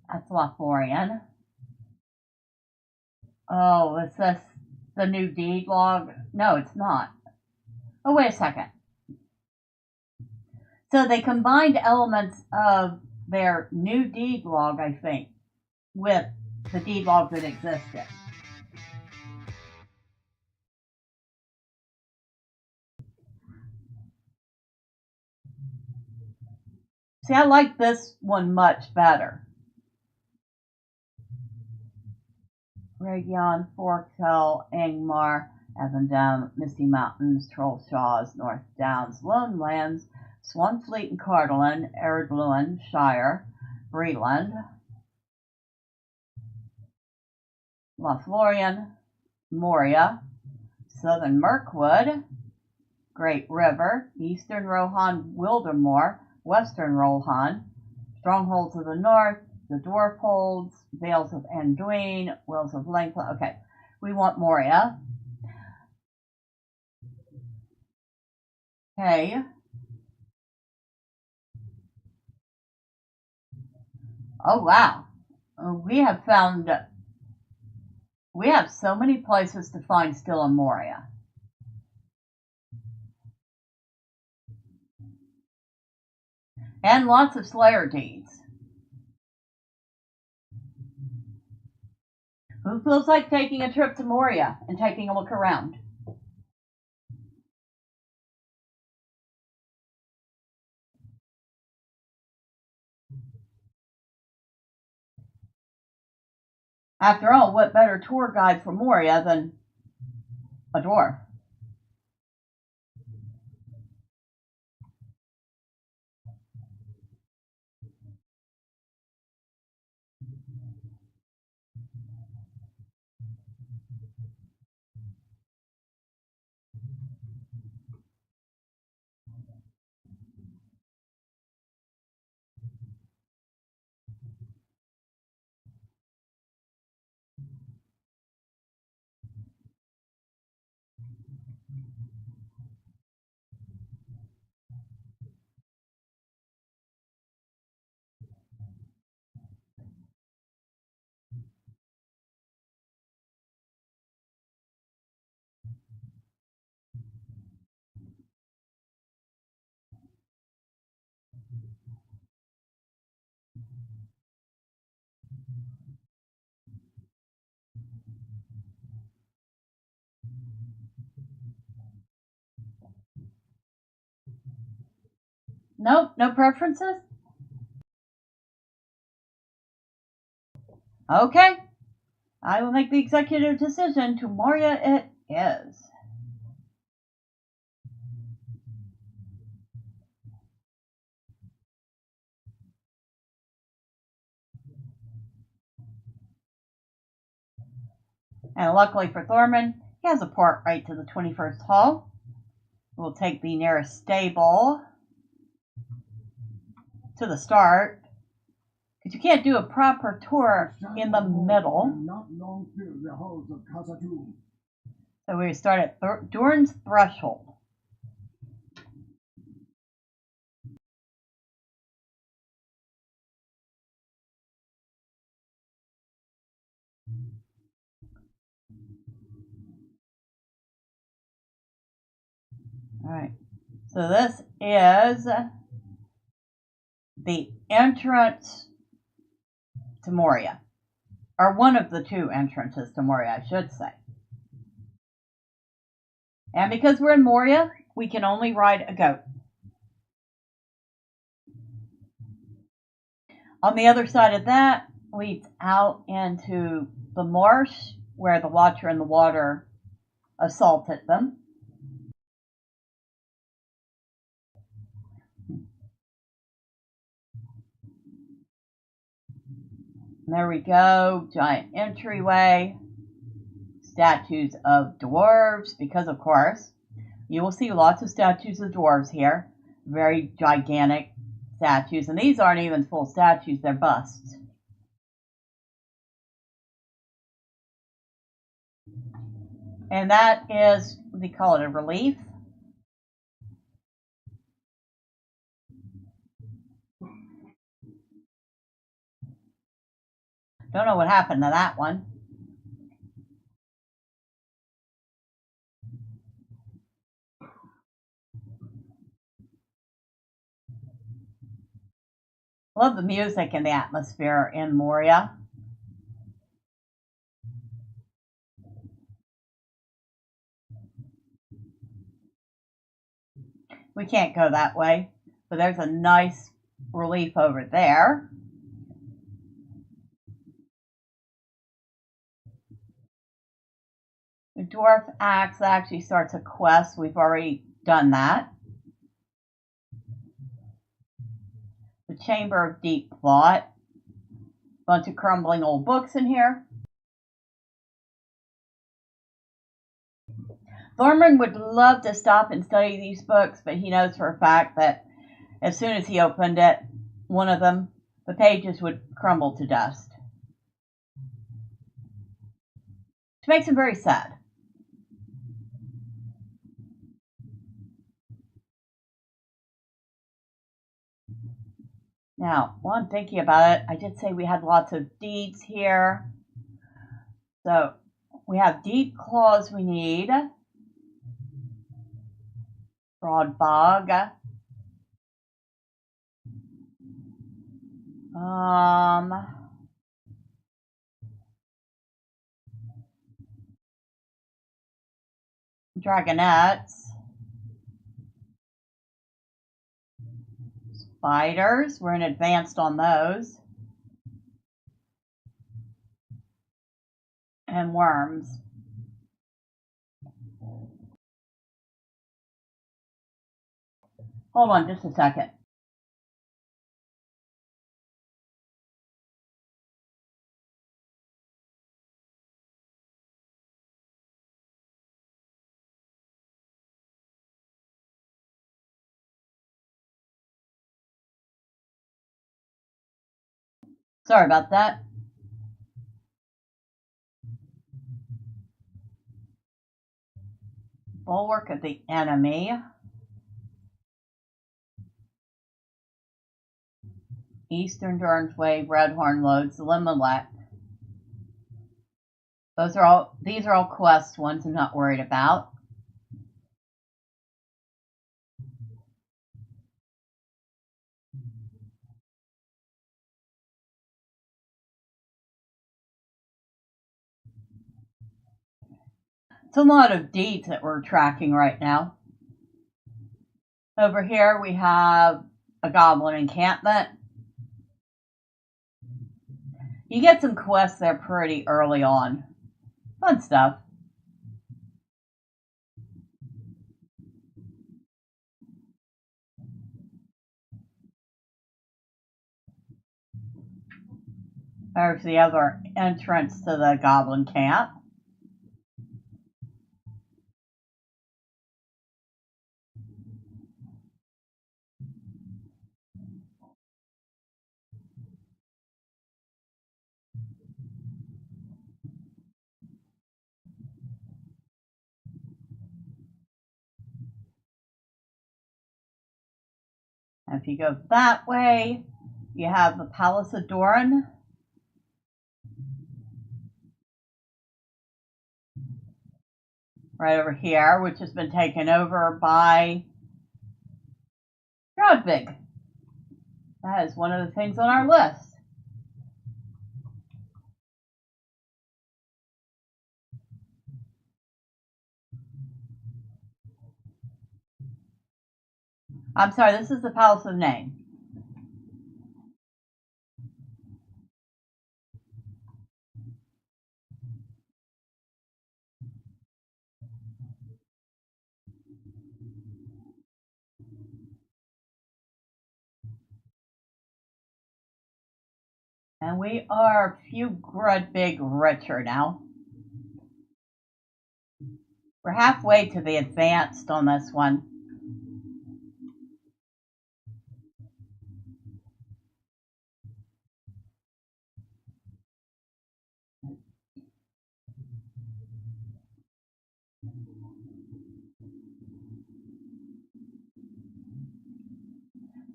That's Lothlorien. Oh, is this the new deed log? No, it's not. Oh, wait a second. So they combined elements of their new deed log, I think, with the deed log that existed. See, I like this one much better. Region, Forkhill, Angmar, Avondale, Misty Mountains, Trollshaws, North Downs, Lone Lands, Swanfleet and Cardolan, Erdluin, Shire, Breland, Lothlorien, Moria, Southern Mirkwood, Great River, Eastern Rohan, Wildermore, Western Rohan, Strongholds of the North, the Dwarf Holds, Vales of Anduin, Wells of Length. Okay, we want Moria. Okay. Oh, wow. We have so many places to find still in Moria. And lots of Slayer deeds. Who feels like taking a trip to Moria and taking a look around? After all, what better tour guide for Moria than a dwarf? Nope, no preferences? Okay. I will make the executive decision. To Moria it is. And luckily for Thormurn, he has a port right to the 21st Hall. We'll take the nearest stable to the start, because you can't do a proper tour in the middle. Not long fill the halls of Khazad-dûm. So we start at Durin's Threshold. Alright, so this is the entrance to Moria. Or one of the two entrances to Moria, I should say. And because we're in Moria, we can only ride a goat. On the other side of that leads out into the marsh where the Watcher in the Water assaulted them. And there we go, giant entryway, statues of dwarves, because of course, you will see lots of statues of dwarves here, very gigantic statues, and these aren't even full statues, they're busts. And that is, they call it a relief. Don't know what happened to that one. Love the music and the atmosphere in Moria. We can't go that way, but there's a nice relief over there. The Dwarf Axe actually starts a quest. We've already done that. The Chamber of Deep Thought. Bunch of crumbling old books in here. Thormurn would love to stop and study these books, but he knows for a fact that as soon as he opened it, one of them, the pages would crumble to dust. Which makes him very sad. Now, while I'm thinking about it, I did say we had lots of deeds here. So, we have deed clause we need. Broad Bog. Dragonettes. Spiders, we're in advanced on those. And worms. Hold on just a second. Sorry about that. Bulwark of the enemy. Eastern Durns Way, Redhorn Loads, Limelec. These are all quest ones I'm not worried about. It's a lot of deeds that we're tracking right now. Over here we have a goblin encampment. You get some quests there pretty early on. Fun stuff. There's the other entrance to the goblin camp. And if you go that way, you have the Palace of Doran. Right over here, which has been taken over by Rodvig. That is one of the things on our list. I'm sorry, this is the Palace of Name. And we are a few big richer now. We're halfway to the advanced on this one.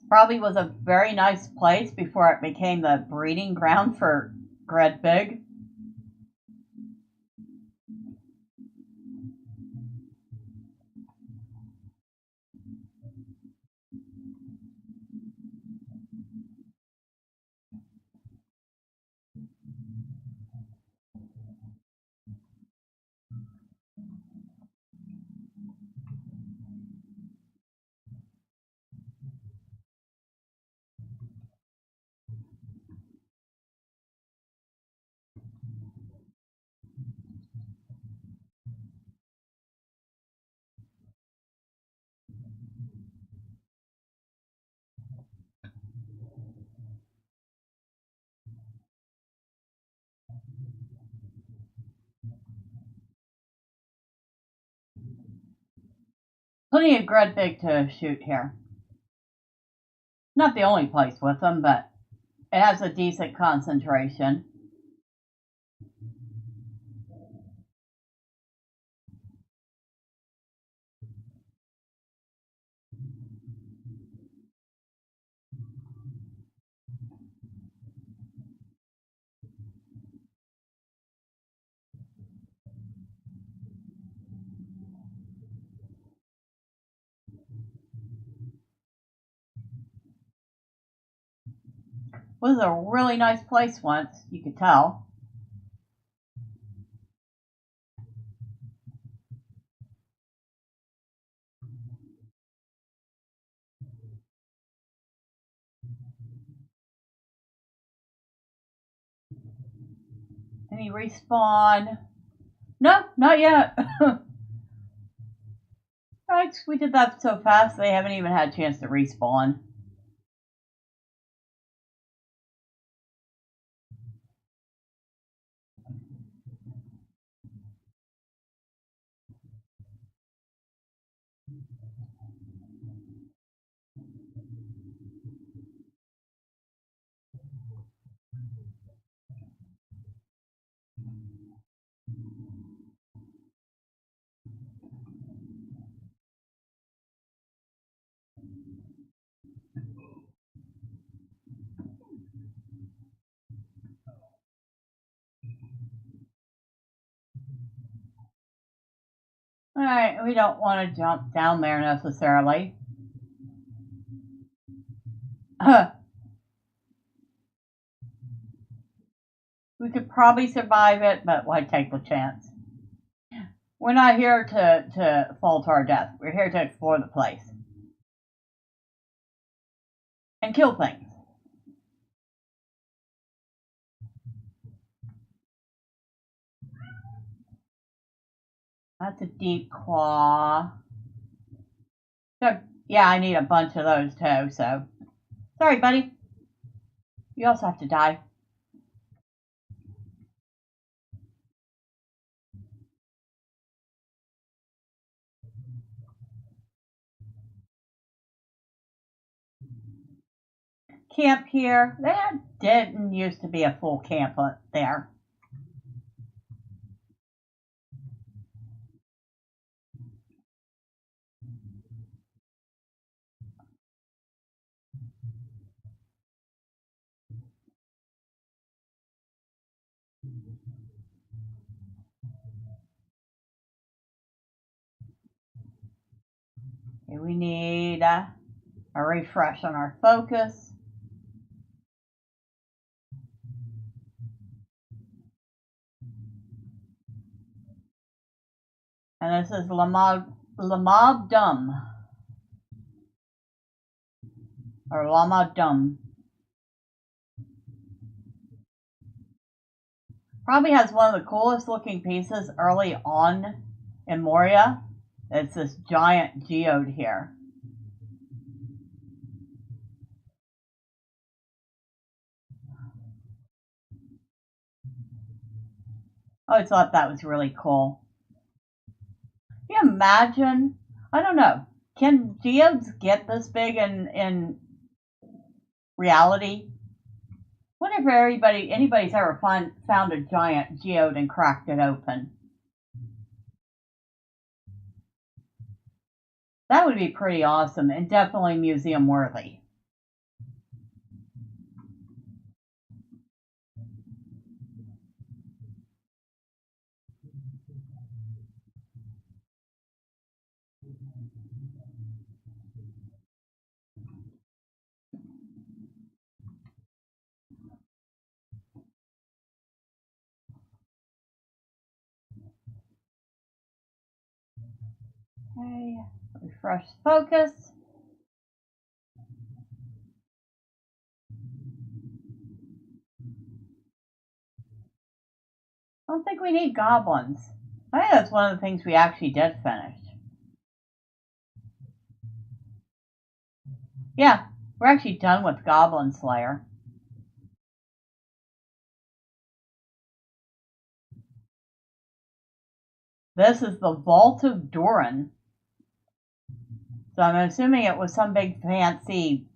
Probably was a very nice place before it became the breeding ground for Gredbig. Plenty of Gredbig to shoot here. Not the only place with them, but it has a decent concentration. It was a really nice place once, you could tell. Any respawn? No, not yet. Right, we did that so fast they haven't even had a chance to respawn. Alright, we don't want to jump down there necessarily. We could probably survive it, but why take the chance? We're not here to fall to our death. We're here to explore the place. And kill things. That's a deep claw. So, yeah, I need a bunch of those too, so. Sorry, buddy. You also have to die. Camp here. There didn't used to be a full camp there. Okay, we need a refresh on our focus. And this is Lamab Dum. Or Lama Dum. Probably has one of the coolest looking pieces early on in Moria. It's this giant geode here. I always thought that was really cool. Can you imagine? I don't know. Can geodes get this big in reality? What if anybody's ever found a giant geode and cracked it open? That would be pretty awesome and definitely museum worthy. Okay, refresh focus. I don't think we need goblins. I think that's one of the things we actually did finish. Yeah, we're actually done with Goblin Slayer. This is the Vault of Doran. So I'm assuming it was some big fancy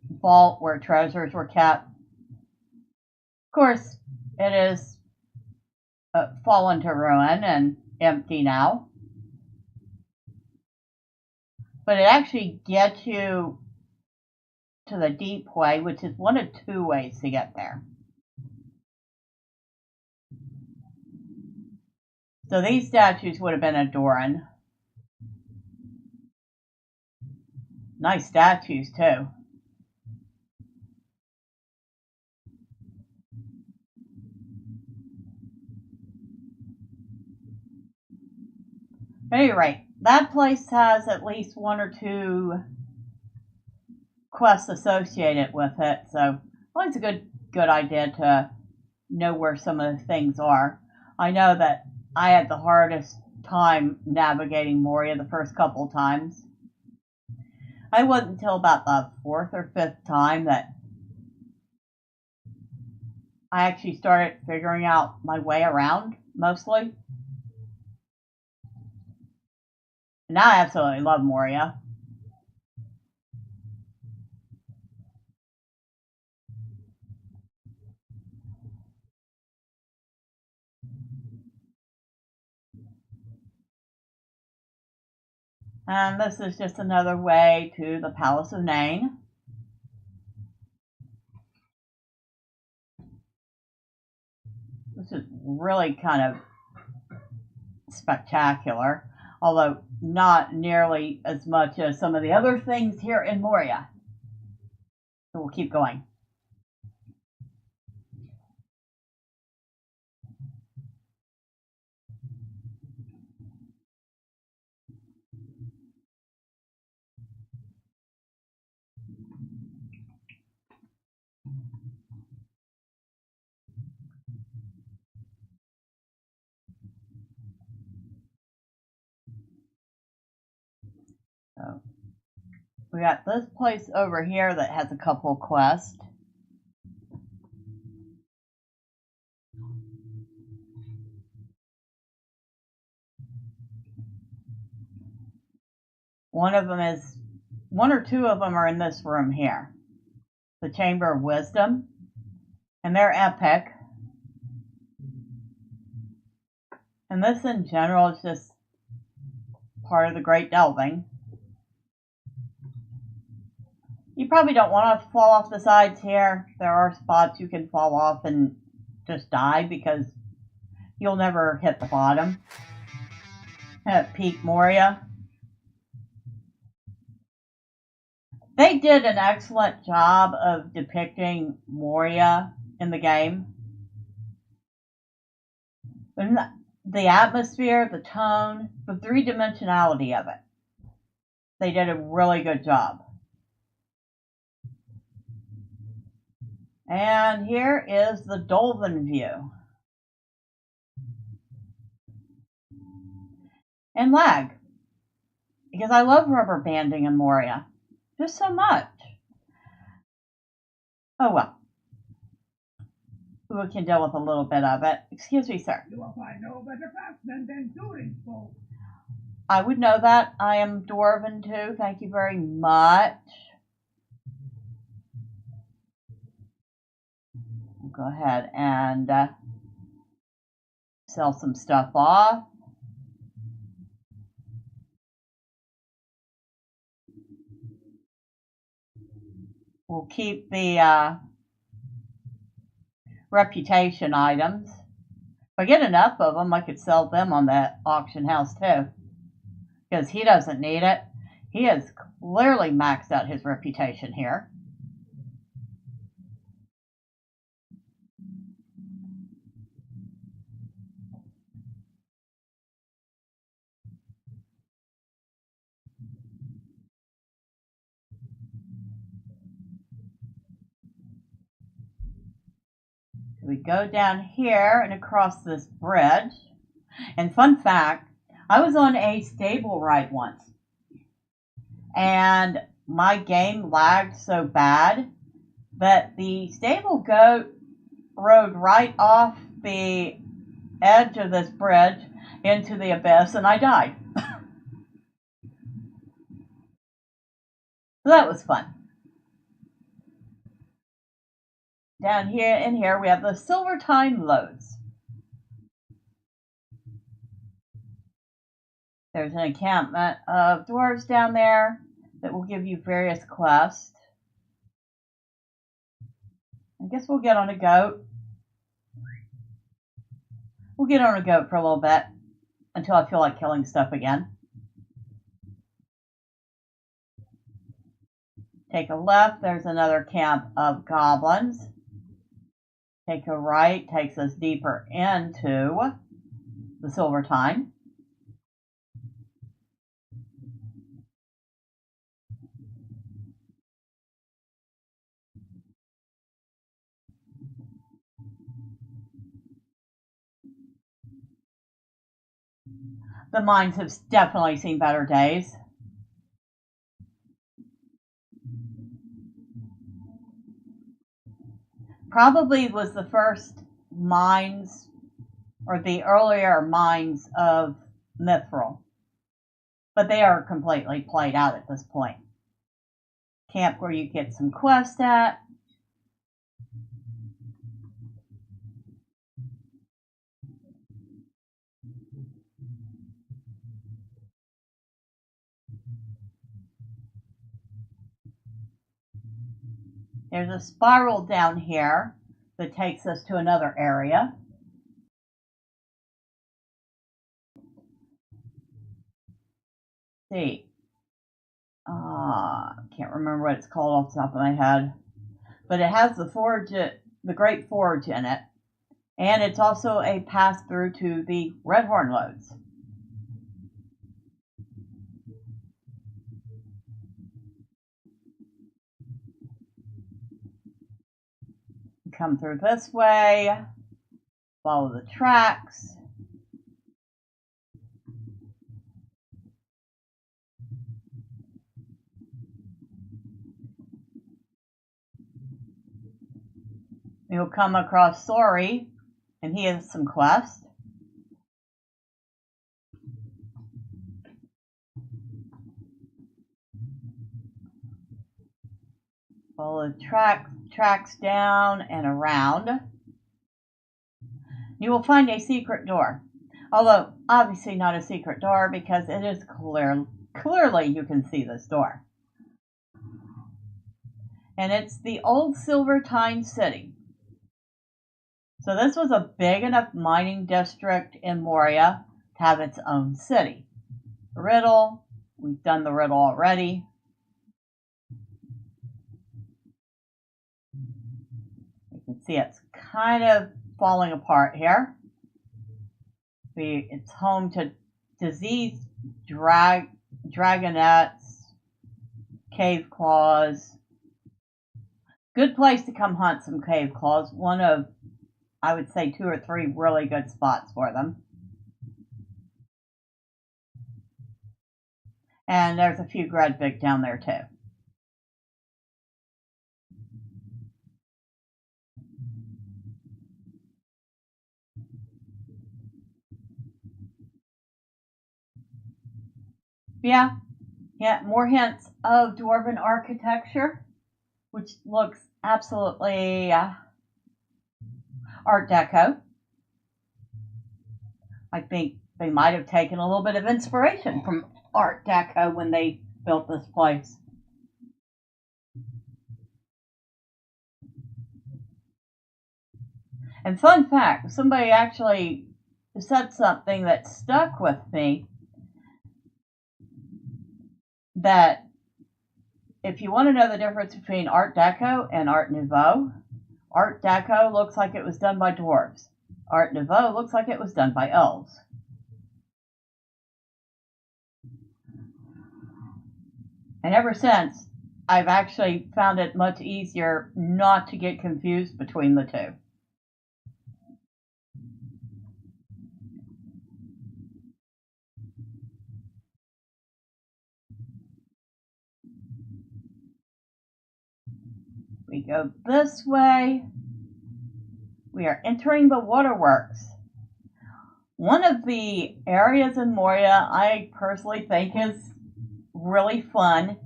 vault where treasures were kept. Of course, it is fallen to ruin and empty now. But it actually gets you to the deep way, which is one of two ways to get there. So these statues would have been a Doran. Nice statues, too. At any rate, that place has at least one or two quests associated with it, so always a good idea to know where some of the things are. I know that I had the hardest time navigating Moria the first couple times. I wasn't until about the fourth or fifth time that I actually started figuring out my way around, mostly. Now I absolutely love Moria. And this is just another way to the Palace of Nain. This is really kind of spectacular, although not nearly as much as some of the other things here in Moria. So we'll keep going. So we got this place over here that has a couple quests. One or two of them are in this room here. The Chamber of Wisdom. And they're epic. And this in general is just part of the Great Delving. You probably don't want to fall off the sides here. There are spots you can fall off and just die because you'll never hit the bottom. At Peak Moria. They did an excellent job of depicting Moria in the game. And the atmosphere, the tone, the three-dimensionality of it. They did a really good job. And here is the Dolphin view. And lag. Because I love rubber banding in Moria. Just so much. Oh well. We can deal with a little bit of it. Excuse me, sir. You will find no better craftsman than Durin folk. I would know that. I am dwarven too. Thank you very much. We'll go ahead and sell some stuff off. We'll keep the reputation items. If I get enough of them, I could sell them on the auction house too. Because he doesn't need it. He has clearly maxed out his reputation here. We go down here and across this bridge. And fun fact, I was on a stable ride once. And my game lagged so bad that the stable goat rode right off the edge of this bridge into the abyss and I died. So that was fun. Down here, in here, we have the Silver Time Loads. There's an encampment of dwarves down there that will give you various quests. I guess we'll get on a goat. We'll get on a goat for a little bit until I feel like killing stuff again. Take a left, there's another camp of goblins. Take a right, takes us deeper into the Silver Time. The mines have definitely seen better days. Probably was the first mines, or the earlier mines of Mithril. But they are completely played out at this point. Camp where you get some quests at. There's a spiral down here that takes us to another area. Let's see. Can't remember what it's called off the top of my head. But it has the forge, the Great Forge in it. And it's also a pass through to the Redhorn Loads. Come through this way, follow the tracks. you'll come across Sori, and he has some quests. Follow the tracks down and around. You will find a secret door. Although, obviously not a secret door because it is clearly you can see this door. And it's the old Silvertine City. So this was a big enough mining district in Moria to have its own city. Riddle, we've done the riddle already. You can see it's kind of falling apart here. It's home to diseased dragonettes, cave claws. Good place to come hunt some cave claws. One of, I would say, 2 or 3 really good spots for them. And there's a few Gredvig down there too. Yeah, more hints of dwarven architecture, which looks absolutely Art Deco. I think they might have taken a little bit of inspiration from Art Deco when they built this place. And fun fact, somebody actually said something that stuck with me, that if you want to know the difference between Art Deco and Art Nouveau, Art Deco looks like it was done by dwarves. Art Nouveau looks like it was done by elves. And ever since, I've actually found it much easier not to get confused between the two. We go this way. We are entering the waterworks. One of the areas in Moria I personally think is really fun,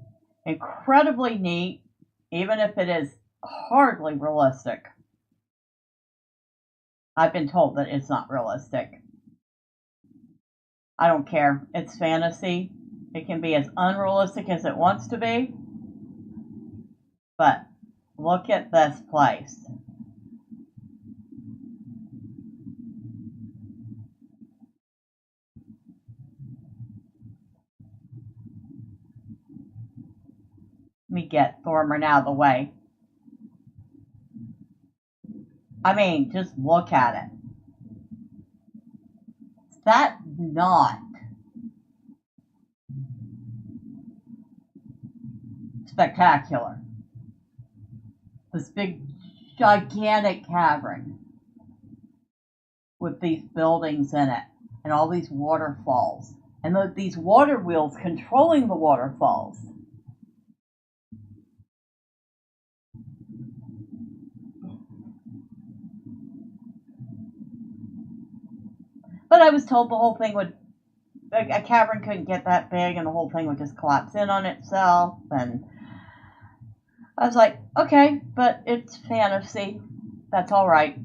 incredibly neat, even if it is hardly realistic. I've been told that it's not realistic. I don't care. It's fantasy. It can be as unrealistic as it wants to be. But look at this place. Let me get Thormurn out of the way. I mean, just look at it. Is that not spectacular? This big, gigantic cavern with these buildings in it and all these waterfalls and these water wheels controlling the waterfalls. But I was told the whole thing would, a cavern couldn't get that big and the whole thing would just collapse in on itself. And I was like, okay, but it's fantasy. That's all right.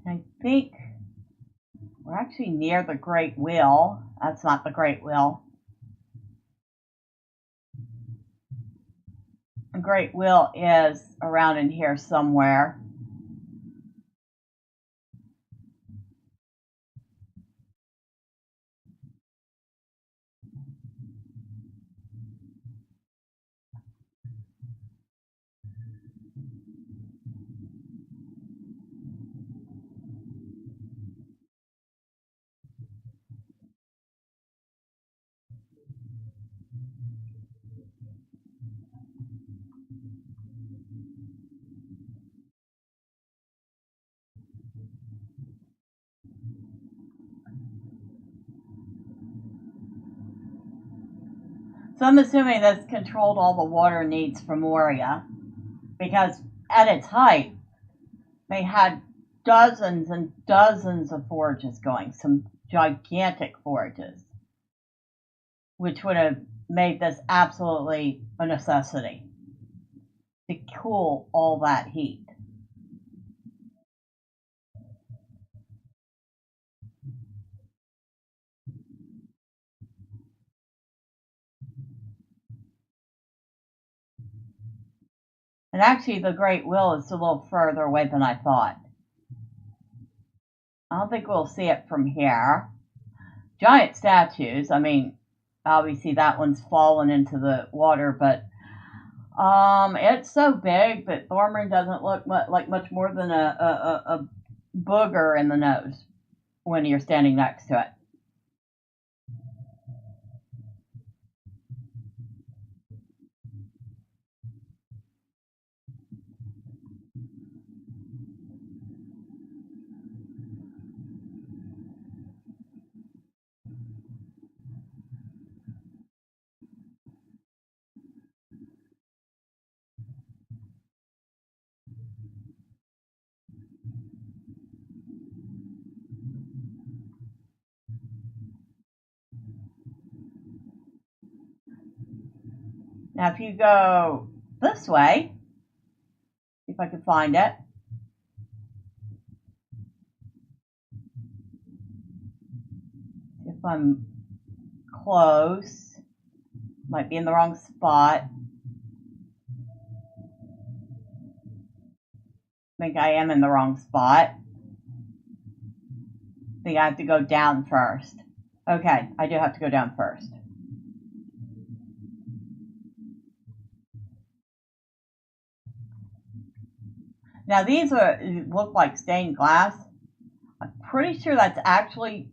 I think we're actually near the Great Wheel. That's not the Great Wheel. The Great Wheel is around in here somewhere. So I'm assuming this controlled all the water needs for Moria, because at its height, they had dozens and dozens of forages going, some gigantic forages, which would have made this absolutely a necessity to cool all that heat. And actually, the Great Wheel is a little further away than I thought. I don't think we'll see it from here. Giant statues, I mean, obviously that one's fallen into the water, but it's so big that Thormurn doesn't look like much more than a booger in the nose when you're standing next to it. Now, if you go this way, see if I can find it. If I'm close, might be in the wrong spot. I think I am in the wrong spot. I think I have to go down first. Okay, I do have to go down first. Now these look like stained glass. I'm pretty sure that's actually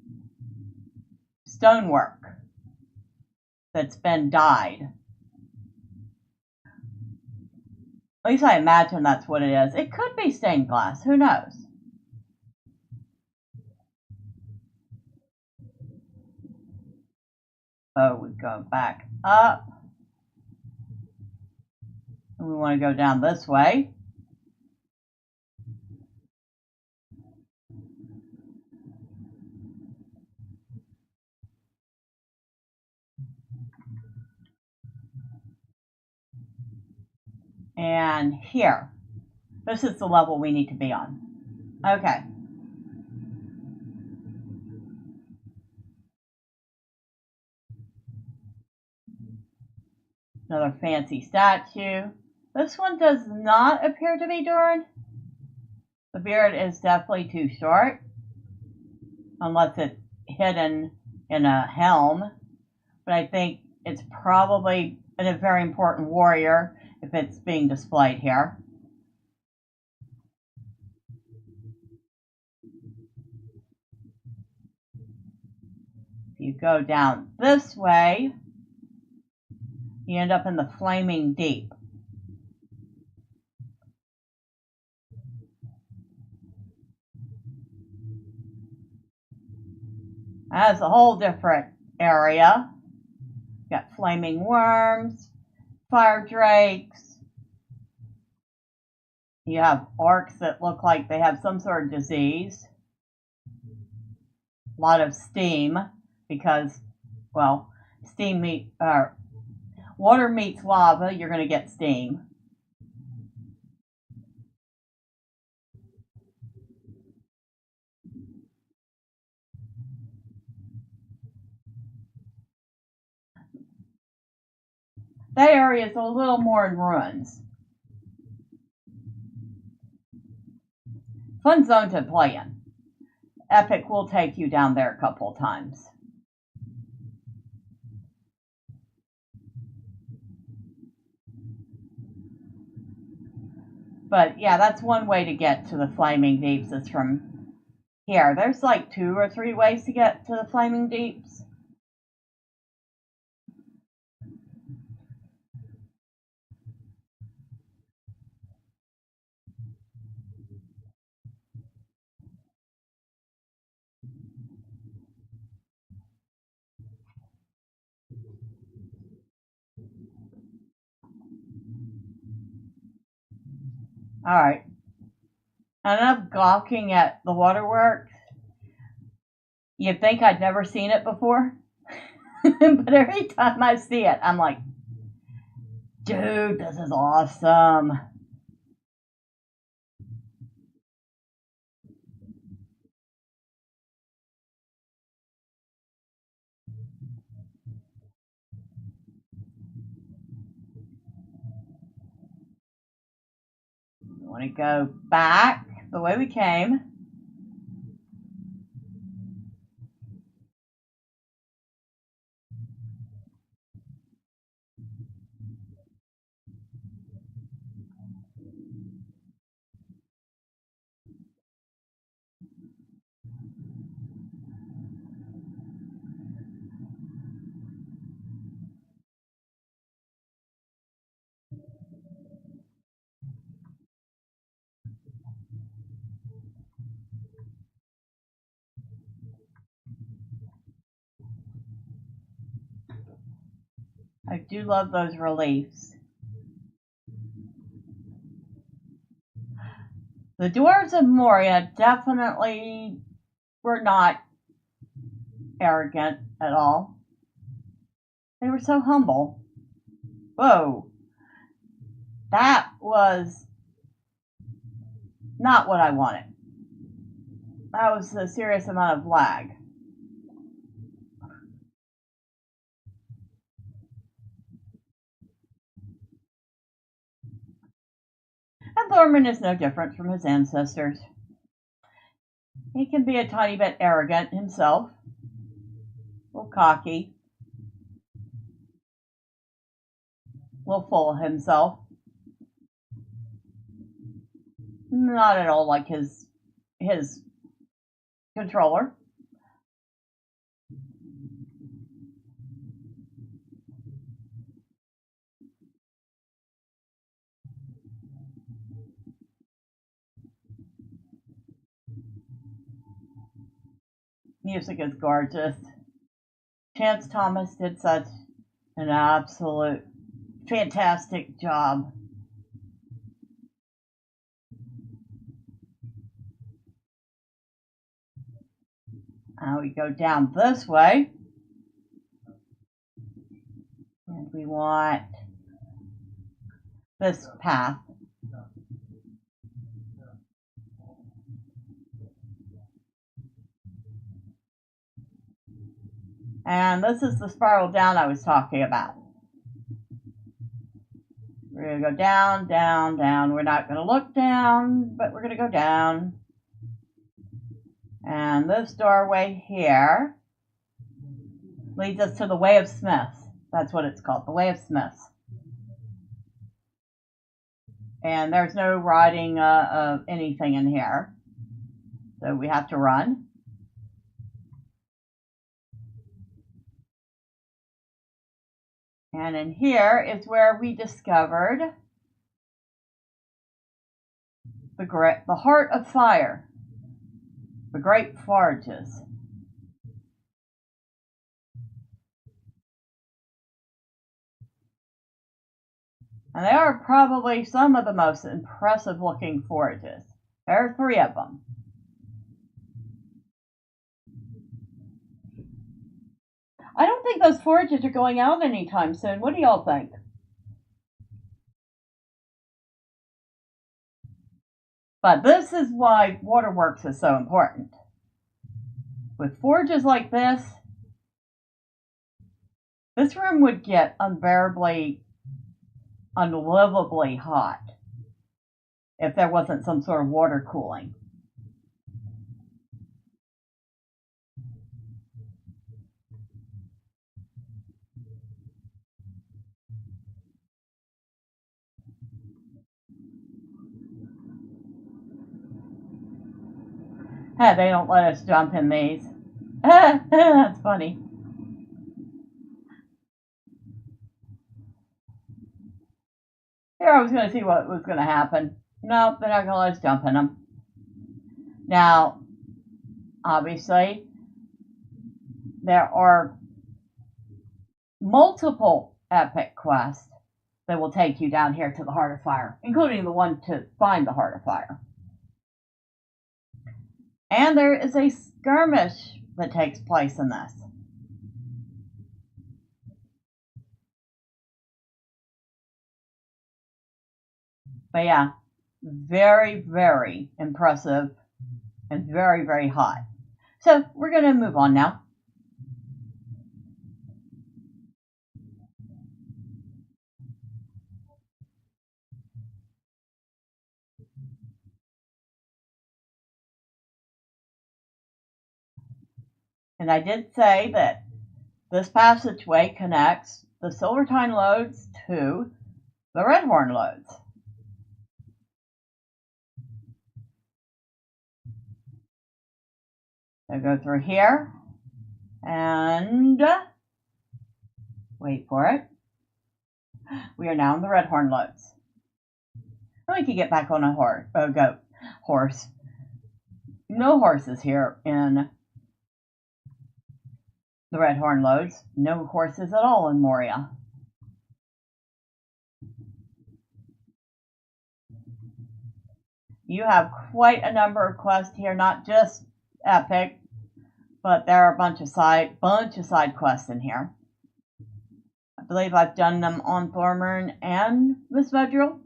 stonework that's been dyed. At least I imagine that's what it is. It could be stained glass, who knows? Oh, we go back up. And we want to go down this way. And here. This is the level we need to be on. Okay. Another fancy statue. This one does not appear to be Durin. The beard is definitely too short. Unless it's hidden in a helm. But I think it's probably a very important warrior if it's being displayed here. If you go down this way, you end up in the flaming deep. That's a whole different area. You got flaming worms, fire drakes. You have orcs that look like they have some sort of disease. A lot of steam because, well, water meets lava, you're going to get steam. That area is a little more in ruins. Fun zone to play in. Epic will take you down there a couple times. But yeah, that's one way to get to the Flaming Deeps is from here. There's like 2 or 3 ways to get to the Flaming Deeps. Alright. Enough gawking at the waterworks. You'd think I'd never seen it before. But every time I see it, I'm like, dude, this is awesome. We want to go back the way we came. I do love those reliefs. The dwarves of Moria definitely were not arrogant at all. They were so humble. Whoa. That was not what I wanted. That was a serious amount of lag. And Thormurn is no different from his ancestors. He can be a tiny bit arrogant himself, a little cocky, a little full of himself. Not at all like his controller. Music is gorgeous. Chance Thomas did such an absolute fantastic job. Now we go down this way. And we want this path. And this is the spiral down I was talking about. We're going to go down, down, down. We're not going to look down, but we're going to go down. And this doorway here leads us to the Way of Smiths. That's what it's called, the Way of Smiths. And there's no riding anything in here. So we have to run. And in here is where we discovered the Heart of Fire, the great beverages. And they are probably some of the most impressive looking forages. There are 3 of them. I don't think those forages are going out anytime soon. What do y'all think? But this is why waterworks is so important. With forages like this room would get unbearably, unlivably hot if there wasn't some sort of water cooling. Hey, they don't let us jump in these. That's funny. Here I was going to see what was going to happen. Nope, they're not going to let us jump in them. Now, obviously, there are multiple epic quests that will take you down here to the Heart of Fire, including the one to find the Heart of Fire. And there is a skirmish that takes place in this. But yeah, very, very impressive and very, very hot. So we're going to move on now. And I did say that this passageway connects the Silvertine loads to the Redhorn loads. So go through here and wait for it. We are now in the Redhorn loads. And we can get back on a horse. No horses here in the Redhorn loads. No horses at all in Moria. You have quite a number of quests here, not just epic, but there are a bunch of side quests in here. I believe I've done them on Thormurn and Miss Vedril.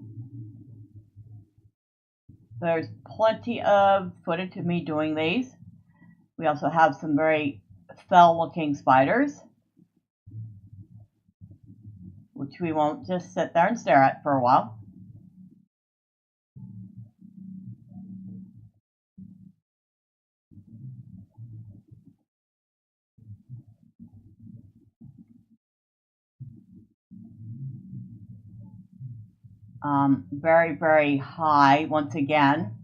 There's plenty of footage of me doing these. We also have some very fell-looking spiders, which we won't just sit there and stare at for a while. Very, very high once again.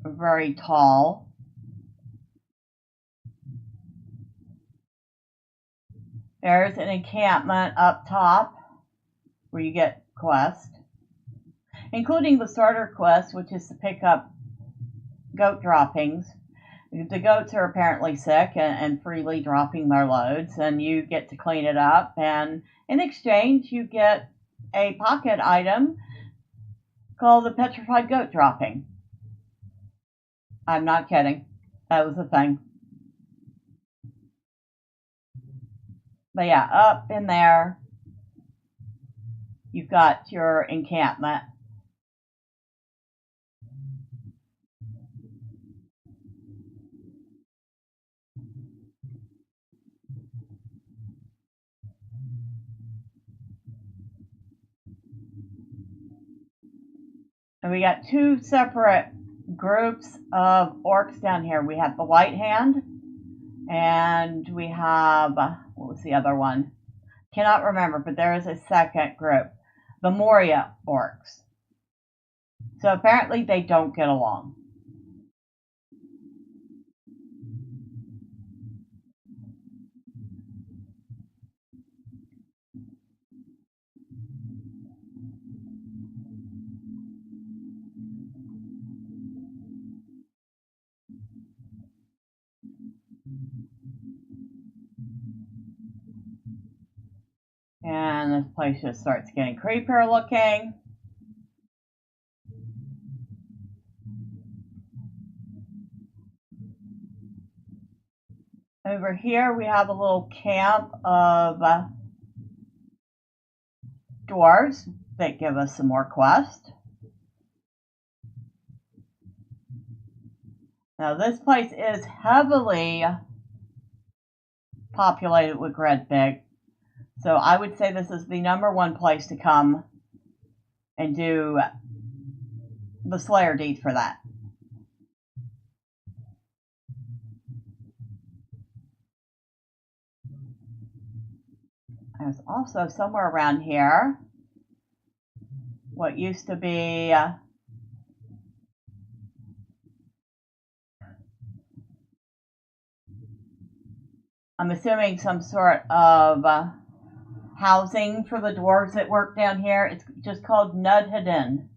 Very tall. There's an encampment up top where you get quests, including the starter quest, which is to pick up goat droppings. The goats are apparently sick and freely dropping their loads, and you get to clean it up, and in exchange you get a pocket item called the petrified goat dropping. I'm not kidding. That was a thing. But yeah, up in there you've got your encampment. And we got two separate groups of orcs down here. We have the White Hand, and we have, what was the other one? Cannot remember, but there is a second group, the Moria orcs. So apparently they don't get along. And this place just starts getting creepier looking. Over here we have a little camp of dwarves that give us some more quests. Now this place is heavily populated with Gredbig. So I would say this is the #1 place to come and do the Slayer deed for that. There's also somewhere around here what used to be I'm assuming some sort of housing for the dwarves that work down here. It's just called Nudhedin.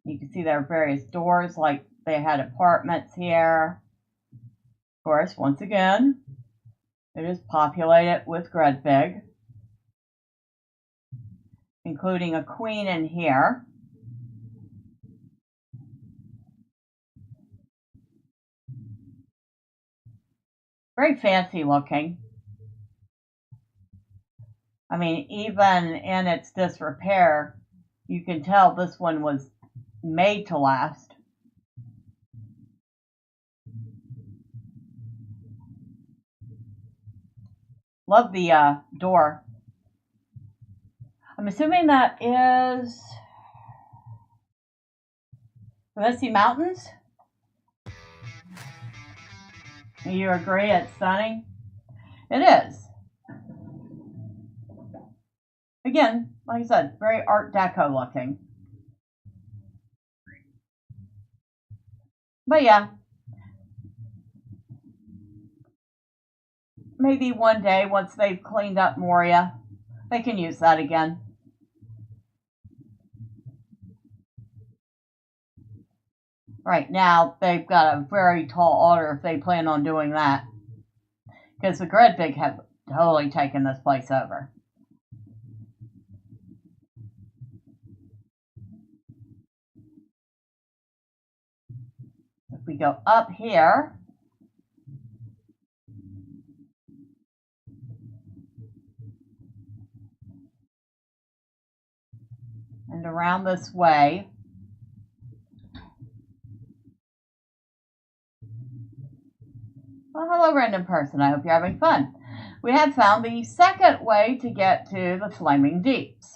You can see there are various doors, like they had apartments here. Of course, once again, It is populated with Gredbig, including a queen in here. Very fancy looking. I mean, even in its disrepair, you can tell this one was made to last. Love the door. I'm assuming that is the Misty Mountains. You agree it's stunning? It is. Again, like I said, very Art Deco looking. But yeah, maybe one day once they've cleaned up Moria, they can use that again. Right now, they've got a very tall altar if they plan on doing that. Because the Gredbig have totally taken this place over. If we go up here, and around this way, well, hello random person, I hope you're having fun. We have found the second way to get to the Flaming Deeps.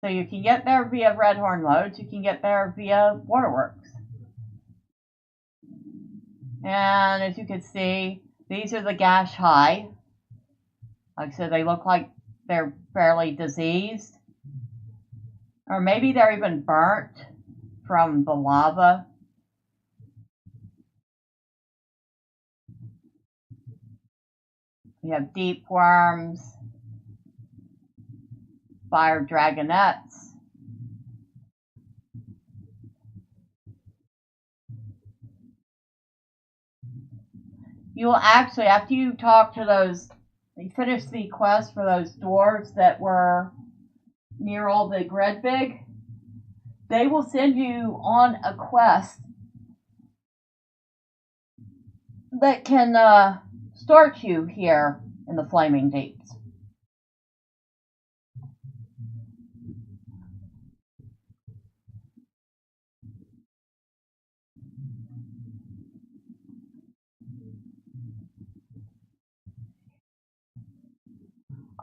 So you can get there via Redhorn Lodge, you can get there via Waterworks. And as you can see, these are the Gash High. Like I said, they look like they're fairly diseased. Or maybe they're even burnt from the lava. We have deep worms, fire dragonettes, you will actually, after you talk to those, you finish the quest for those dwarves that were near all the Gredbig, they will send you on a quest that can start you here in the Flaming Deeps.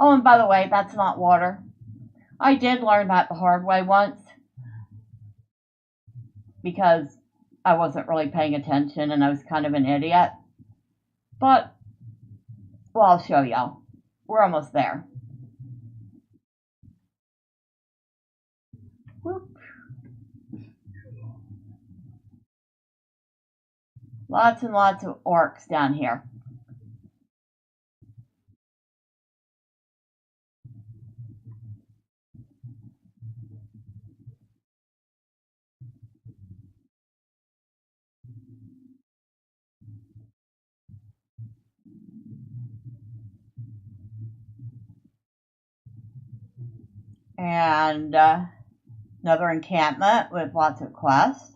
Oh, and by the way, that's not water. I did learn that the hard way once because I wasn't really paying attention and I was kind of an idiot. But, well, I'll show y'all. We're almost there. Whoop. Lots and lots of orcs down here. And another encampment with lots of quests.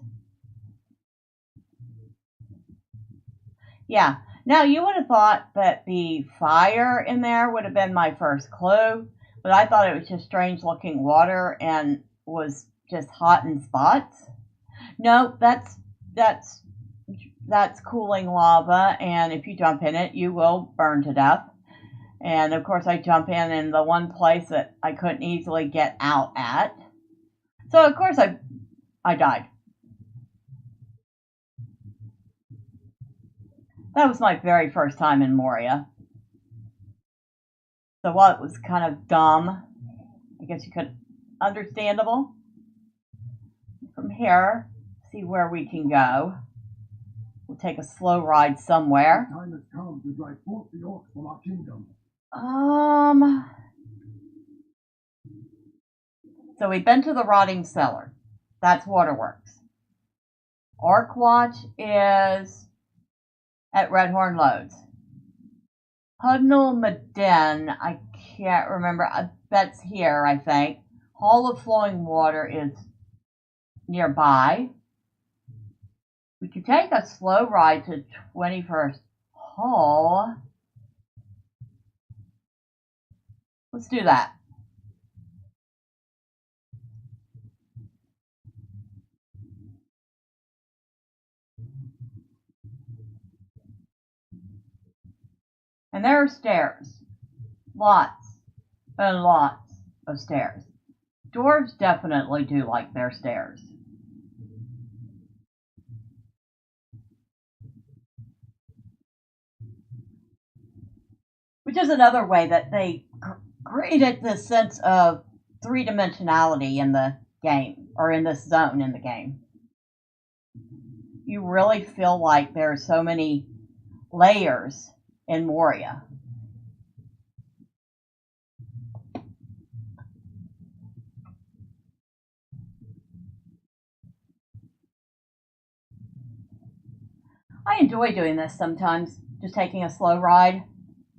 Yeah, now you would have thought that the fire in there would have been my first clue, but I thought it was just strange looking water and was just hot in spots. No, that's cooling lava, and if you jump in it, you will burn to death. And of course I jump in the one place that I couldn't easily get out at. So of course I died. That was my very first time in Moria. So while it was kind of dumb, I guess you could, understandable. From here, see where we can go. We'll take a slow ride somewhere. The time has come to drive forth the orcs from our kingdom. So we've been to the Rotting Cellar. That's Waterworks. Orc Watch is at Redhorn Loads. Hudnall Maden, I can't remember. That's here, I think. Hall of Flowing Water is nearby. We could take a slow ride to 21st Hall. Let's do that. And there are stairs. Lots and lots of stairs. Dwarves definitely do like their stairs. Which is another way that they created this sense of three-dimensionality in the game, or in this zone in the game. You really feel like there are so many layers in Moria. I enjoy doing this sometimes, just taking a slow ride,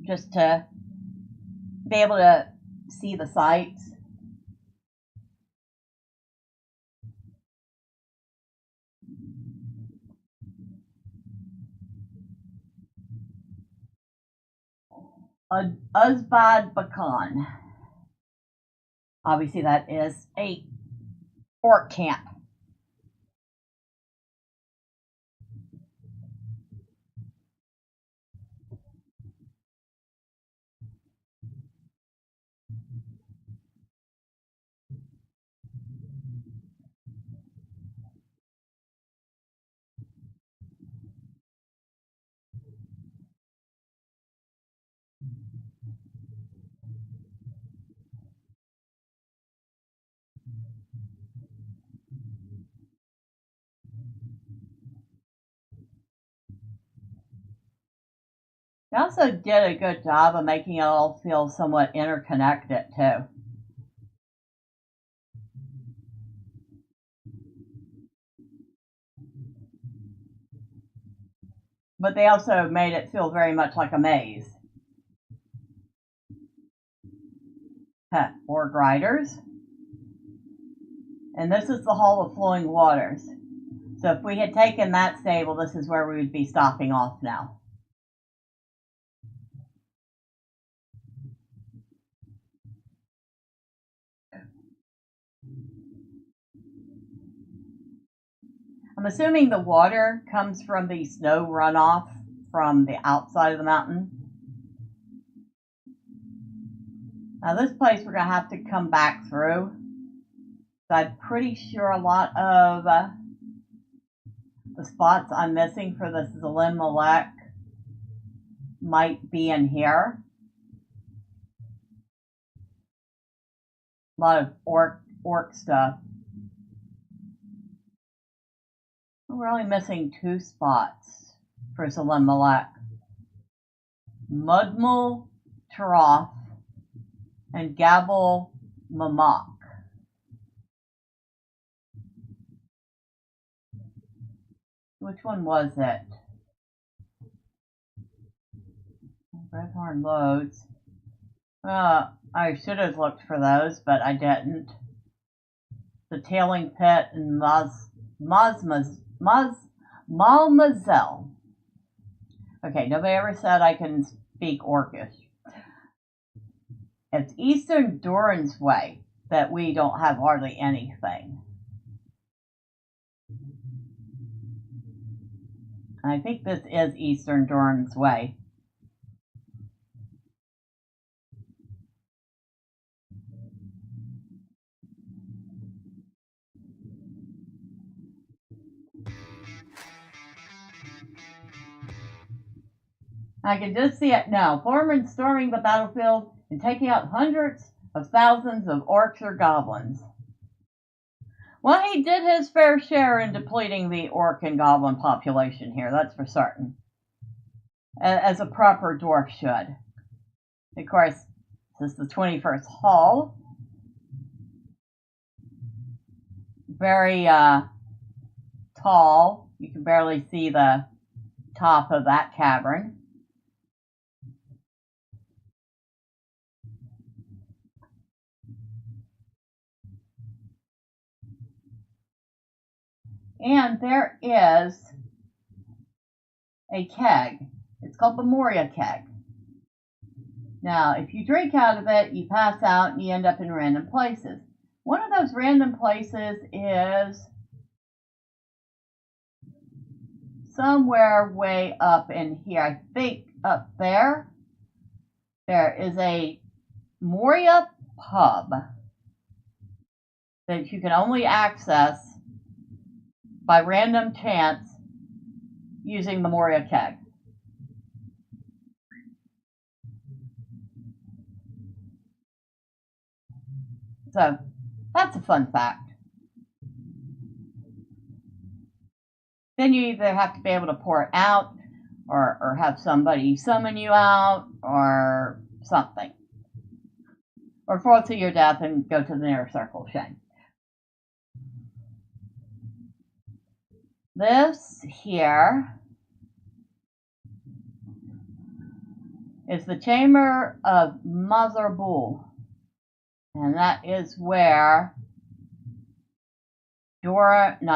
just to be able to see the sights. Uzbad Bakan. Obviously that is a orc camp. They also did a good job of making it all feel somewhat interconnected too. But they also made it feel very much like a maze. Orc Riders. And this is the Hall of Flowing Waters. So if we had taken that stable, this is where we would be stopping off now. I'm assuming the water comes from the snow runoff from the outside of the mountain. Now this place we're going to have to come back through. So I'm pretty sure a lot of the spots I'm missing for the Zalim Malek might be in here. A lot of orc stuff. We're only missing 2 spots for Zalim Malek. Mudmul Taroth and Gabel Mamak. Which one was it? Redhorn Loads. I should have looked for those, but I didn't. The Tailing Pit and Malmazel. Okay, nobody ever said I can speak Orcish. It's Eastern Durin's Way that we don't have hardly anything. I think this is Eastern Durin's Way. I can just see it now. Thormurn storming the battlefield and taking out hundreds of thousands of orcs or goblins. Well, he did his fair share in depleting the orc and goblin population here, that's for certain. As a proper dwarf should. Of course, this is the 21st hall. Very tall. You can barely see the top of that cavern. And there is a keg. It's called the Moria keg. Now, if you drink out of it, you pass out and you end up in random places. One of those random places is somewhere way up in here. I think up there, there is a Moria pub that you can only access by random chance using the Moria keg. So that's a fun fact. Then you either have to be able to pour it out or have somebody summon you out or something. Or fall to your death and go to the inner circle of shame. This here is the Chamber of Mother Bull. And that is where Balin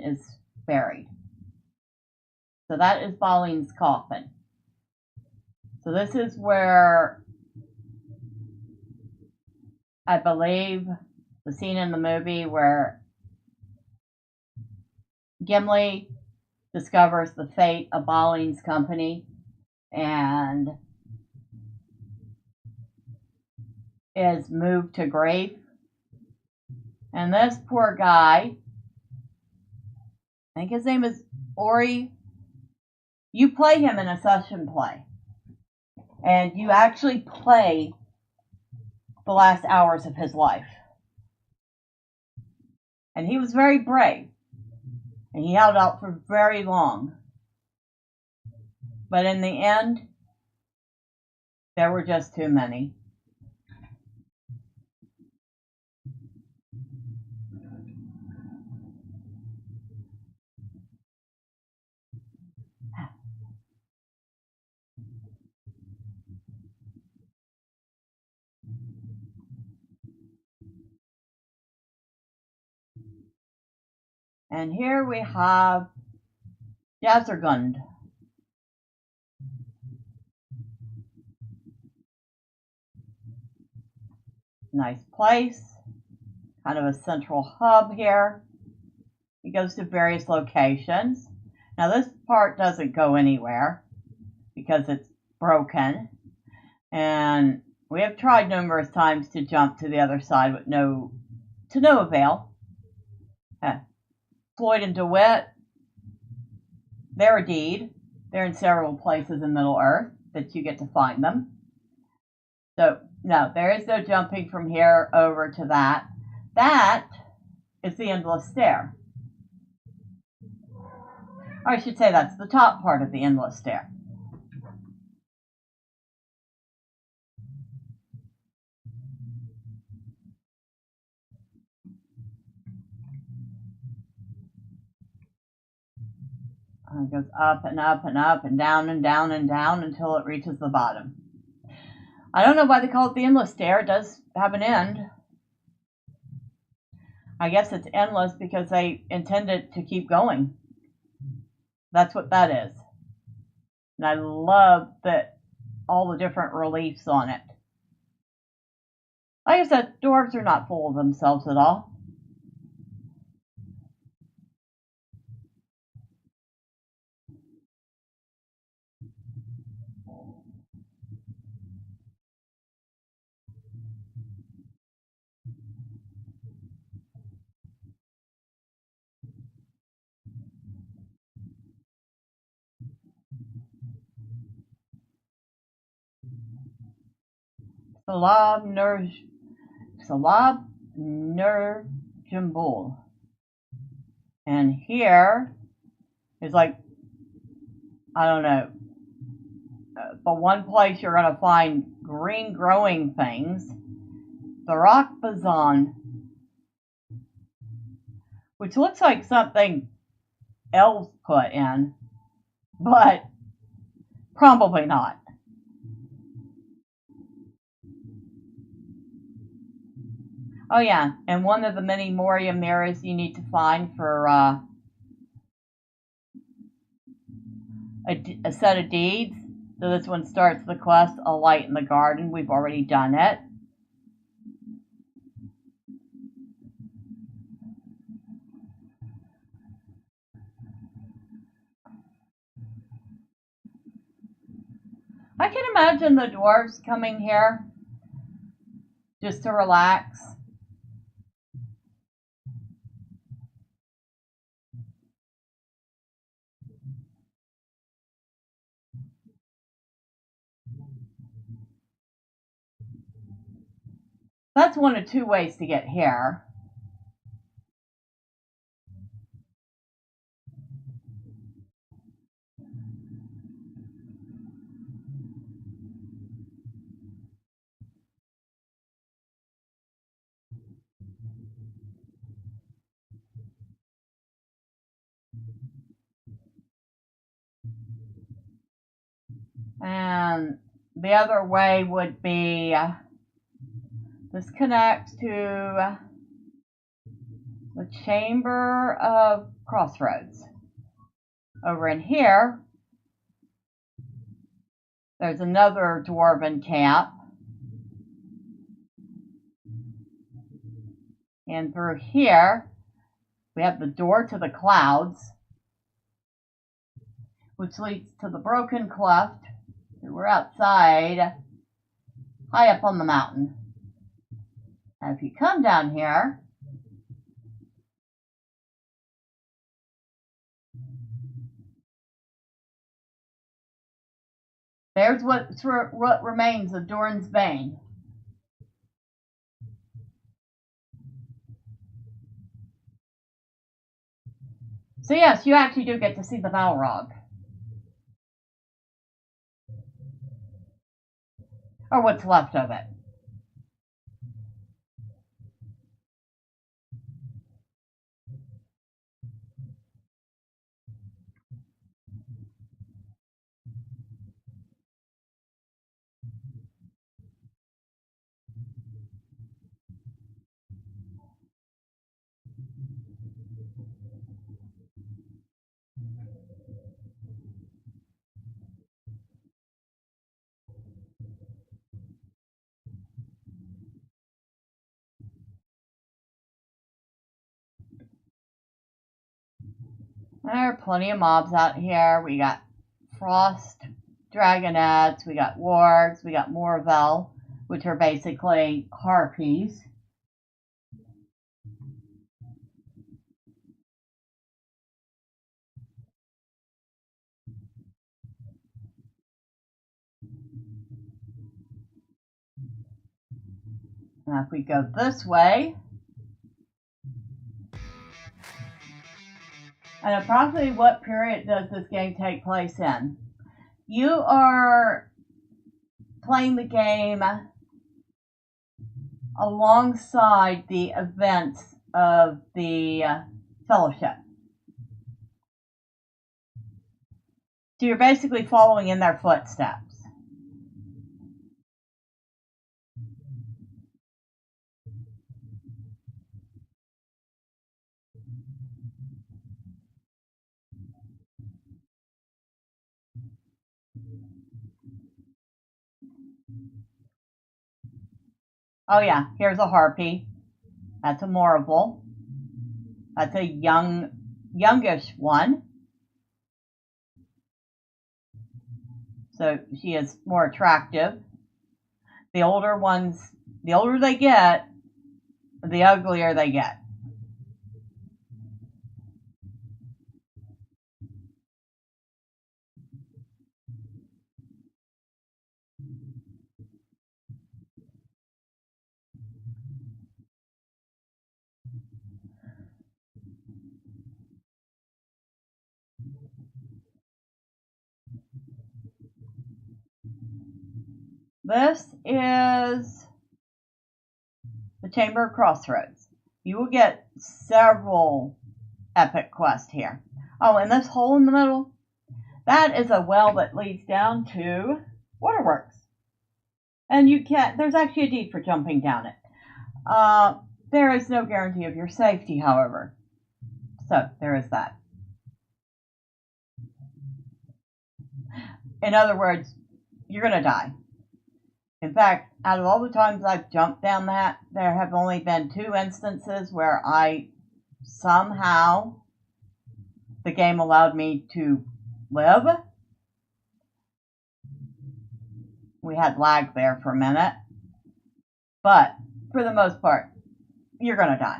is buried. So that is Balin's coffin. So this is where I believe the scene in the movie where Gimli discovers the fate of Balin's company and is moved to Grafe. And this poor guy, I think his name is Ori, you play him in a session play. And you actually play the last hours of his life. And he was very brave. And he held out for very long. But in the end, there were just too many. And here we have Jazergund. Nice place. Kind of a central hub here. It goes to various locations. Now this part doesn't go anywhere because it's broken. And we have tried numerous times to jump to the other side with no avail. Floyd and DeWitt, they're a deed. They're in several places in Middle Earth that you get to find them. So, no, there is no jumping from here over to that. That is the endless stair. Or I should say that's the top part of the endless stair. And it goes up and up and up and down and down and down until it reaches the bottom. I don't know why they call it the endless stair. It does have an end. I guess it's endless because they intend it to keep going. That's what that is. And I love all the different reliefs on it. Like I said, dwarves are not full of themselves at all. Salab Nerjambul. And here is like, I don't know, but one place you're going to find green growing things, the rock bazan, which looks like something elves put in, but probably not. Oh yeah, and one of the many Moria mirrors you need to find for a set of deeds. So this one starts the quest, A Light in the Garden. We've already done it. I can imagine the dwarves coming here just to relax. That's one of two ways to get here. And the other way would be this connects to the Chamber of Crossroads. Over in here, there's another dwarven camp. And through here, we have the door to the clouds, which leads to the broken cleft. We're outside, high up on the mountain. And if you come down here, there's what remains of Doran's Bane. So yes, you actually do get to see the Balrog. Or what's left of it. There are plenty of mobs out here. We got frost dragonettes, we got wargs, we got Morvel, which are basically harpies. Now if we go this way, and approximately what period does this game take place in? You are playing the game alongside the events of the Fellowship. So you're basically following in their footsteps. Oh yeah, here's a harpy. That's a Morval. That's a youngish one. So she is more attractive. The older ones, the older they get, the uglier they get. This is the Chamber of Crossroads. You will get several epic quests here. Oh, and this hole in the middle, that is a well that leads down to Waterworks. And there's actually a deed for jumping down it. There is no guarantee of your safety, however. So, there is that. In other words, you're going to die. In fact, out of all the times I've jumped down that, there have only been 2 instances where somehow the game allowed me to live. We had lag there for a minute. But, for the most part, you're going to die.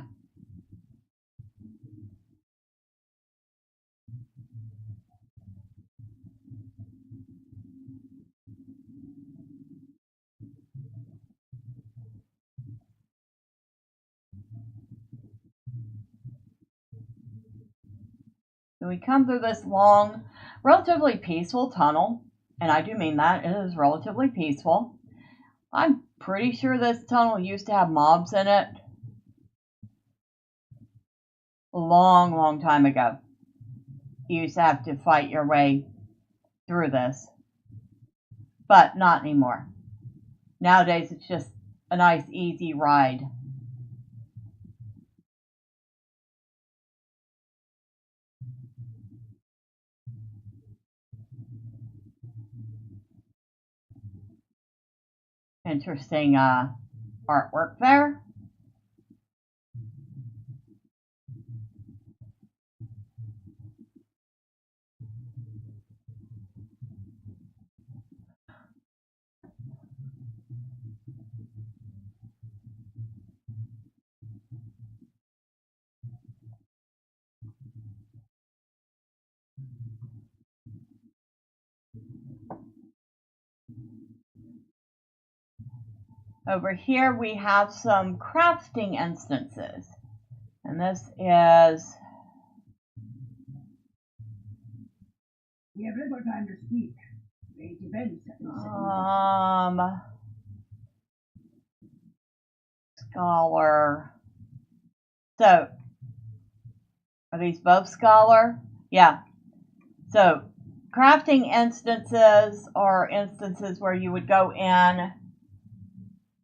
So we come through this long, relatively peaceful tunnel, and I do mean that, it is relatively peaceful. I'm pretty sure this tunnel used to have mobs in it a long, long time ago. You used to have to fight your way through this, but not anymore. Nowadays it's just a nice, easy ride. Interesting artwork there. Over here we have some crafting instances. And this is... We have little time to speak. Great events at this Scholar. So, are these both Scholar? Yeah. So, crafting instances are instances where you would go in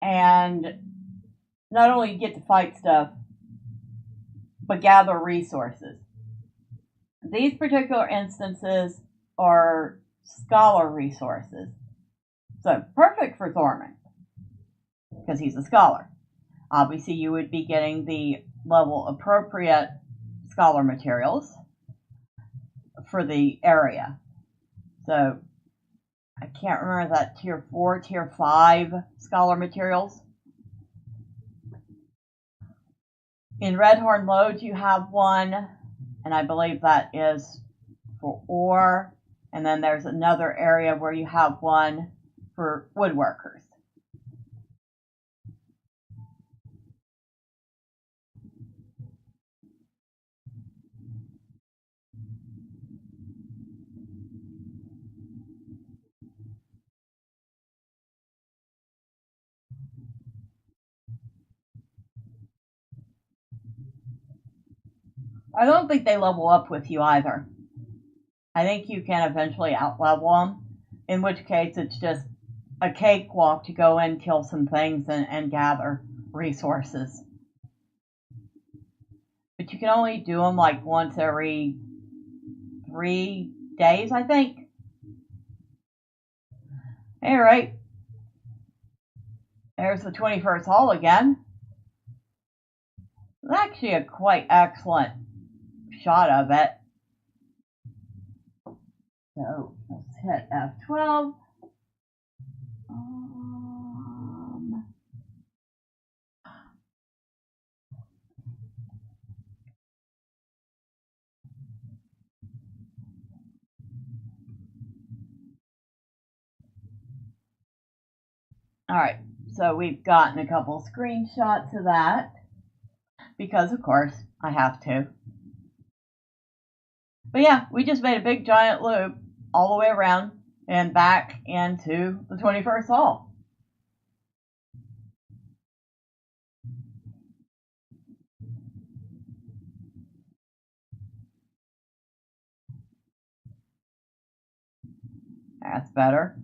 and not only get to fight stuff, but gather resources. These particular instances are Scholar resources. So, perfect for Thormurn, because he's a Scholar. Obviously, you would be getting the level appropriate Scholar materials for the area. So, I can't remember that tier 4, tier 5 Scholar materials. In Redhorn Lodge, you have one, and I believe that is for ore. And then there's another area where you have one for woodworkers. I don't think they level up with you either. I think you can eventually outlevel them, in which case it's just a cakewalk to go in, kill some things, and gather resources. But you can only do them like once every 3 days, I think. Alright. There's the 21st Hall again. It's actually a quite excellent shot of it. So let's hit F12. Alright, so we've gotten a couple screenshots of that, because of course I have to. But yeah, we just made a big giant loop all the way around and back into the 21st Hall. That's better.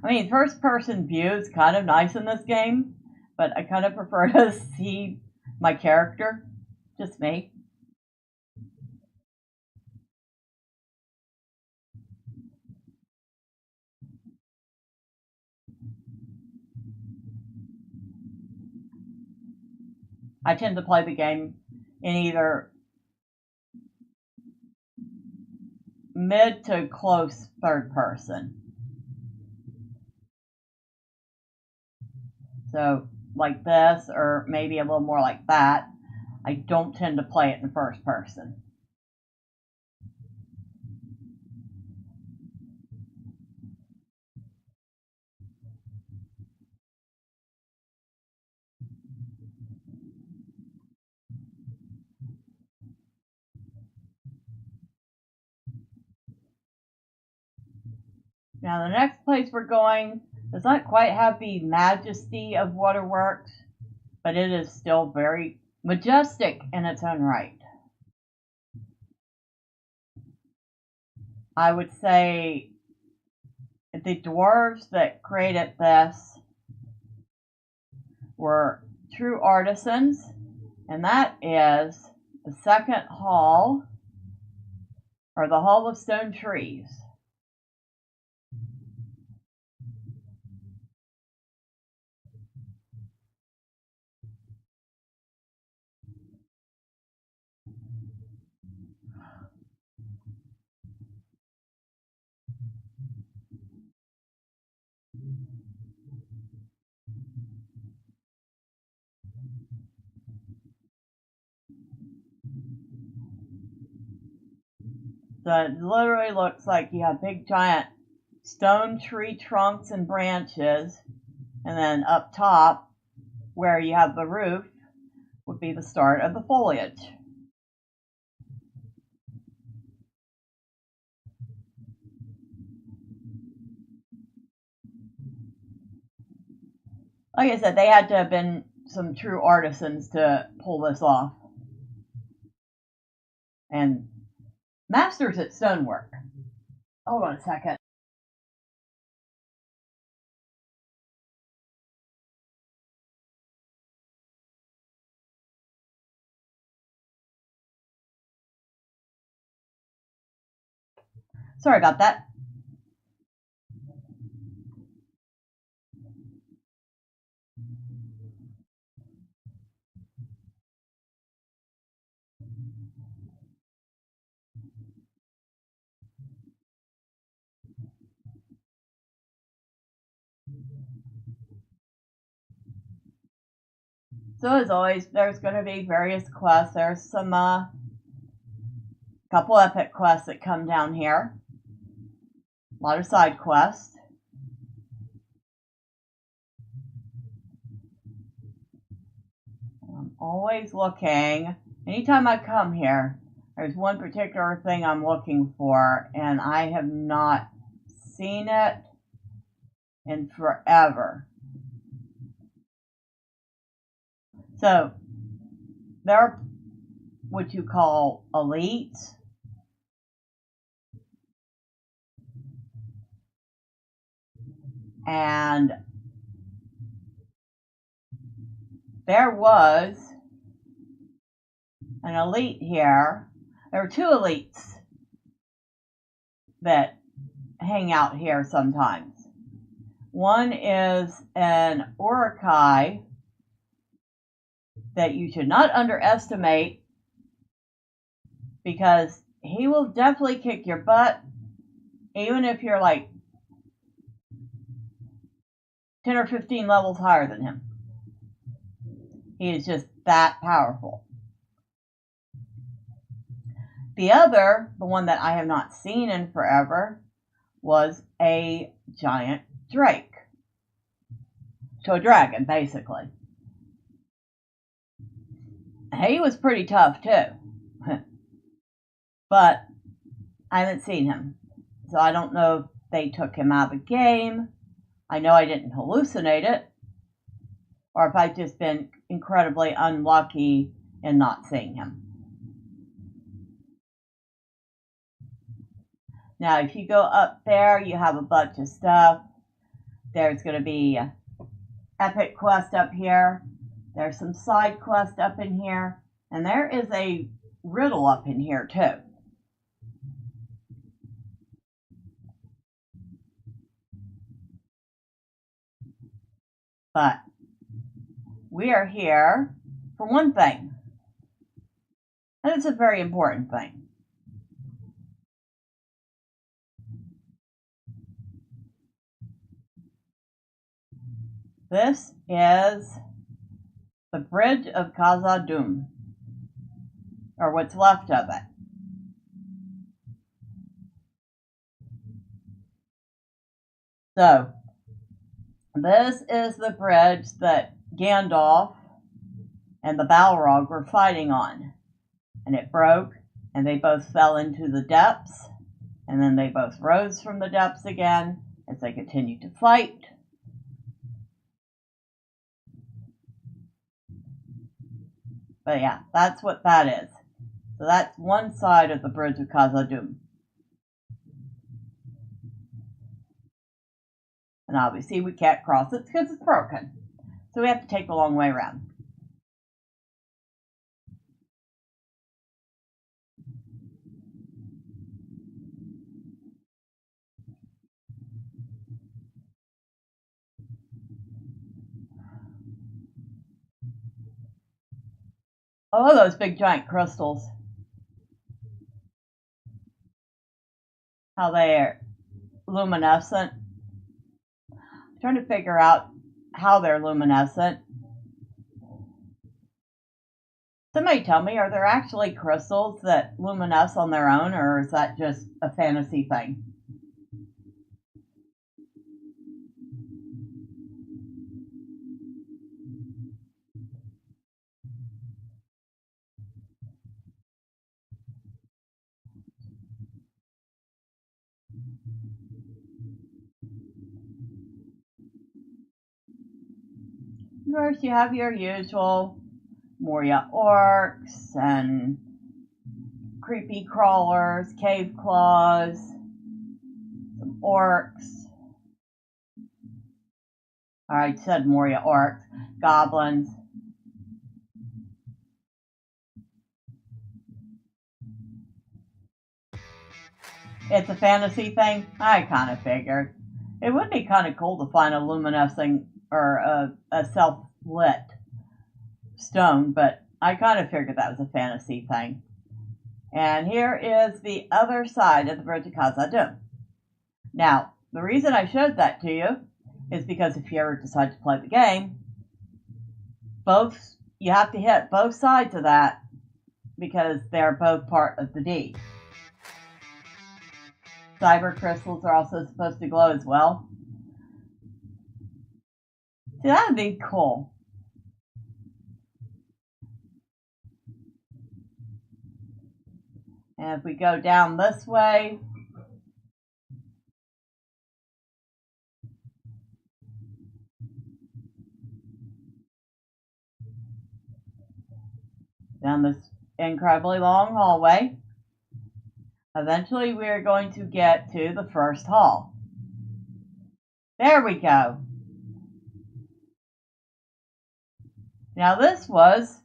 I mean, first-person view is kind of nice in this game, but I kind of prefer to see my character. Just me. I tend to play the game in either mid to close third person. So like this, or maybe a little more like that. I don't tend to play it in first person. Now the next place we're going does not quite have the majesty of waterworks, but it is still very majestic in its own right. I would say the dwarves that created this were true artisans, and that is the second hall, or the Hall of Stone Trees. So it literally looks like you have big giant stone tree trunks and branches, and then up top, where you have the roof, would be the start of the foliage. Like I said, they had to have been some true artisans to pull this off. And masters at stonework. Hold on a second. Sorry about that. So as always, there's going to be various quests. There's some couple epic quests that come down here. A lot of side quests. I'm always looking. Anytime I come here, there's one particular thing I'm looking for, and I have not seen it in forever. So, there are what you call elites. And there was an elite here. There are two elites that hang out here sometimes. One is an Urukai that you should not underestimate, because he will definitely kick your butt, even if you're like 10 or 15 levels higher than him. He is just that powerful. The other, the one that I have not seen in forever, was a giant drake. So a dragon, basically. He was pretty tough too. But I haven't seen him. So I don't know if they took him out of the game. I know I didn't hallucinate it. Or if I've just been incredibly unlucky in not seeing him. Now, if you go up there, you have a bunch of stuff. There's going to be epic quest up here. There's some side quest up in here. And there is a riddle up in here, too. But we are here for one thing. And it's a very important thing. This is the Bridge of Khazad-dûm, or what's left of it. So, this is the bridge that Gandalf and the Balrog were fighting on. And it broke, and they both fell into the depths, and then they both rose from the depths again as they continued to fight. But yeah, that's what that is. So that's one side of the Bridge of Khazad-dûm. And obviously we can't cross it because it's broken. So we have to take the long way around. Oh, those big giant crystals. How they are luminescent. I'm trying to figure out how they're luminescent. Somebody tell me, are there actually crystals that luminesce on their own, or is that just a fantasy thing? Of course, you have your usual Moria orcs and creepy crawlers, cave claws, some orcs. I said Moria orcs, goblins. It's a fantasy thing? I kind of figured. It would be kind of cool to find a luminescing or a self-lit stone, but I kind of figured that was a fantasy thing. And here is the other side of the Bridge of Khazad-dûm. Now, the reason I showed that to you is because if you ever decide to play the game, you have to hit both sides of that because they're both part of the deed. Cyber crystals are also supposed to glow as well. See, that would be cool. And if we go down this way, down this incredibly long hallway, eventually we are going to get to the first hall. There we go. Now this is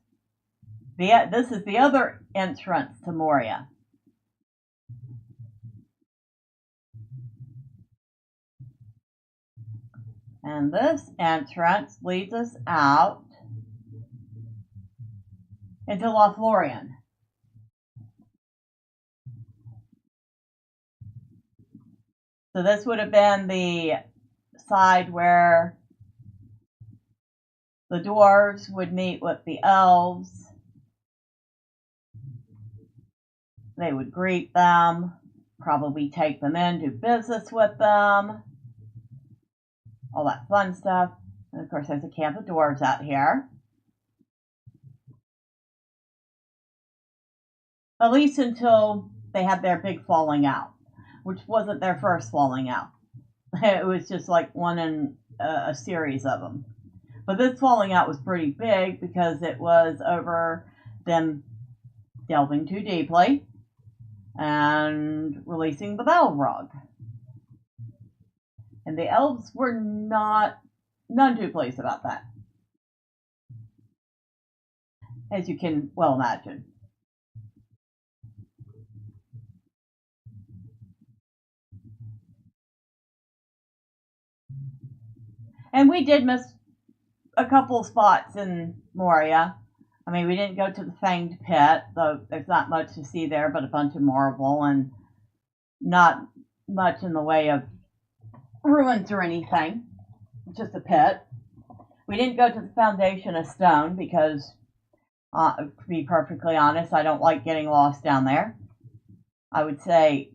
the other entrance to Moria. And this entrance leads us out into Lothlorien. So this would have been the side where the dwarves would meet with the elves. They would greet them, probably take them in, do business with them, all that fun stuff. And of course, there's a camp of dwarves out here. At least until they had their big falling out, which wasn't their first falling out. It was just like one in a series of them. But this falling out was pretty big because it was over them delving too deeply and releasing the Balrog. And the elves were none too pleased about that, as you can well imagine. And we did miss a couple spots in Moria. I mean, we didn't go to the Fanged Pit, though there's not much to see there but a bunch of marble and not much in the way of ruins or anything. Just a pit. We didn't go to the Foundation of Stone because, to be perfectly honest, I don't like getting lost down there. I would say,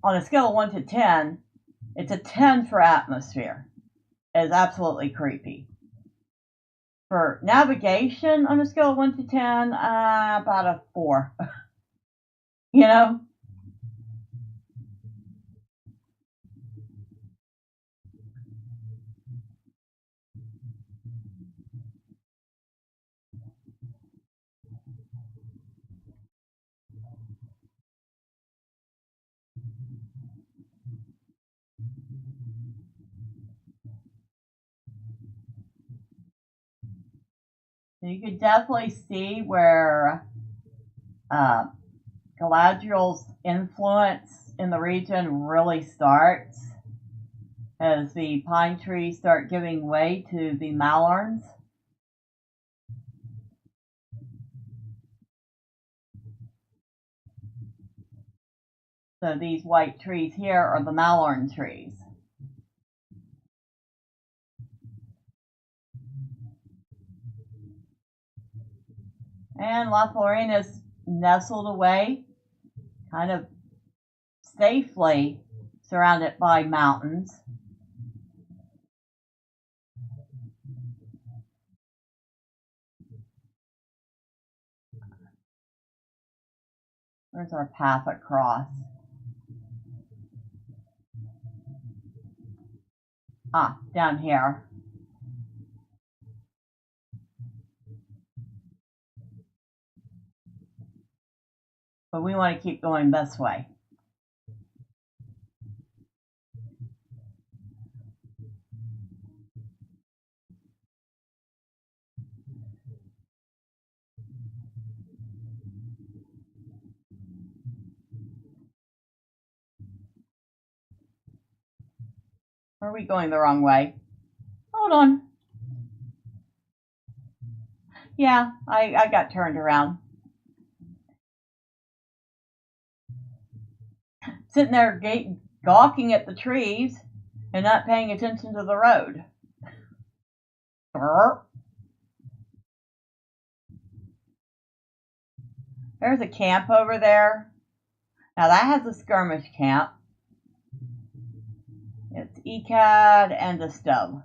on a scale of 1 to 10, it's a 10 for atmosphere. It is absolutely creepy. For navigation, on a scale of 1 to 10, about a 4. You know? You could definitely see where Galadriel's influence in the region really starts as the pine trees start giving way to the Mallarns. So these white trees here are the Mallarn trees. And Lothlorien is nestled away, kind of safely surrounded by mountains. Where's our path across? Ah, down here. But we want to keep going this way. Or are we going the wrong way? Hold on. Yeah, I got turned around. Sitting there gawking at the trees and not paying attention to the road. There's a camp over there. Now that has a skirmish camp. It's Ecad and a stove.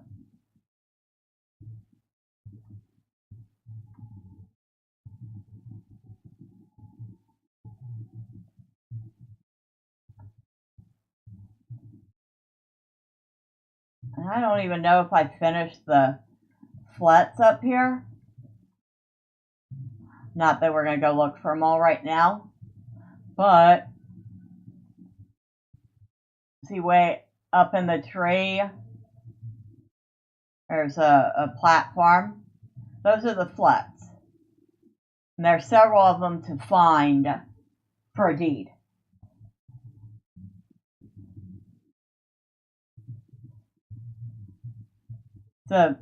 And I don't even know if I finished the flats up here. Not that we're going to go look for them all right now. But, see way up in the tree, there's a platform. Those are the flats. And there's several of them to find for a deed. So,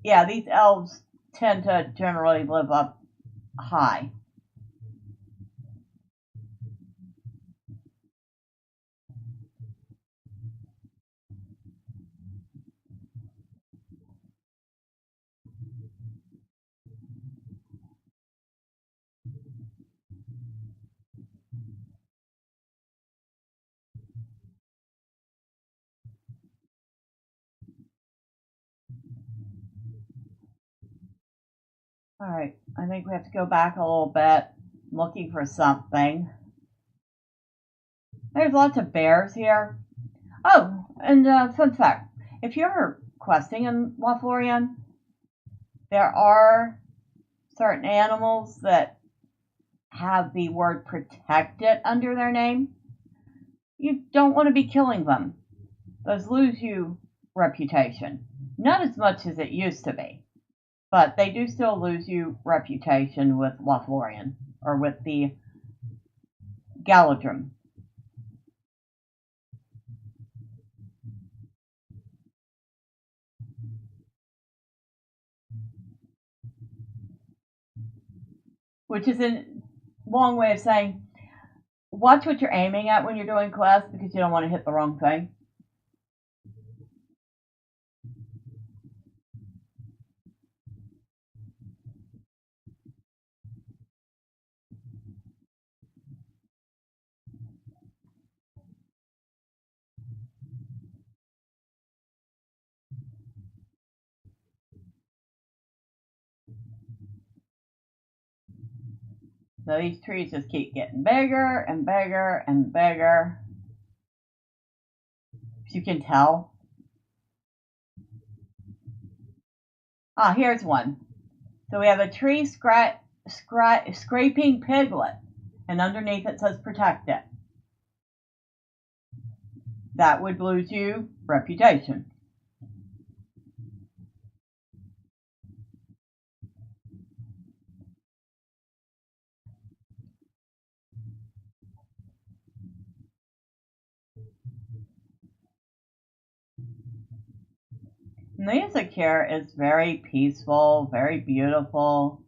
yeah, these elves tend to generally live up high. Alright, I think we have to go back a little bit, looking for something. There's lots of bears here. Oh, and fun fact, if you're questing in Lothlorien, there are certain animals that have the word protected under their name, you don't want to be killing them. Those lose you reputation. Not as much as it used to be, but they do still lose you reputation with Lothlorien, or with the Galadrim. Which is a long way of saying, watch what you're aiming at when you're doing quests, because you don't want to hit the wrong thing. So these trees just keep getting bigger and bigger and bigger. As you can tell. Ah, here's one. So we have a tree scraping piglet, and underneath it says protect it. That would lose you reputation. Music here is very peaceful, very beautiful,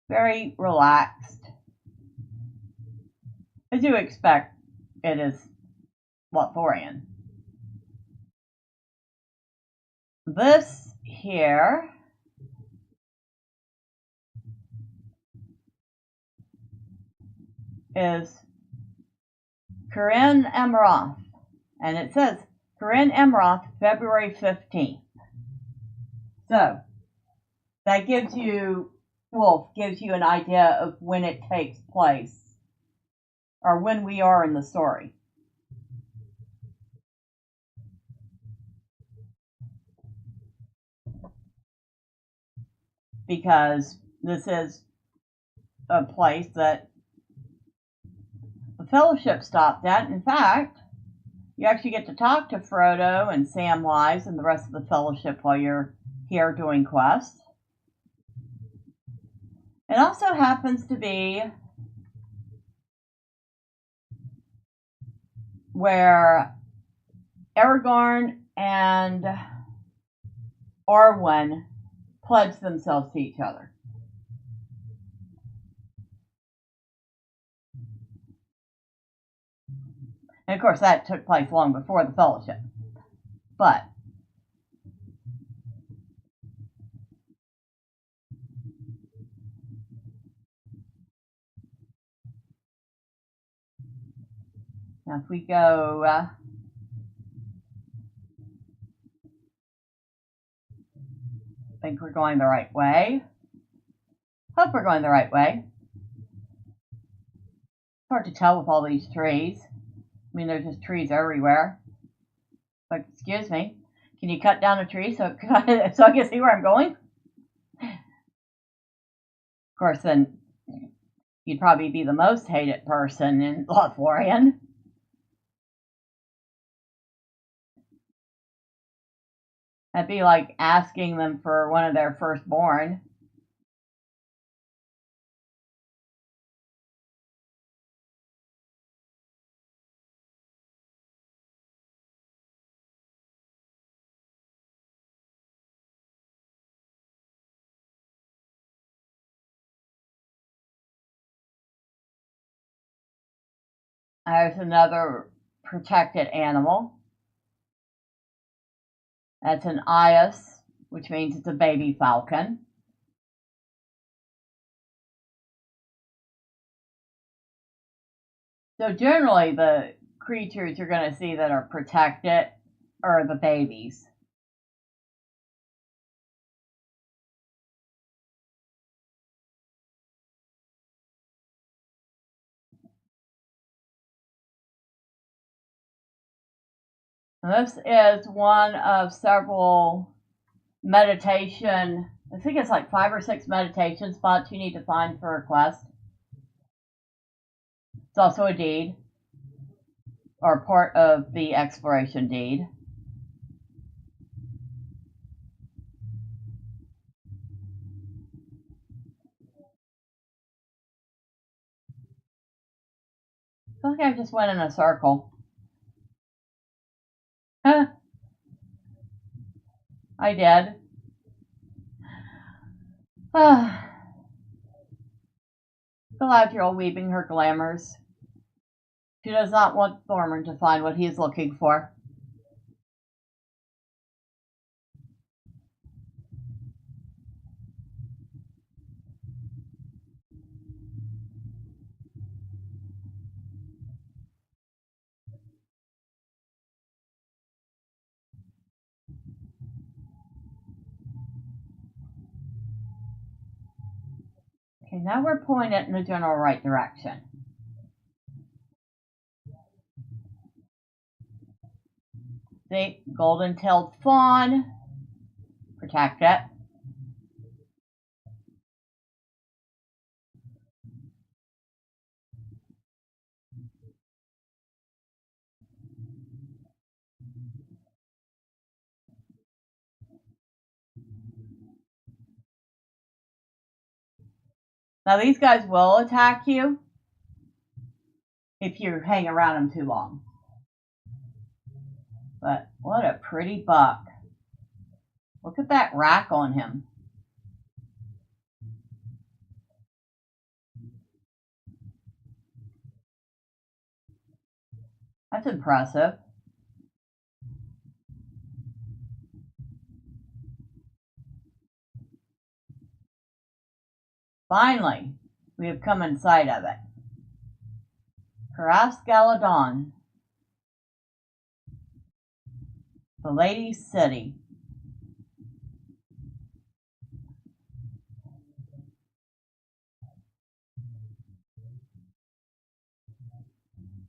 very relaxed. As you expect, it is Lothlorien. This here is Corinne Emroth, and it says Corinne Emroth, February 15th. So that gives you, Wolf gives you an idea of when it takes place, or when we are in the story. Because this is a place that the Fellowship stopped at. In fact, you actually get to talk to Frodo and Samwise and the rest of the Fellowship while you're here doing quests. It also happens to be where Aragorn and Arwen pledge themselves to each other. And of course, that took place long before the Fellowship. But now if we go I think we're going the right way. Hope we're going the right way. It's hard to tell with all these trees. I mean, there's just trees everywhere. But excuse me, can you cut down a tree so I can see where I'm going? Of course, then you'd probably be the most hated person in Lothlorien. That'd be like asking them for one of their firstborn. There's another protected animal. That's an Eyas, which means it's a baby falcon. So generally the creatures you're going to see that are protected are the babies. This is one of several meditation I think it's like 5 or 6 meditation spots you need to find for a quest. It's also a deed, or part of the exploration deed. I feel like I just went in a circle. Huh. I did. Galadriel weaving her glamours. She does not want Thormurn to find what he is looking for. Okay, now we're pointed in the general right direction. See, golden-tailed fawn. Protect it. Now these guys will attack you if you hang around them too long. But what a pretty buck. Look at that rack on him. That's impressive. Finally, we have come in sight of it. Caras Galadon, the Lady's City.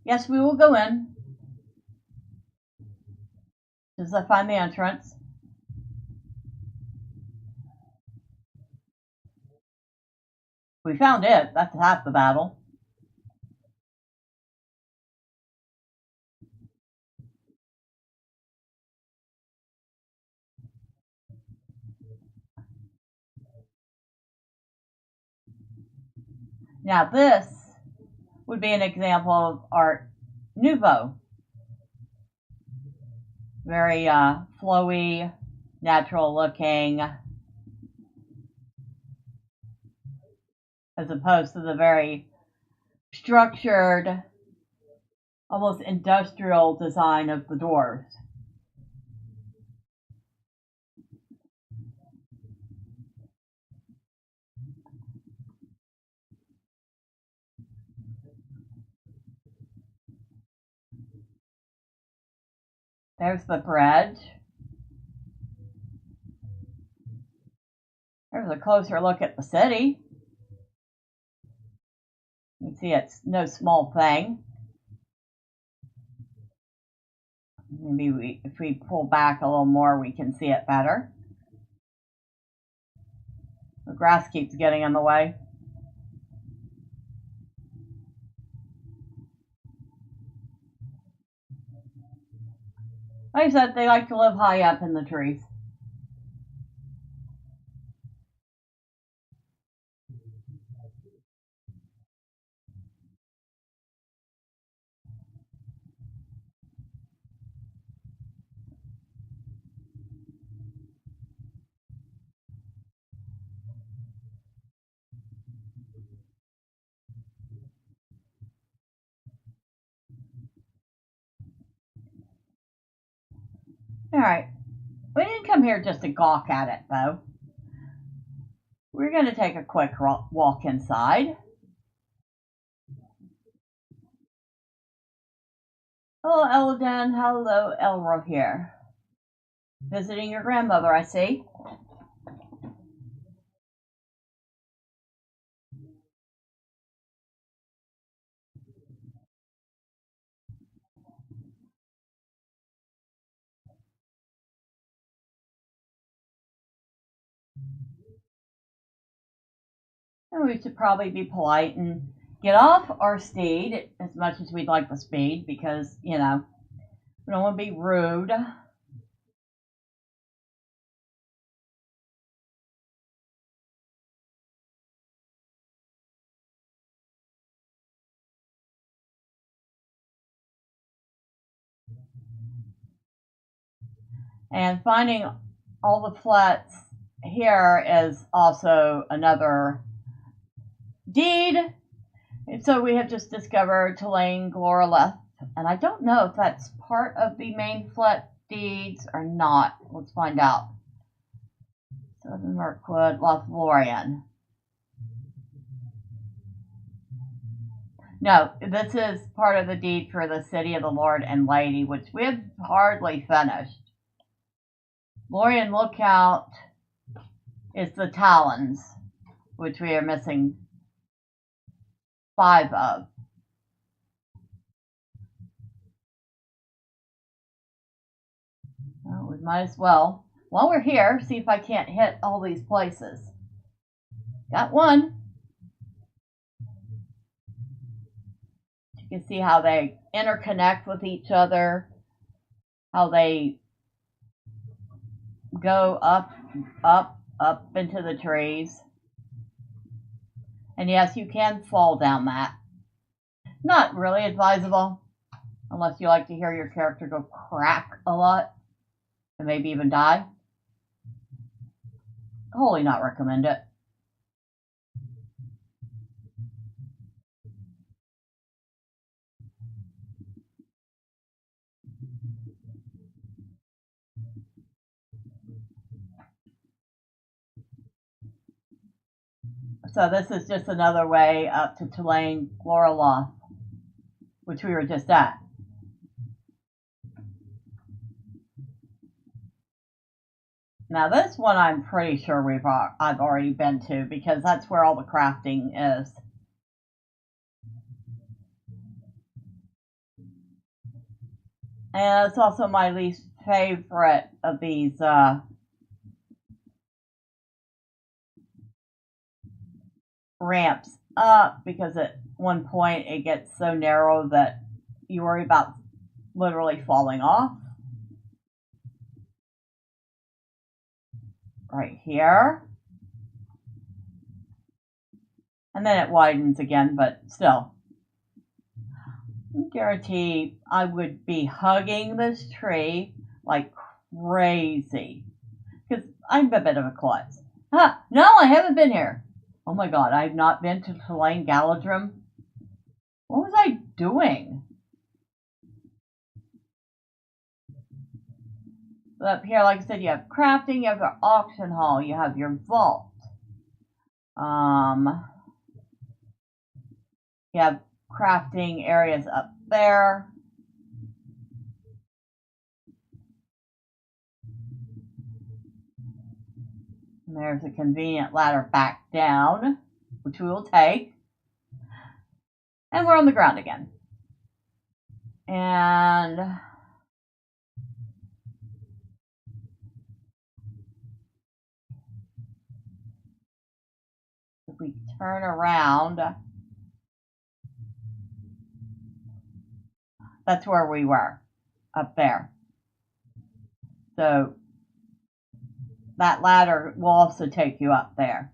Yes, we will go in. As I find the entrance. We found it. That's half the battle. Now this would be an example of Art Nouveau. Very flowy, natural looking, as opposed to the very structured, almost industrial design of the dwarves. There's the bridge. There's a closer look at the city. You can see it's no small thing. Maybe if we pull back a little more, we can see it better. The grass keeps getting in the way. Like I said, they like to live high up in the trees. Alright, we didn't come here just to gawk at it, though. We're going to take a quick walk inside. Hello, Eldon. Hello, Elro here. Visiting your grandmother, I see. And we should probably be polite and get off our steed as much as we'd like the speed because, you know, we don't want to be rude. And finding all the flats here is also another deed. And so we have just discovered Tulane Gloroleth, and I don't know if that's part of the main flat deeds or not. Let's find out. Southern Mirkwood, Lothlorien. No, this is part of the deed for the City of the Lord and Lady, which we've hardly finished. Lorien Lookout is the Talons, which we are missing 5 of. Well, we might as well, while we're here, see if I can't hit all these places. Got one. You can see how they interconnect with each other, how they go up, up, up into the trees. And yes, you can fall down that. Not really advisable, unless you like to hear your character go crack a lot, and maybe even die. Wholly not recommend it. So this is just another way up to Tulane Gloroloth, which we were just at. Now this one I'm pretty sure I've already been to because that's where all the crafting is. And it's also my least favorite of these ramps up because at one point it gets so narrow that you worry about literally falling off. Right here. And then it widens again, but still. I guarantee I would be hugging this tree like crazy. Because I'm a bit of a klutz. Huh, no, I haven't been here. Oh my god, I've not been to Tulane Galadrim. What was I doing? But up here, like I said, you have crafting, you have your auction hall, you have your vault. You have crafting areas up there. And there's a convenient ladder back down, which we will take. And we're on the ground again. And if we turn around, that's where we were, up there. So that ladder will also take you up there.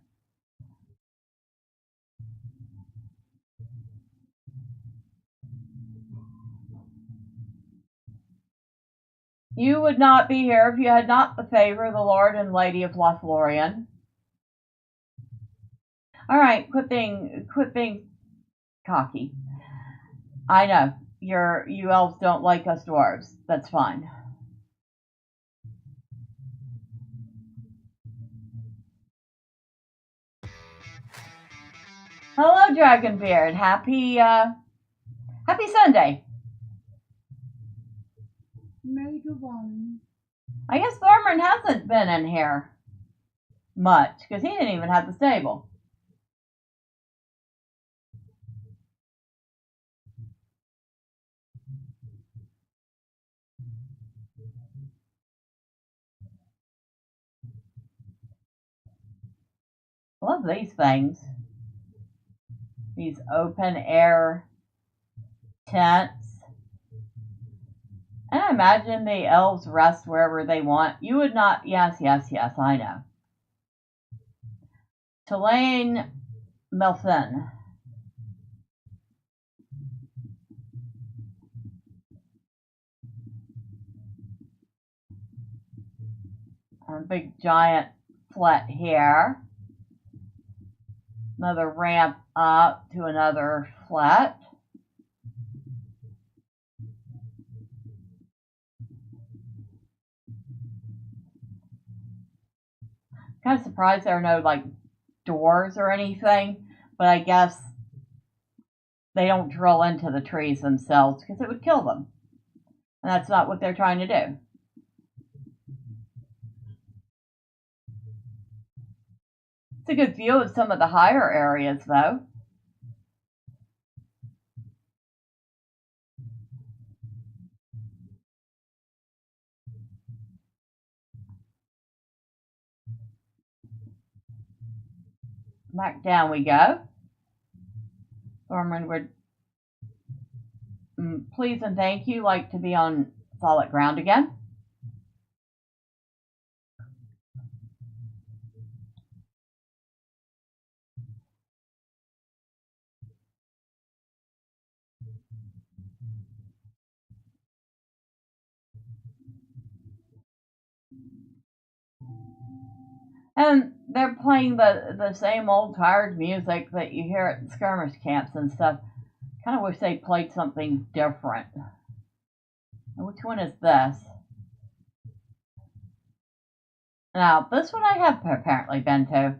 You would not be here if you had not the favor of the Lord and Lady of Lothlorien. Alright, quit being cocky. I know, you elves don't like us dwarves. That's fine. Hello, Dragonbeard. Happy Sunday. Major one. I guess Thormurn hasn't been in here much, because he didn't even have the stable. I love these things. these open air tents. And I imagine the elves rest wherever they want. You would not, yes, I know. Tulane Melfin. A big giant flat here. Another ramp up to another flat. Kind of surprised there are no like doors or anything, but I guess they don't drill into the trees themselves because it would kill them. And that's not what they're trying to do. It's a good view of some of the higher areas though. Back down we go. Thormurn would please and thank you like to be on solid ground again. And they're playing the same old tired music that you hear at skirmish camps and stuff. Kind of wish they played something different. Which one is this? Now, this one I have apparently been to.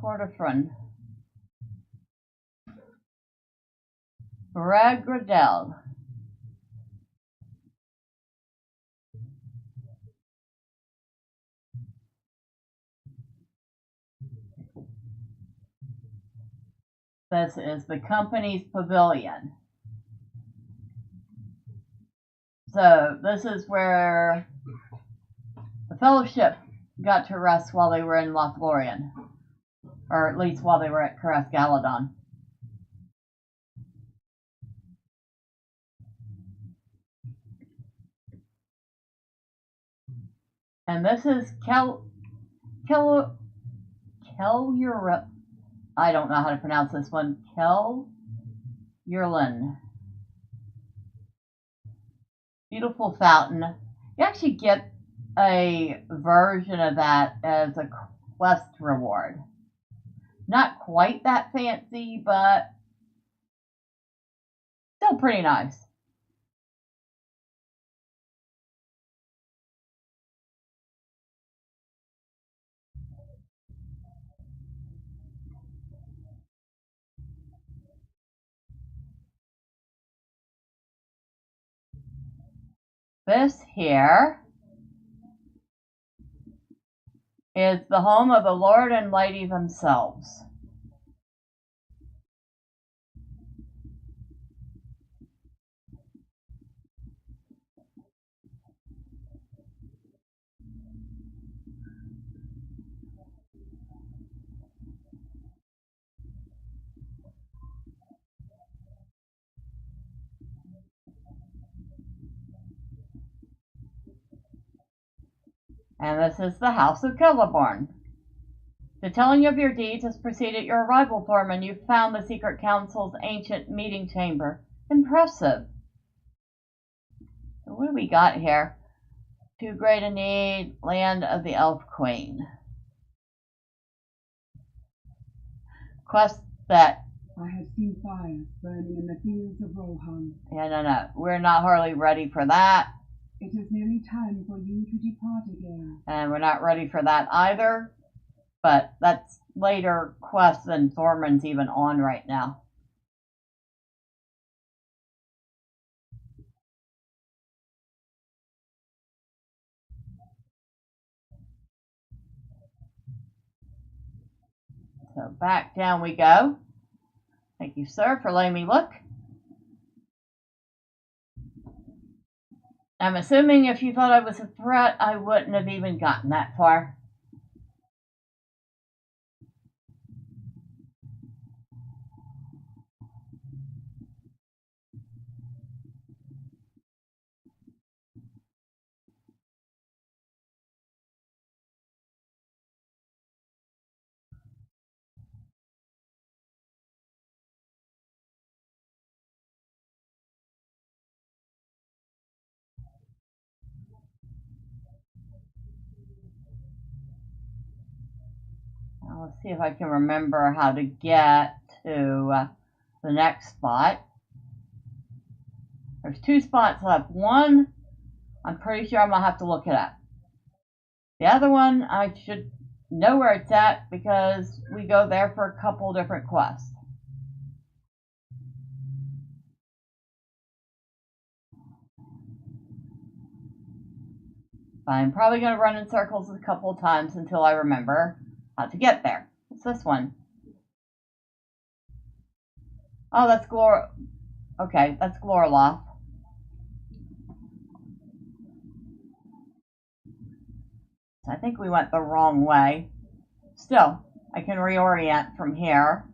Cortifrin. Bragradel. This is the company's pavilion. So this is where the Fellowship got to rest while they were in Lothlorien. Or at least while they were at Caress Galadon. And this is I don't know how to pronounce this one. Kelurlin. Beautiful fountain. You actually get a version of that as a quest reward. Not quite that fancy, but still pretty nice. This here is the home of the Lord and Lady themselves. And this is the House of Celeborn. The telling of your deeds has preceded your arrival, Thormurn. You found the Secret Council's ancient meeting chamber. Impressive. So what do we got here? Too great a need, land of the Elf Queen. Quest that... I have seen fires burning in the fields of Rohan. Yeah, no. We're not hardly ready for that. It is nearly time for you to depart again. And we're not ready for that either. But that's later quest than Thormurn's even on right now. So back down we go. Thank you, sir, for letting me look. I'm assuming if you thought I was a threat, I wouldn't have even gotten that far. Now, let's see if I can remember how to get to the next spot. There's 2 spots left. One, I'm pretty sure I'm going to have to look it up. The other one, I should know where it's at because we go there for a couple different quests. I'm probably going to run in circles a couple of times until I remember how to get there. What's this one? Oh, that's Glor... Okay, that's Glorloth. I think we went the wrong way. Still, I can reorient from here.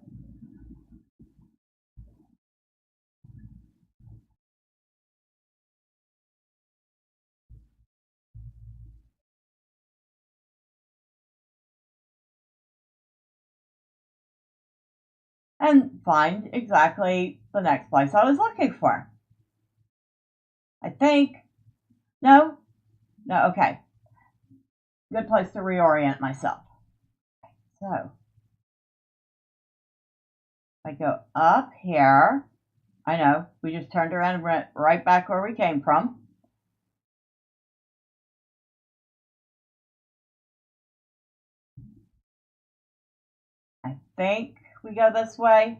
And find exactly the next place I was looking for. I think. No? No, okay. Good place to reorient myself. So, I go up here. I know, we just turned around and went right back where we came from. I think we go this way.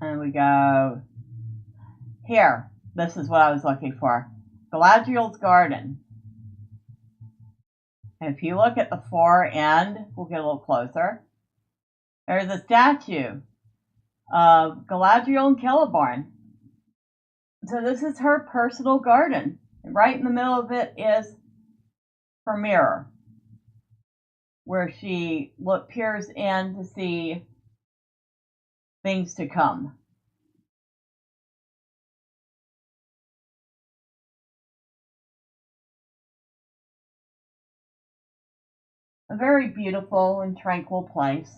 And we go here. This is what I was looking for. Galadriel's Garden. And if you look at the far end, we'll get a little closer. There's a statue of Galadriel and Celeborn. So this is her personal garden. And right in the middle of it is her mirror, where she peers in to see things to come. A very beautiful and tranquil place.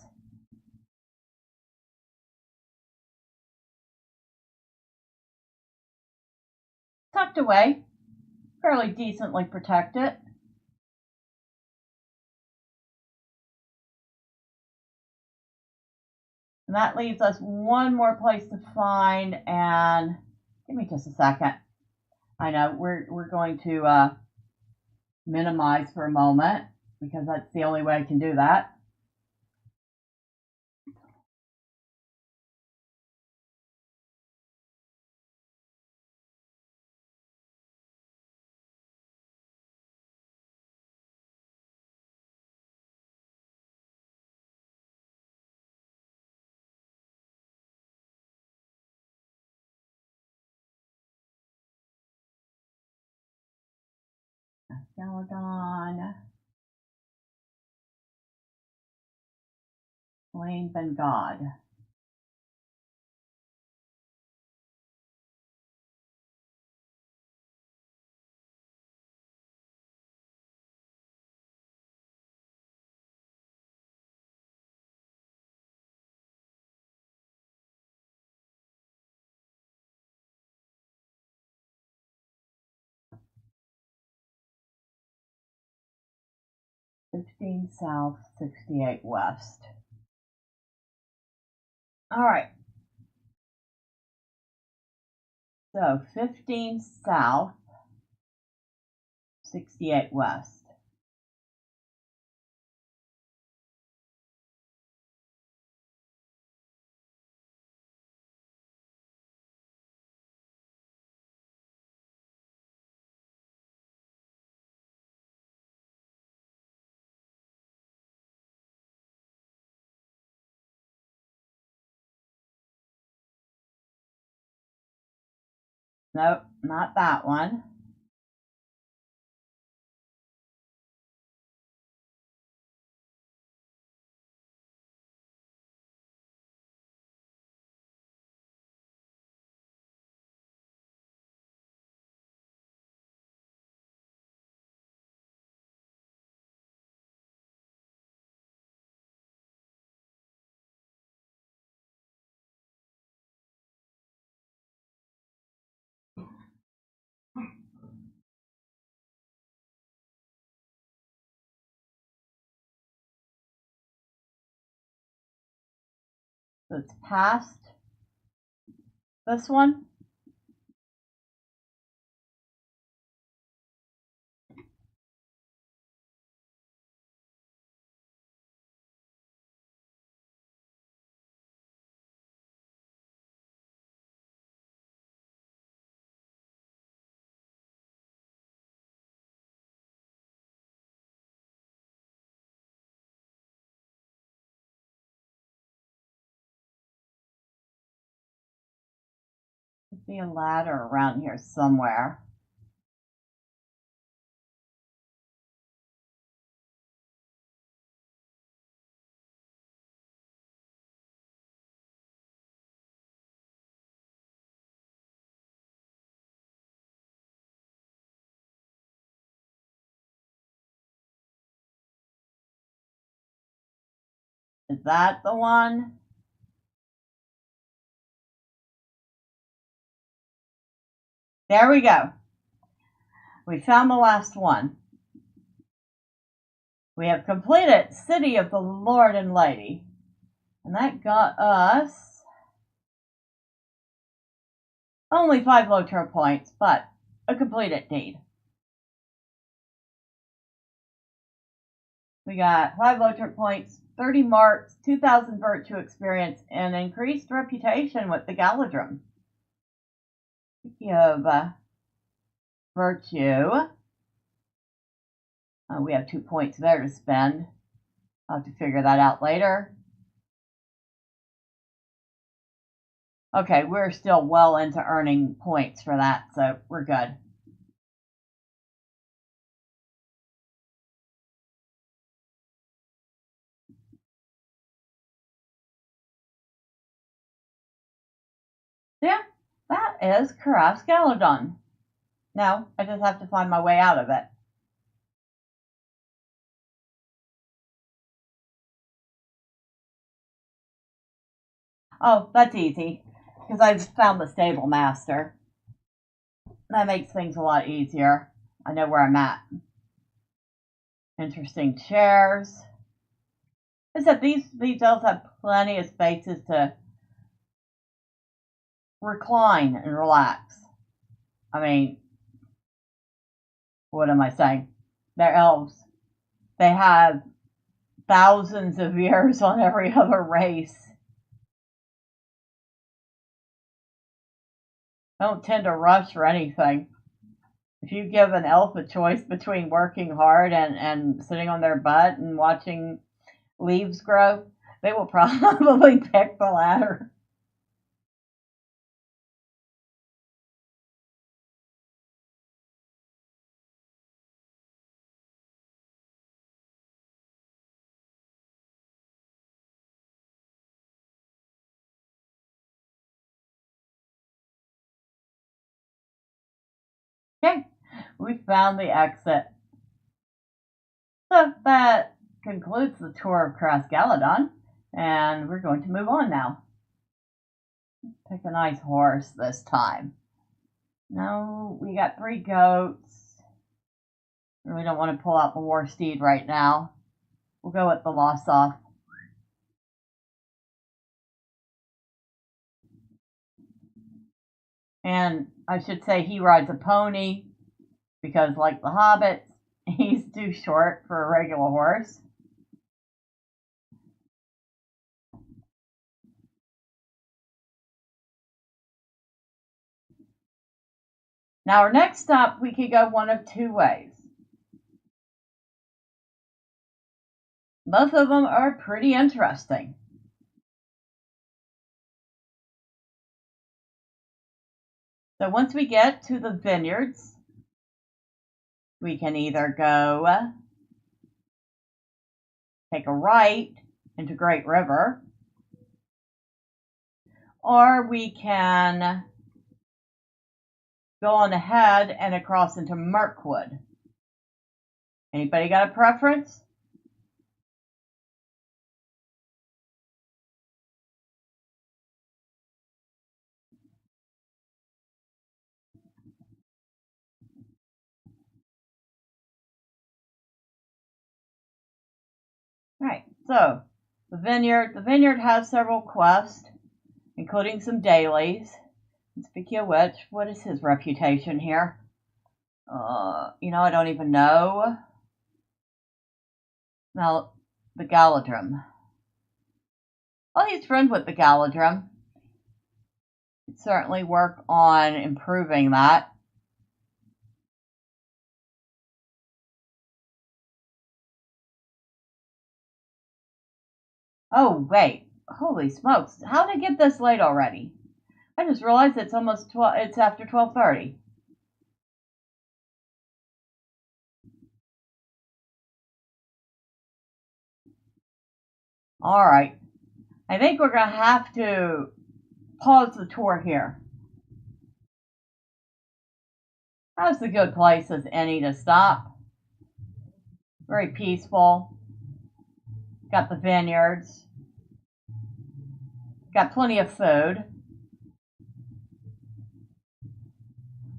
Tucked away, fairly decently protected. And that leaves us one more place to find, and give me just a second. I know we're going to minimize for a moment because that's the only way I can do that. Galadon, Lane Ben God. "15 South, 68 West." All right. So 15 South, 68 West. Nope, not that one. So it's past this one. There'd be a ladder around here somewhere. Is that the one? There we go. We found the last one. We have completed City of the Lord and Lady. And that got us only 5 LOTRO points, but a completed deed. We got 5 LOTRO points, 30 marks, 2,000 virtue experience, and increased reputation with the Galadrim. Speaking of virtue, we have 2 points there to spend. I'll have to figure that out later. Okay, we're still well into earning points for that, so we're good. Yeah, that is Galadon. Now, I just have to find my way out of it. Oh, that's easy, because I've found the stable master. That makes things a lot easier. I know where I'm at. Interesting chairs. Except these elves have plenty of spaces to recline and relax. I mean, what am I saying? They're elves. They have thousands of years on every other race. Don't tend to rush for anything. If you give an elf a choice between working hard and sitting on their butt and watching leaves grow, they will probably pick the latter. Okay, we found the exit. So that concludes the tour of Galadon, and we're going to move on now. Pick a nice horse this time. No, we got 3 goats. Really don't want to pull out the war steed right now. We'll go with the Lossoff. And I should say he rides a pony because, like the hobbits, he's too short for a regular horse. Now our next stop, we could go one of 2 ways. Both of them are pretty interesting. So once we get to the vineyards, we can either go take a right into Great River, or we can go on ahead and across into Mirkwood. Anybody got a preference? Right, so the vineyard has several quests, including some dailies. Speaking of which, what is his reputation here? I don't even know. Now, the Galadrim. Well, he's friends with the Galadrim. Could certainly work on improving that. Oh, wait. Holy smokes. How did it get this late already? I just realized it's almost it's after 12:30. All right. I think we're going to have to pause the tour here. That's a good place as any to stop. Very peaceful. Got the vineyards. Got plenty of food.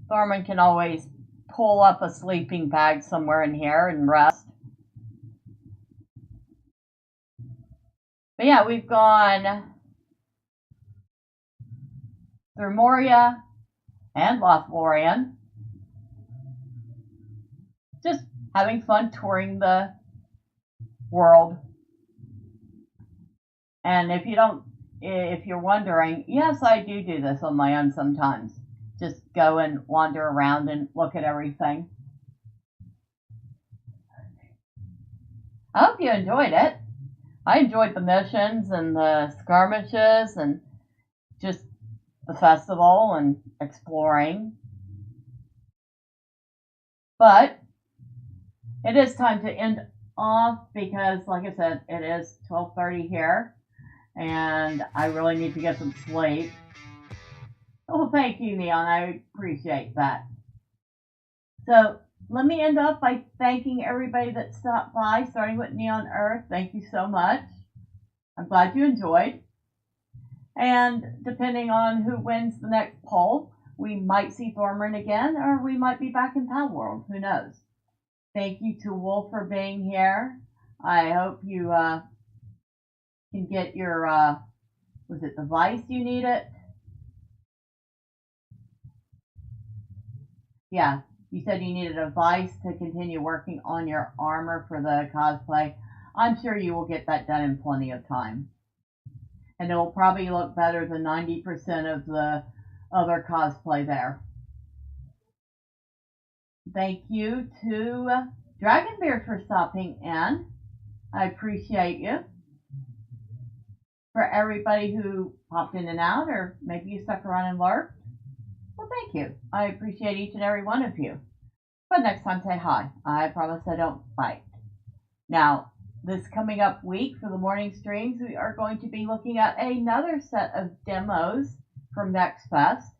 Thormurn can always pull up a sleeping bag somewhere in here and rest. But yeah, we've gone through Moria and Lothlorien. Just having fun touring the world. And if you're wondering, yes, I do this on my own sometimes. Just go and wander around and look at everything. I hope you enjoyed it. I enjoyed the missions and the skirmishes and just the festival and exploring. But it is time to end off because, like I said, it is 12:30 here and I really need to get some sleep. Oh, thank you, Neon. I appreciate that. So let me end off by thanking everybody that stopped by, starting with Neon Earth. Thank you so much. I'm glad you enjoyed. And depending on who wins the next poll, we might see Thormurn again, or we might be back in Pal World. Who knows? Thank you to Wolf for being here. I hope you can get your, was it device you needed? Yeah, you said you needed a device to continue working on your armor for the cosplay. I'm sure you will get that done in plenty of time. And it will probably look better than 90% of the other cosplay there. Thank you to Dragonbeard for stopping in. I appreciate you. For everybody who popped in and out, or maybe you stuck around and lurked, well, thank you. I appreciate each and every one of you. But next time, say hi. I promise I don't bite. Now, this coming up week for the morning streams, we are going to be looking at another set of demos from Next Fest.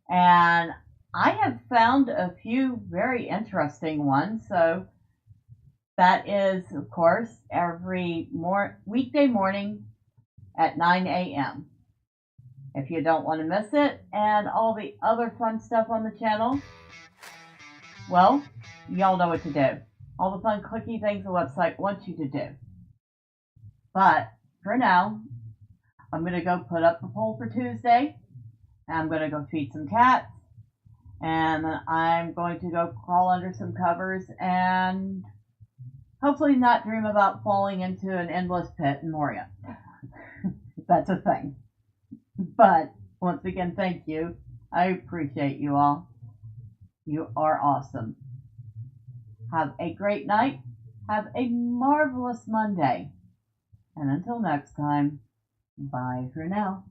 And I have found a few very interesting ones. So that is, of course, every weekday morning at 9 a.m. If you don't want to miss it, and all the other fun stuff on the channel, well, y'all know what to do. All the fun clicky things the website wants you to do. But for now, I'm going to go put up the poll for Tuesday. I'm going to go feed some cats. And then I'm going to go crawl under some covers and hopefully not dream about falling into an endless pit in Moria. That's a thing. But once again, thank you. I appreciate you all. You are awesome. Have a great night. Have a marvelous Monday. And until next time, bye for now.